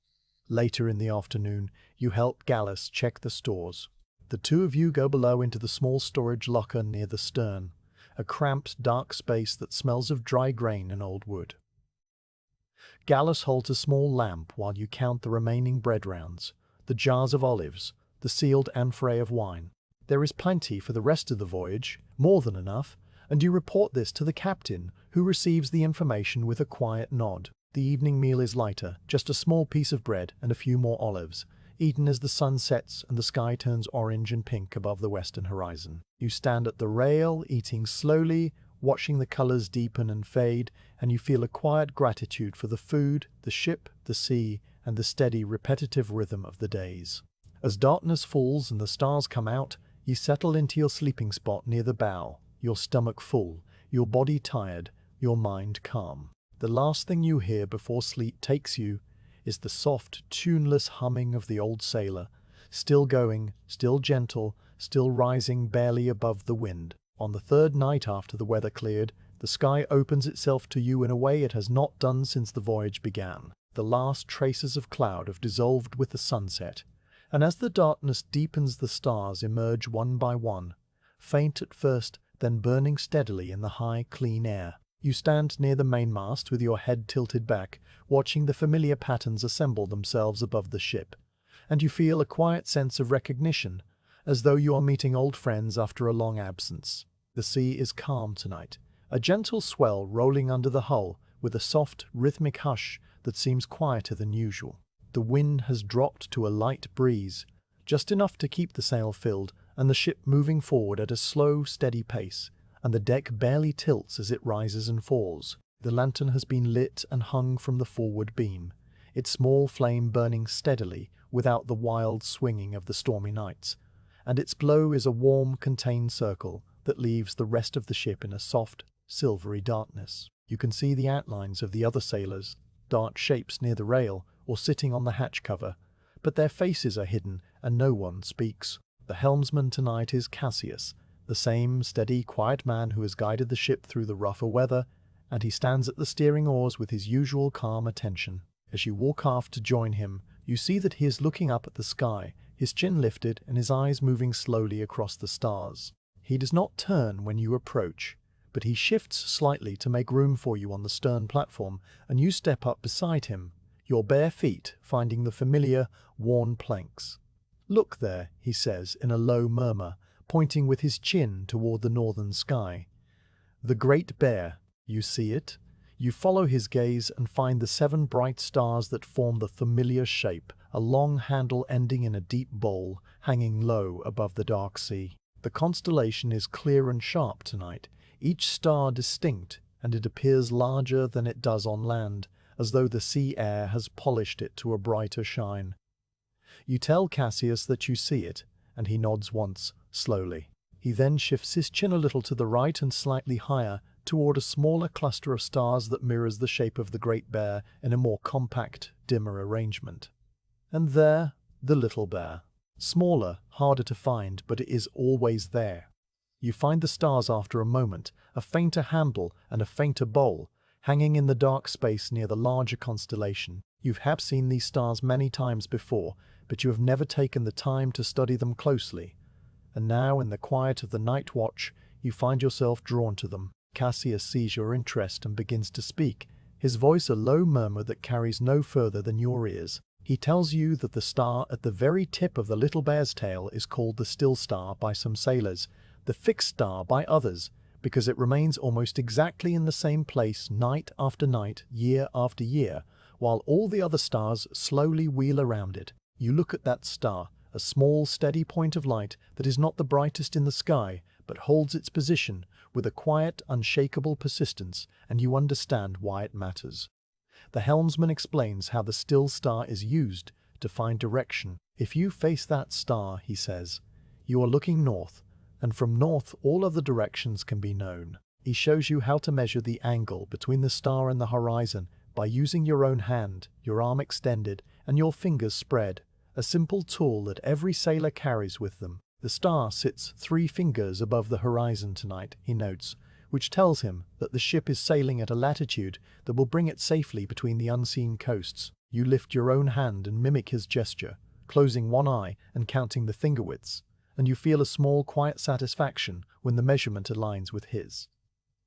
Later in the afternoon, you help Gallus check the stores. The two of you go below into the small storage locker near the stern, a cramped, dark space that smells of dry grain and old wood. Gallus holds a small lamp while you count the remaining bread rounds, the jars of olives, the sealed amphorae of wine. There is plenty for the rest of the voyage, more than enough, and you report this to the captain, who receives the information with a quiet nod. The evening meal is lighter, just a small piece of bread and a few more olives, eaten as the sun sets and the sky turns orange and pink above the western horizon. You stand at the rail, eating slowly, watching the colors deepen and fade, and you feel a quiet gratitude for the food, the ship, the sea, and the steady, repetitive rhythm of the days. As darkness falls and the stars come out, you settle into your sleeping spot near the bow, your stomach full, your body tired, your mind calm. The last thing you hear before sleep takes you is the soft, tuneless humming of the old sailor, still going, still gentle, still rising barely above the wind. On the third night after the weather cleared, the sky opens itself to you in a way it has not done since the voyage began. The last traces of cloud have dissolved with the sunset, and as the darkness deepens, the stars emerge one by one, faint at first, then burning steadily in the high, clean air. You stand near the mainmast with your head tilted back, watching the familiar patterns assemble themselves above the ship, and you feel a quiet sense of recognition, as though you are meeting old friends after a long absence. The sea is calm tonight, a gentle swell rolling under the hull with a soft, rhythmic hush that seems quieter than usual. The wind has dropped to a light breeze, just enough to keep the sail filled and the ship moving forward at a slow, steady pace, and the deck barely tilts as it rises and falls. The lantern has been lit and hung from the forward beam, its small flame burning steadily without the wild swinging of the stormy nights, and its glow is a warm, contained circle that leaves the rest of the ship in a soft, silvery darkness. You can see the outlines of the other sailors, dark shapes near the rail or sitting on the hatch cover, but their faces are hidden and no one speaks. The helmsman tonight is Cassius, the same steady, quiet man who has guided the ship through the rougher weather, and he stands at the steering oars with his usual calm attention. As you walk aft to join him, you see that he is looking up at the sky, his chin lifted and his eyes moving slowly across the stars. He does not turn when you approach, but he shifts slightly to make room for you on the stern platform, and you step up beside him, your bare feet finding the familiar, worn planks. "Look there," he says in a low murmur, pointing with his chin toward the northern sky. "The Great Bear, you see it?" You follow his gaze and find the 7 bright stars that form the familiar shape, a long handle ending in a deep bowl, hanging low above the dark sea. The constellation is clear and sharp tonight, each star distinct, and it appears larger than it does on land, as though the sea air has polished it to a brighter shine. You tell Cassius that you see it, and he nods once, slowly. He then shifts his chin a little to the right and slightly higher, toward a smaller cluster of stars that mirrors the shape of the Great Bear in a more compact, dimmer arrangement. And there, the Little Bear. Smaller, harder to find, but it is always there. You find the stars after a moment, a fainter handle and a fainter bowl, hanging in the dark space near the larger constellation. You have seen these stars many times before, but you have never taken the time to study them closely. And now, in the quiet of the night watch, you find yourself drawn to them. Cassius sees your interest and begins to speak, his voice a low murmur that carries no further than your ears. He tells you that the star at the very tip of the little bear's tail is called the still star by some sailors, the fixed star by others, because it remains almost exactly in the same place night after night, year after year, while all the other stars slowly wheel around it. You look at that star, a small, steady point of light that is not the brightest in the sky, but holds its position with a quiet, unshakable persistence, and you understand why it matters. The helmsman explains how the still star is used to find direction. If you face that star, he says, you are looking north, and from north all other directions can be known. He shows you how to measure the angle between the star and the horizon by using your own hand, your arm extended, and your fingers spread, a simple tool that every sailor carries with them. The star sits 3 fingers above the horizon tonight, he notes, which tells him that the ship is sailing at a latitude that will bring it safely between the unseen coasts. You lift your own hand and mimic his gesture, closing one eye and counting the finger widths, and you feel a small quiet satisfaction when the measurement aligns with his.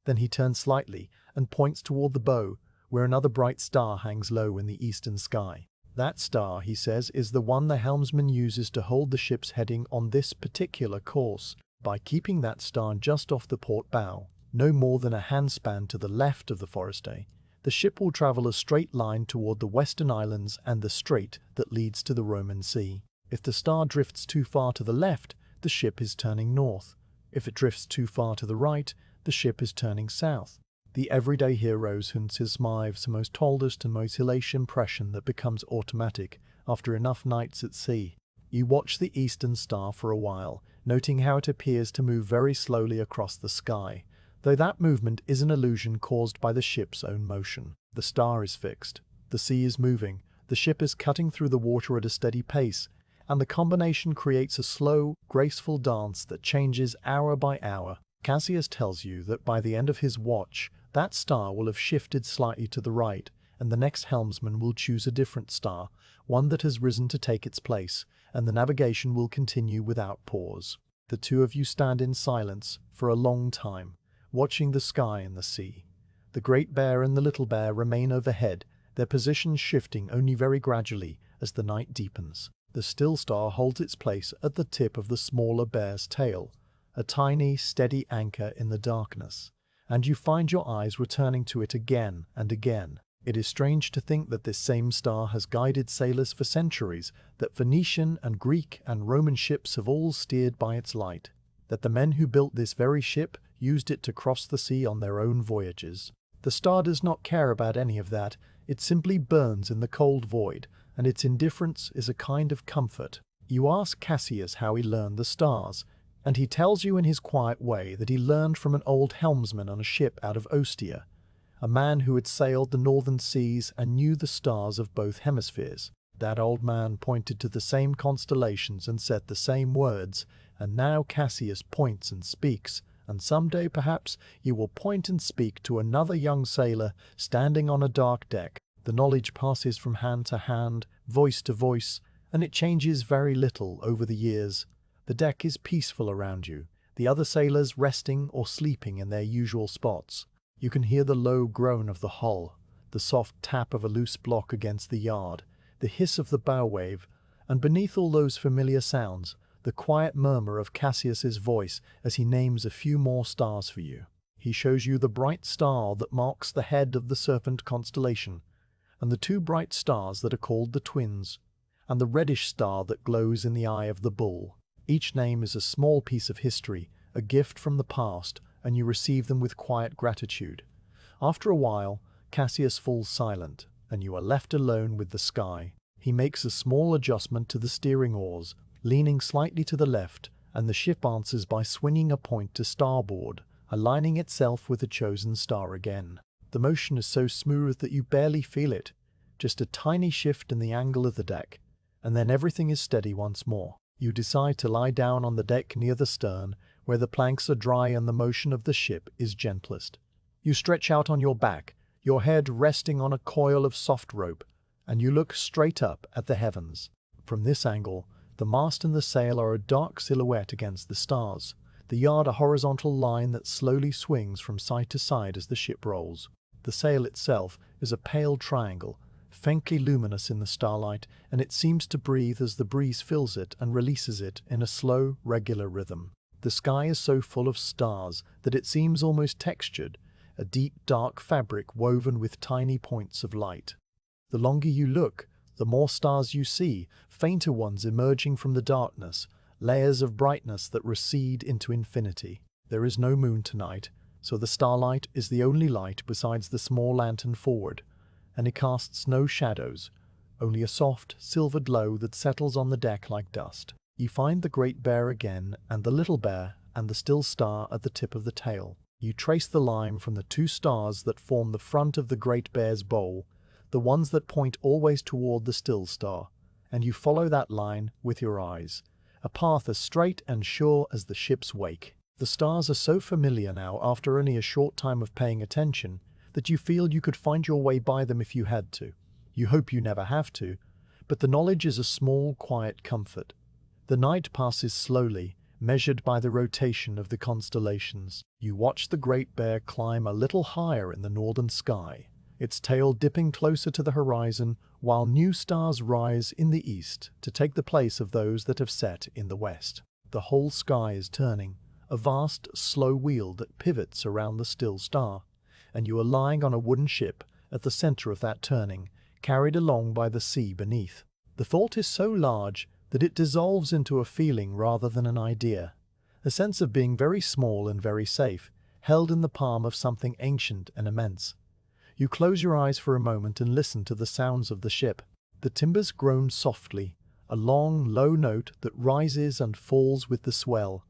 Then he turns slightly and points toward the bow, where another bright star hangs low in the eastern sky. That star, he says, is the one the helmsman uses to hold the ship's heading on this particular course. By keeping that star just off the port bow, no more than a handspan to the left of the forestay, the ship will travel a straight line toward the western islands and the strait that leads to the Roman Sea. If the star drifts too far to the left, the ship is turning north. If it drifts too far to the right, the ship is turning south. The everyday heroes hunts his smives most oldest and most hellish impression that becomes automatic after enough nights at sea. You watch the eastern star for a while, noting how it appears to move very slowly across the sky, though that movement is an illusion caused by the ship's own motion. The star is fixed, the sea is moving, the ship is cutting through the water at a steady pace, and the combination creates a slow, graceful dance that changes hour by hour. Cassius tells you that by the end of his watch, that star will have shifted slightly to the right, and the next helmsman will choose a different star, one that has risen to take its place, and the navigation will continue without pause. The two of you stand in silence for a long time, watching the sky and the sea. The Great Bear and the Little Bear remain overhead, their positions shifting only very gradually as the night deepens. The still star holds its place at the tip of the smaller bear's tail, a tiny, steady anchor in the darkness, and you find your eyes returning to it again and again. It is strange to think that this same star has guided sailors for centuries, that Phoenician and Greek and Roman ships have all steered by its light, that the men who built this very ship used it to cross the sea on their own voyages. The star does not care about any of that, it simply burns in the cold void, and its indifference is a kind of comfort. You ask Cassius how he learned the stars, and he tells you in his quiet way that he learned from an old helmsman on a ship out of Ostia, a man who had sailed the northern seas and knew the stars of both hemispheres. That old man pointed to the same constellations and said the same words, and now Cassius points and speaks, and someday perhaps you will point and speak to another young sailor standing on a dark deck. The knowledge passes from hand to hand, voice to voice, and it changes very little over the years. The deck is peaceful around you, the other sailors resting or sleeping in their usual spots. You can hear the low groan of the hull, the soft tap of a loose block against the yard, the hiss of the bow wave, and beneath all those familiar sounds, the quiet murmur of Cassius's voice as he names a few more stars for you. He shows you the bright star that marks the head of the Serpent constellation, and the 2 bright stars that are called the Twins, and the reddish star that glows in the eye of the Bull. Each name is a small piece of history, a gift from the past, and you receive them with quiet gratitude. After a while, Cassius falls silent, and you are left alone with the sky. He makes a small adjustment to the steering oars, leaning slightly to the left, and the ship answers by swinging a point to starboard, aligning itself with the chosen star again. The motion is so smooth that you barely feel it, just a tiny shift in the angle of the deck, and then everything is steady once more. You decide to lie down on the deck near the stern, where the planks are dry and the motion of the ship is gentlest. You stretch out on your back, your head resting on a coil of soft rope, and you look straight up at the heavens. From this angle, the mast and the sail are a dark silhouette against the stars, the yard a horizontal line that slowly swings from side to side as the ship rolls. The sail itself is a pale triangle, faintly luminous in the starlight, and it seems to breathe as the breeze fills it and releases it in a slow, regular rhythm. The sky is so full of stars that it seems almost textured, a deep, dark fabric woven with tiny points of light. The longer you look, the more stars you see, fainter ones emerging from the darkness, layers of brightness that recede into infinity. There is no moon tonight, so the starlight is the only light besides the small lantern forward, and it casts no shadows, only a soft, silver glow that settles on the deck like dust. You find the Great Bear again, and the Little Bear, and the still star at the tip of the tail. You trace the line from the two stars that form the front of the Great Bear's bowl, the ones that point always toward the still star, and you follow that line with your eyes, a path as straight and sure as the ship's wake. The stars are so familiar now after only a short time of paying attention that you feel you could find your way by them if you had to. You hope you never have to, but the knowledge is a small, quiet comfort. The night passes slowly, measured by the rotation of the constellations. You watch the Great Bear climb a little higher in the northern sky, its tail dipping closer to the horizon, while new stars rise in the east to take the place of those that have set in the west. The whole sky is turning, a vast, slow wheel that pivots around the still star, and you are lying on a wooden ship at the center of that turning, carried along by the sea beneath. The thought is so large that it dissolves into a feeling rather than an idea, a sense of being very small and very safe, held in the palm of something ancient and immense. You close your eyes for a moment and listen to the sounds of the ship. The timbers groan softly, a long, low note that rises and falls with the swell.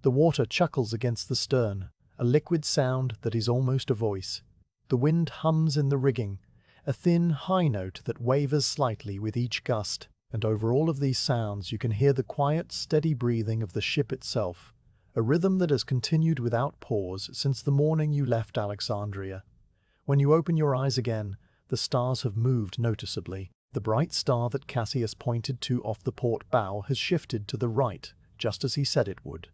The water chuckles against the stern, a liquid sound that is almost a voice. The wind hums in the rigging, a thin, high note that wavers slightly with each gust. And over all of these sounds you can hear the quiet, steady breathing of the ship itself, a rhythm that has continued without pause since the morning you left Alexandria. When you open your eyes again, the stars have moved noticeably. The bright star that Cassius pointed to off the port bow has shifted to the right, just as he said it would,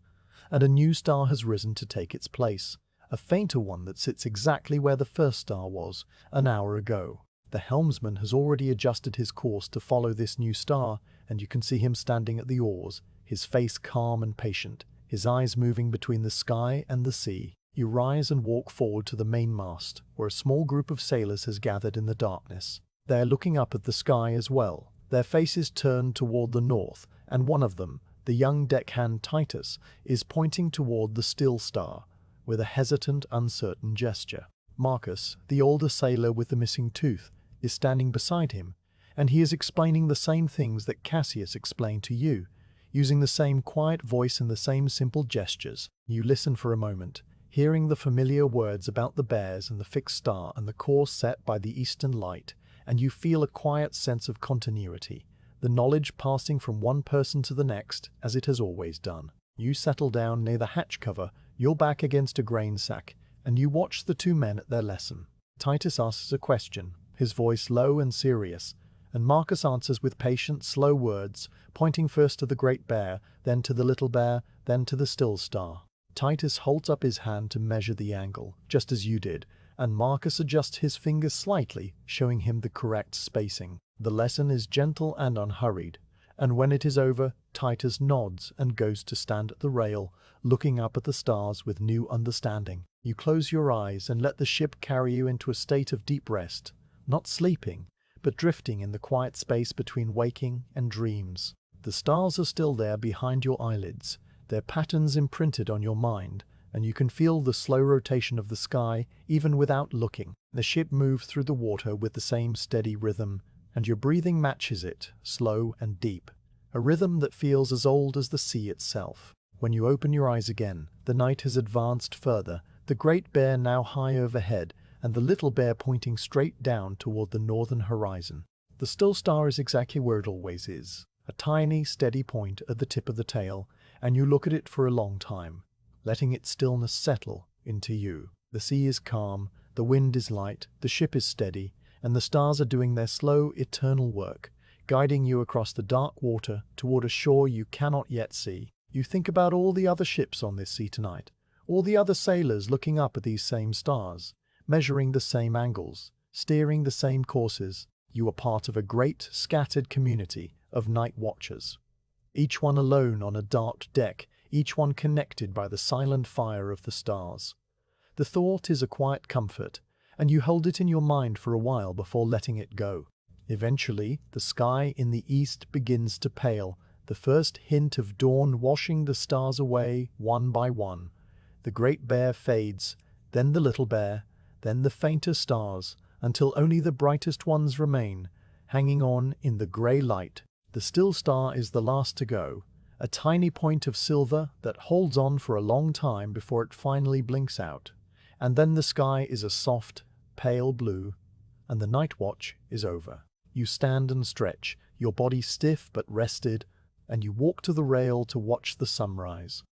and a new star has risen to take its place, a fainter one that sits exactly where the first star was an hour ago. The helmsman has already adjusted his course to follow this new star, and you can see him standing at the oars, his face calm and patient, his eyes moving between the sky and the sea. You rise and walk forward to the mainmast, where a small group of sailors has gathered in the darkness. They are looking up at the sky as well, their faces turned toward the north, and one of them, the young deckhand Titus, is pointing toward the still star, with a hesitant, uncertain gesture. Marcus, the older sailor with the missing tooth, is standing beside him, and he is explaining the same things that Cassius explained to you, using the same quiet voice and the same simple gestures. You listen for a moment, hearing the familiar words about the bears and the fixed star and the course set by the eastern light, and you feel a quiet sense of continuity, the knowledge passing from one person to the next as it has always done. You settle down near the hatch cover, your back against a grain sack, and you watch the two men at their lesson. Titus asks a question, his voice low and serious, and Marcus answers with patient, slow words, pointing first to the Great Bear, then to the Little Bear, then to the still star. Titus holds up his hand to measure the angle, just as you did, and Marcus adjusts his fingers slightly, showing him the correct spacing. The lesson is gentle and unhurried, and when it is over, Titus nods and goes to stand at the rail, looking up at the stars with new understanding. You close your eyes and let the ship carry you into a state of deep rest, not sleeping, but drifting in the quiet space between waking and dreams. The stars are still there behind your eyelids, their patterns imprinted on your mind, and you can feel the slow rotation of the sky even without looking. The ship moves through the water with the same steady rhythm, and your breathing matches it, slow and deep, a rhythm that feels as old as the sea itself. When you open your eyes again, the night has advanced further, the Great Bear now high overhead, and the Little Bear pointing straight down toward the northern horizon. The still star is exactly where it always is, a tiny, steady point at the tip of the tail, and you look at it for a long time, letting its stillness settle into you. The sea is calm, the wind is light, the ship is steady, and the stars are doing their slow, eternal work, guiding you across the dark water toward a shore you cannot yet see. You think about all the other ships on this sea tonight, all the other sailors looking up at these same stars, measuring the same angles, steering the same courses. You are part of a great, scattered community of night watchers, each one alone on a dark deck, each one connected by the silent fire of the stars. The thought is a quiet comfort, and you hold it in your mind for a while before letting it go. Eventually, the sky in the east begins to pale, the first hint of dawn washing the stars away one by one. The Great Bear fades, then the Little Bear, then the fainter stars, until only the brightest ones remain, hanging on in the grey light. The still star is the last to go, a tiny point of silver that holds on for a long time before it finally blinks out. And then the sky is a soft, pale blue, and the night watch is over. You stand and stretch, your body stiff but rested, and you walk to the rail to watch the sunrise.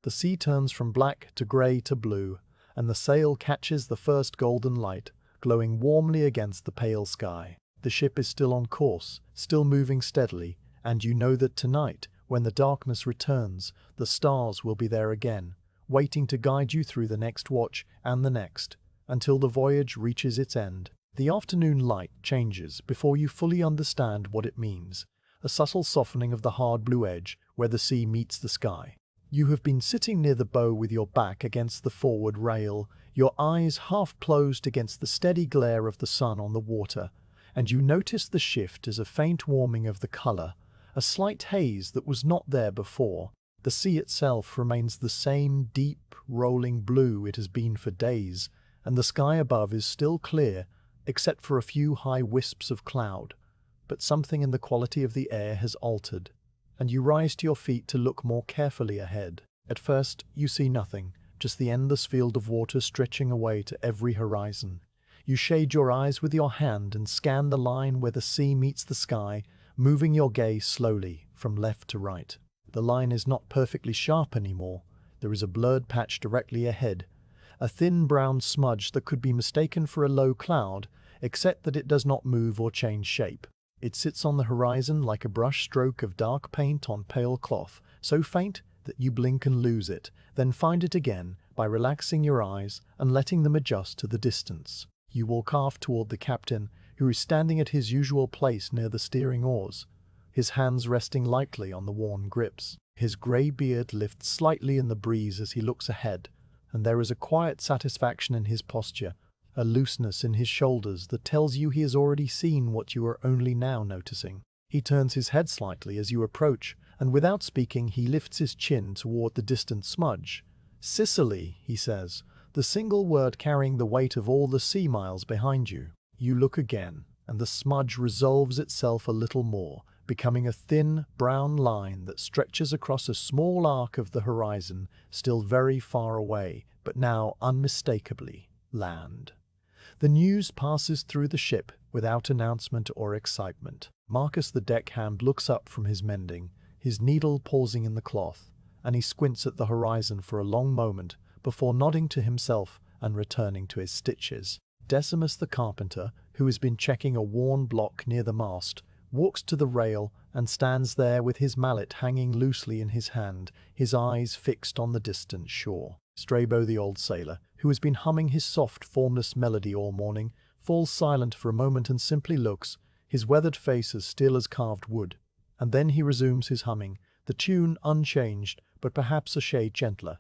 The sea turns from black to grey to blue, and the sail catches the first golden light, glowing warmly against the pale sky. The ship is still on course, still moving steadily, and you know that tonight, when the darkness returns, the stars will be there again, waiting to guide you through the next watch and the next, until the voyage reaches its end. The afternoon light changes before you fully understand what it means, a subtle softening of the hard blue edge where the sea meets the sky. You have been sitting near the bow with your back against the forward rail, your eyes half closed against the steady glare of the sun on the water, and you notice the shift as a faint warming of the color, a slight haze that was not there before. The sea itself remains the same deep, rolling blue it has been for days, and the sky above is still clear, except for a few high wisps of cloud. But something in the quality of the air has altered, and you rise to your feet to look more carefully ahead. At first, you see nothing, just the endless field of water stretching away to every horizon. You shade your eyes with your hand and scan the line where the sea meets the sky, moving your gaze slowly from left to right. The line is not perfectly sharp anymore. There is a blurred patch directly ahead, a thin brown smudge that could be mistaken for a low cloud, except that it does not move or change shape. It sits on the horizon like a brush stroke of dark paint on pale cloth, so faint that you blink and lose it, then find it again by relaxing your eyes and letting them adjust to the distance. You walk aft toward the captain, who is standing at his usual place near the steering oars, his hands resting lightly on the worn grips. His grey beard lifts slightly in the breeze as he looks ahead, and there is a quiet satisfaction in his posture, a looseness in his shoulders that tells you he has already seen what you are only now noticing. He turns his head slightly as you approach, and without speaking he lifts his chin toward the distant smudge. "Sicily," he says, the single word carrying the weight of all the sea miles behind you. You look again, and the smudge resolves itself a little more, becoming a thin, brown line that stretches across a small arc of the horizon, still very far away, but now unmistakably land. The news passes through the ship without announcement or excitement. Marcus the deckhand looks up from his mending, his needle pausing in the cloth, and he squints at the horizon for a long moment before nodding to himself and returning to his stitches. Decimus the carpenter, who has been checking a worn block near the mast, walks to the rail and stands there with his mallet hanging loosely in his hand, his eyes fixed on the distant shore. Strabo the old sailor, who has been humming his soft, formless melody all morning, falls silent for a moment and simply looks, his weathered face as still as carved wood. And then he resumes his humming, the tune unchanged, but perhaps a shade gentler.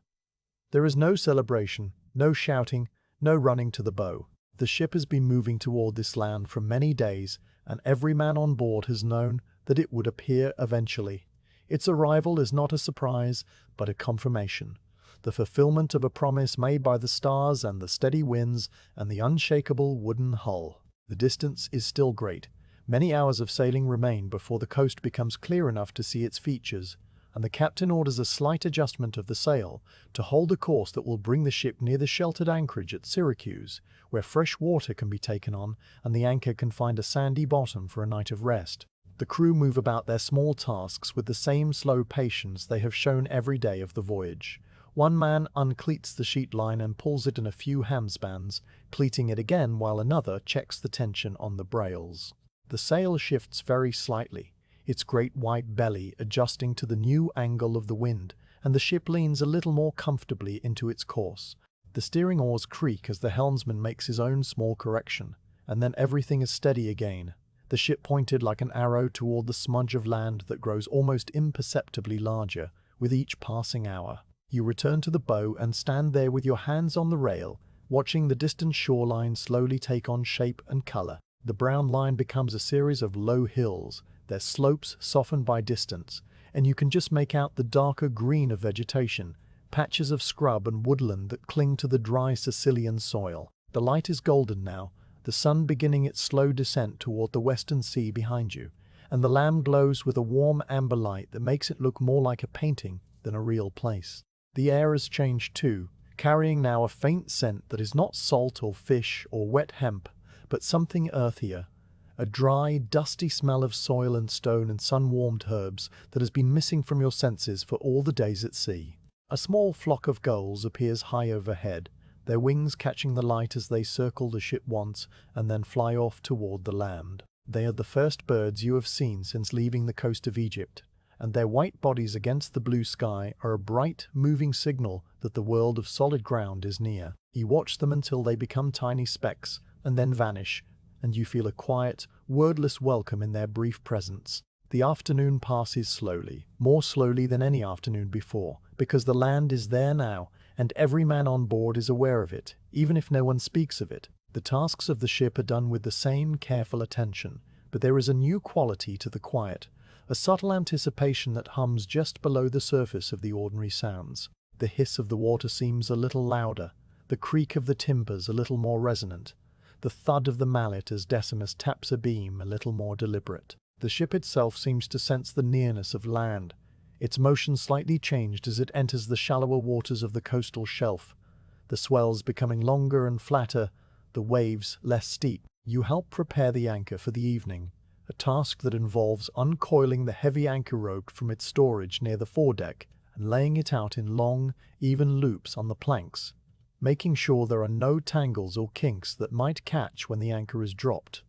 There is no celebration, no shouting, no running to the bow. The ship has been moving toward this land for many days, and every man on board has known that it would appear eventually. Its arrival is not a surprise, but a confirmation, the fulfillment of a promise made by the stars and the steady winds and the unshakable wooden hull. The distance is still great. Many hours of sailing remain before the coast becomes clear enough to see its features, and the captain orders a slight adjustment of the sail to hold a course that will bring the ship near the sheltered anchorage at Syracuse, where fresh water can be taken on and the anchor can find a sandy bottom for a night of rest. The crew move about their small tasks with the same slow patience they have shown every day of the voyage. One man uncleats the sheet line and pulls it in a few handspans, cleating it again while another checks the tension on the brails. The sail shifts very slightly, its great white belly adjusting to the new angle of the wind, and the ship leans a little more comfortably into its course. The steering oars creak as the helmsman makes his own small correction, and then everything is steady again, the ship pointed like an arrow toward the smudge of land that grows almost imperceptibly larger with each passing hour. You return to the bow and stand there with your hands on the rail, watching the distant shoreline slowly take on shape and color. The brown line becomes a series of low hills, their slopes softened by distance, and you can just make out the darker green of vegetation, patches of scrub and woodland that cling to the dry Sicilian soil. The light is golden now, the sun beginning its slow descent toward the western sea behind you, and the land glows with a warm amber light that makes it look more like a painting than a real place. The air has changed too, carrying now a faint scent that is not salt or fish or wet hemp, but something earthier, a dry, dusty smell of soil and stone and sun-warmed herbs that has been missing from your senses for all the days at sea. A small flock of gulls appears high overhead, their wings catching the light as they circle the ship once and then fly off toward the land. They are the first birds you have seen since leaving the coast of Egypt, and their white bodies against the blue sky are a bright, moving signal that the world of solid ground is near. You watch them until they become tiny specks and then vanish, and you feel a quiet, wordless welcome in their brief presence. The afternoon passes slowly, more slowly than any afternoon before, because the land is there now, and every man on board is aware of it, even if no one speaks of it. The tasks of the ship are done with the same careful attention, but there is a new quality to the quiet, a subtle anticipation that hums just below the surface of the ordinary sounds. The hiss of the water seems a little louder, the creak of the timbers a little more resonant, the thud of the mallet as Decimus taps a beam a little more deliberate. The ship itself seems to sense the nearness of land, its motion slightly changed as it enters the shallower waters of the coastal shelf, the swells becoming longer and flatter, the waves less steep. You help prepare the anchor for the evening, a task that involves uncoiling the heavy anchor rope from its storage near the foredeck and laying it out in long, even loops on the planks, making sure there are no tangles or kinks that might catch when the anchor is dropped.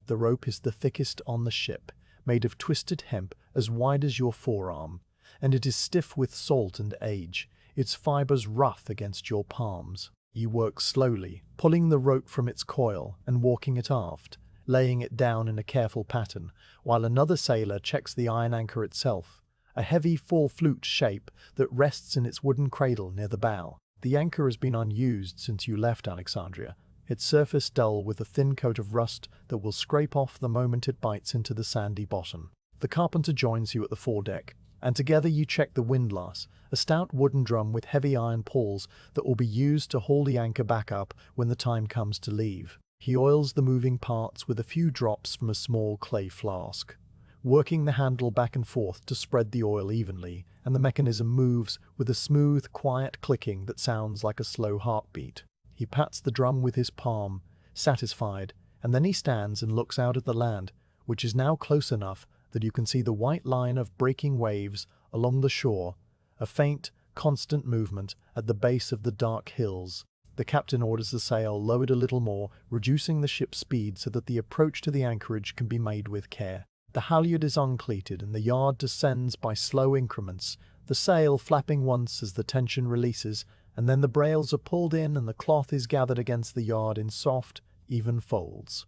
The rope is the thickest on the ship, made of twisted hemp as wide as your forearm, and it is stiff with salt and age, its fibers rough against your palms. You work slowly, pulling the rope from its coil and walking it aft, laying it down in a careful pattern, while another sailor checks the iron anchor itself, a heavy four-flute shape that rests in its wooden cradle near the bow. The anchor has been unused since you left Alexandria, its surface dull with a thin coat of rust that will scrape off the moment it bites into the sandy bottom. The carpenter joins you at the foredeck, and together you check the windlass, a stout wooden drum with heavy iron pawls that will be used to haul the anchor back up when the time comes to leave. He oils the moving parts with a few drops from a small clay flask, working the handle back and forth to spread the oil evenly, and the mechanism moves with a smooth, quiet clicking that sounds like a slow heartbeat. He pats the drum with his palm, satisfied, and then he stands and looks out at the land, which is now close enough that you can see the white line of breaking waves along the shore, a faint, constant movement at the base of the dark hills. The captain orders the sail lowered a little more, reducing the ship's speed so that the approach to the anchorage can be made with care. The halyard is uncleated and the yard descends by slow increments, the sail flapping once as the tension releases, and then the brails are pulled in and the cloth is gathered against the yard in soft, even folds.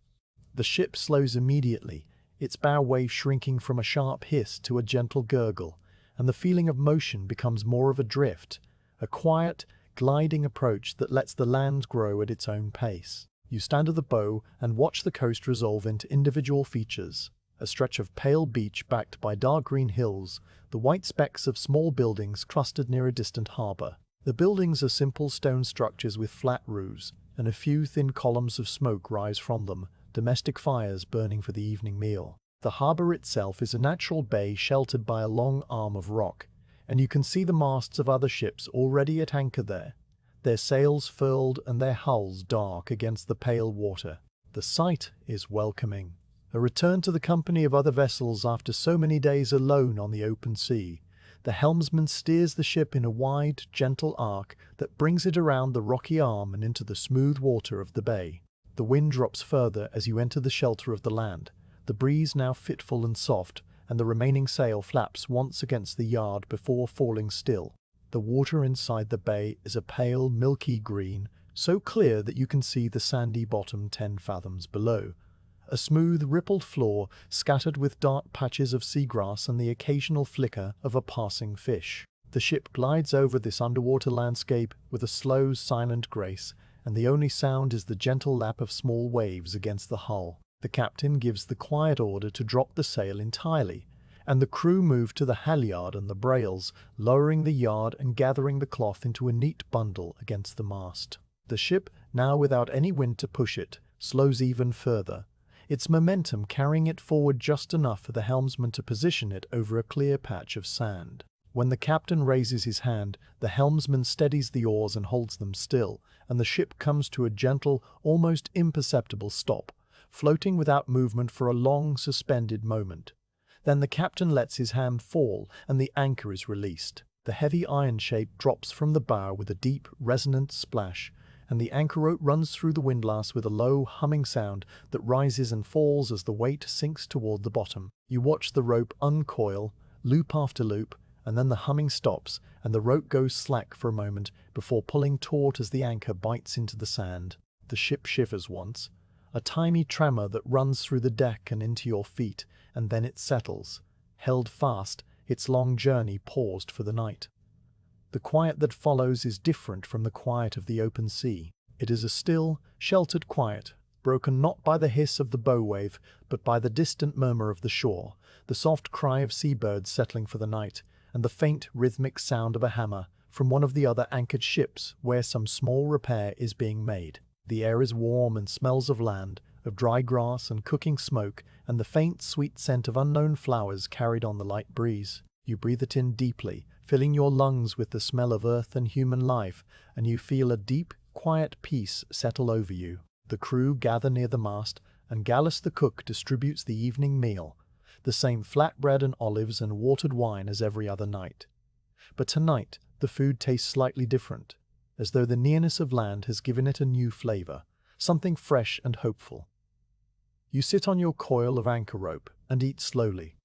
The ship slows immediately, its bow wave shrinking from a sharp hiss to a gentle gurgle, and the feeling of motion becomes more of a drift, a quiet, gliding approach that lets the land grow at its own pace. You stand at the bow and watch the coast resolve into individual features, a stretch of pale beach backed by dark green hills, the white specks of small buildings clustered near a distant harbor. The buildings are simple stone structures with flat roofs, and a few thin columns of smoke rise from them, domestic fires burning for the evening meal. The harbor itself is a natural bay sheltered by a long arm of rock, and you can see the masts of other ships already at anchor there, their sails furled and their hulls dark against the pale water. The sight is welcoming. A return to the company of other vessels after so many days alone on the open sea, The helmsman steers the ship in a wide, gentle arc that brings it around the rocky arm and into the smooth water of the bay. The wind drops further as you enter the shelter of the land, the breeze now fitful and soft, and the remaining sail flaps once against the yard before falling still. The water inside the bay is a pale, milky green, so clear that you can see the sandy bottom 10 fathoms below. A smooth, rippled floor scattered with dark patches of seagrass and the occasional flicker of a passing fish. The ship glides over this underwater landscape with a slow, silent grace, and the only sound is the gentle lap of small waves against the hull. The captain gives the quiet order to drop the sail entirely, and the crew move to the halyard and the brails, lowering the yard and gathering the cloth into a neat bundle against the mast. The ship, now without any wind to push it, slows even further, its momentum carrying it forward just enough for the helmsman to position it over a clear patch of sand. When the captain raises his hand, the helmsman steadies the oars and holds them still, and the ship comes to a gentle, almost imperceptible stop, floating without movement for a long, suspended moment. Then the captain lets his hand fall, and the anchor is released. The heavy iron shape drops from the bow with a deep, resonant splash, and the anchor rope runs through the windlass with a low, humming sound that rises and falls as the weight sinks toward the bottom. You watch the rope uncoil, loop after loop, and then the humming stops, and the rope goes slack for a moment before pulling taut as the anchor bites into the sand. The ship shivers once, a tiny tremor that runs through the deck and into your feet, and then it settles, held fast, its long journey paused for the night. The quiet that follows is different from the quiet of the open sea. It is a still, sheltered quiet, broken not by the hiss of the bow wave, but by the distant murmur of the shore, the soft cry of seabirds settling for the night, and the faint, rhythmic sound of a hammer from one of the other anchored ships where some small repair is being made. The air is warm and smells of land, of dry grass and cooking smoke, and the faint, sweet scent of unknown flowers carried on the light breeze. You breathe it in deeply, filling your lungs with the smell of earth and human life, and you feel a deep, quiet peace settle over you. The crew gather near the mast, and Gallus the cook distributes the evening meal, the same flatbread and olives and watered wine as every other night. But tonight, the food tastes slightly different, as though the nearness of land has given it a new flavor, something fresh and hopeful. You sit on your coil of anchor rope and eat slowly,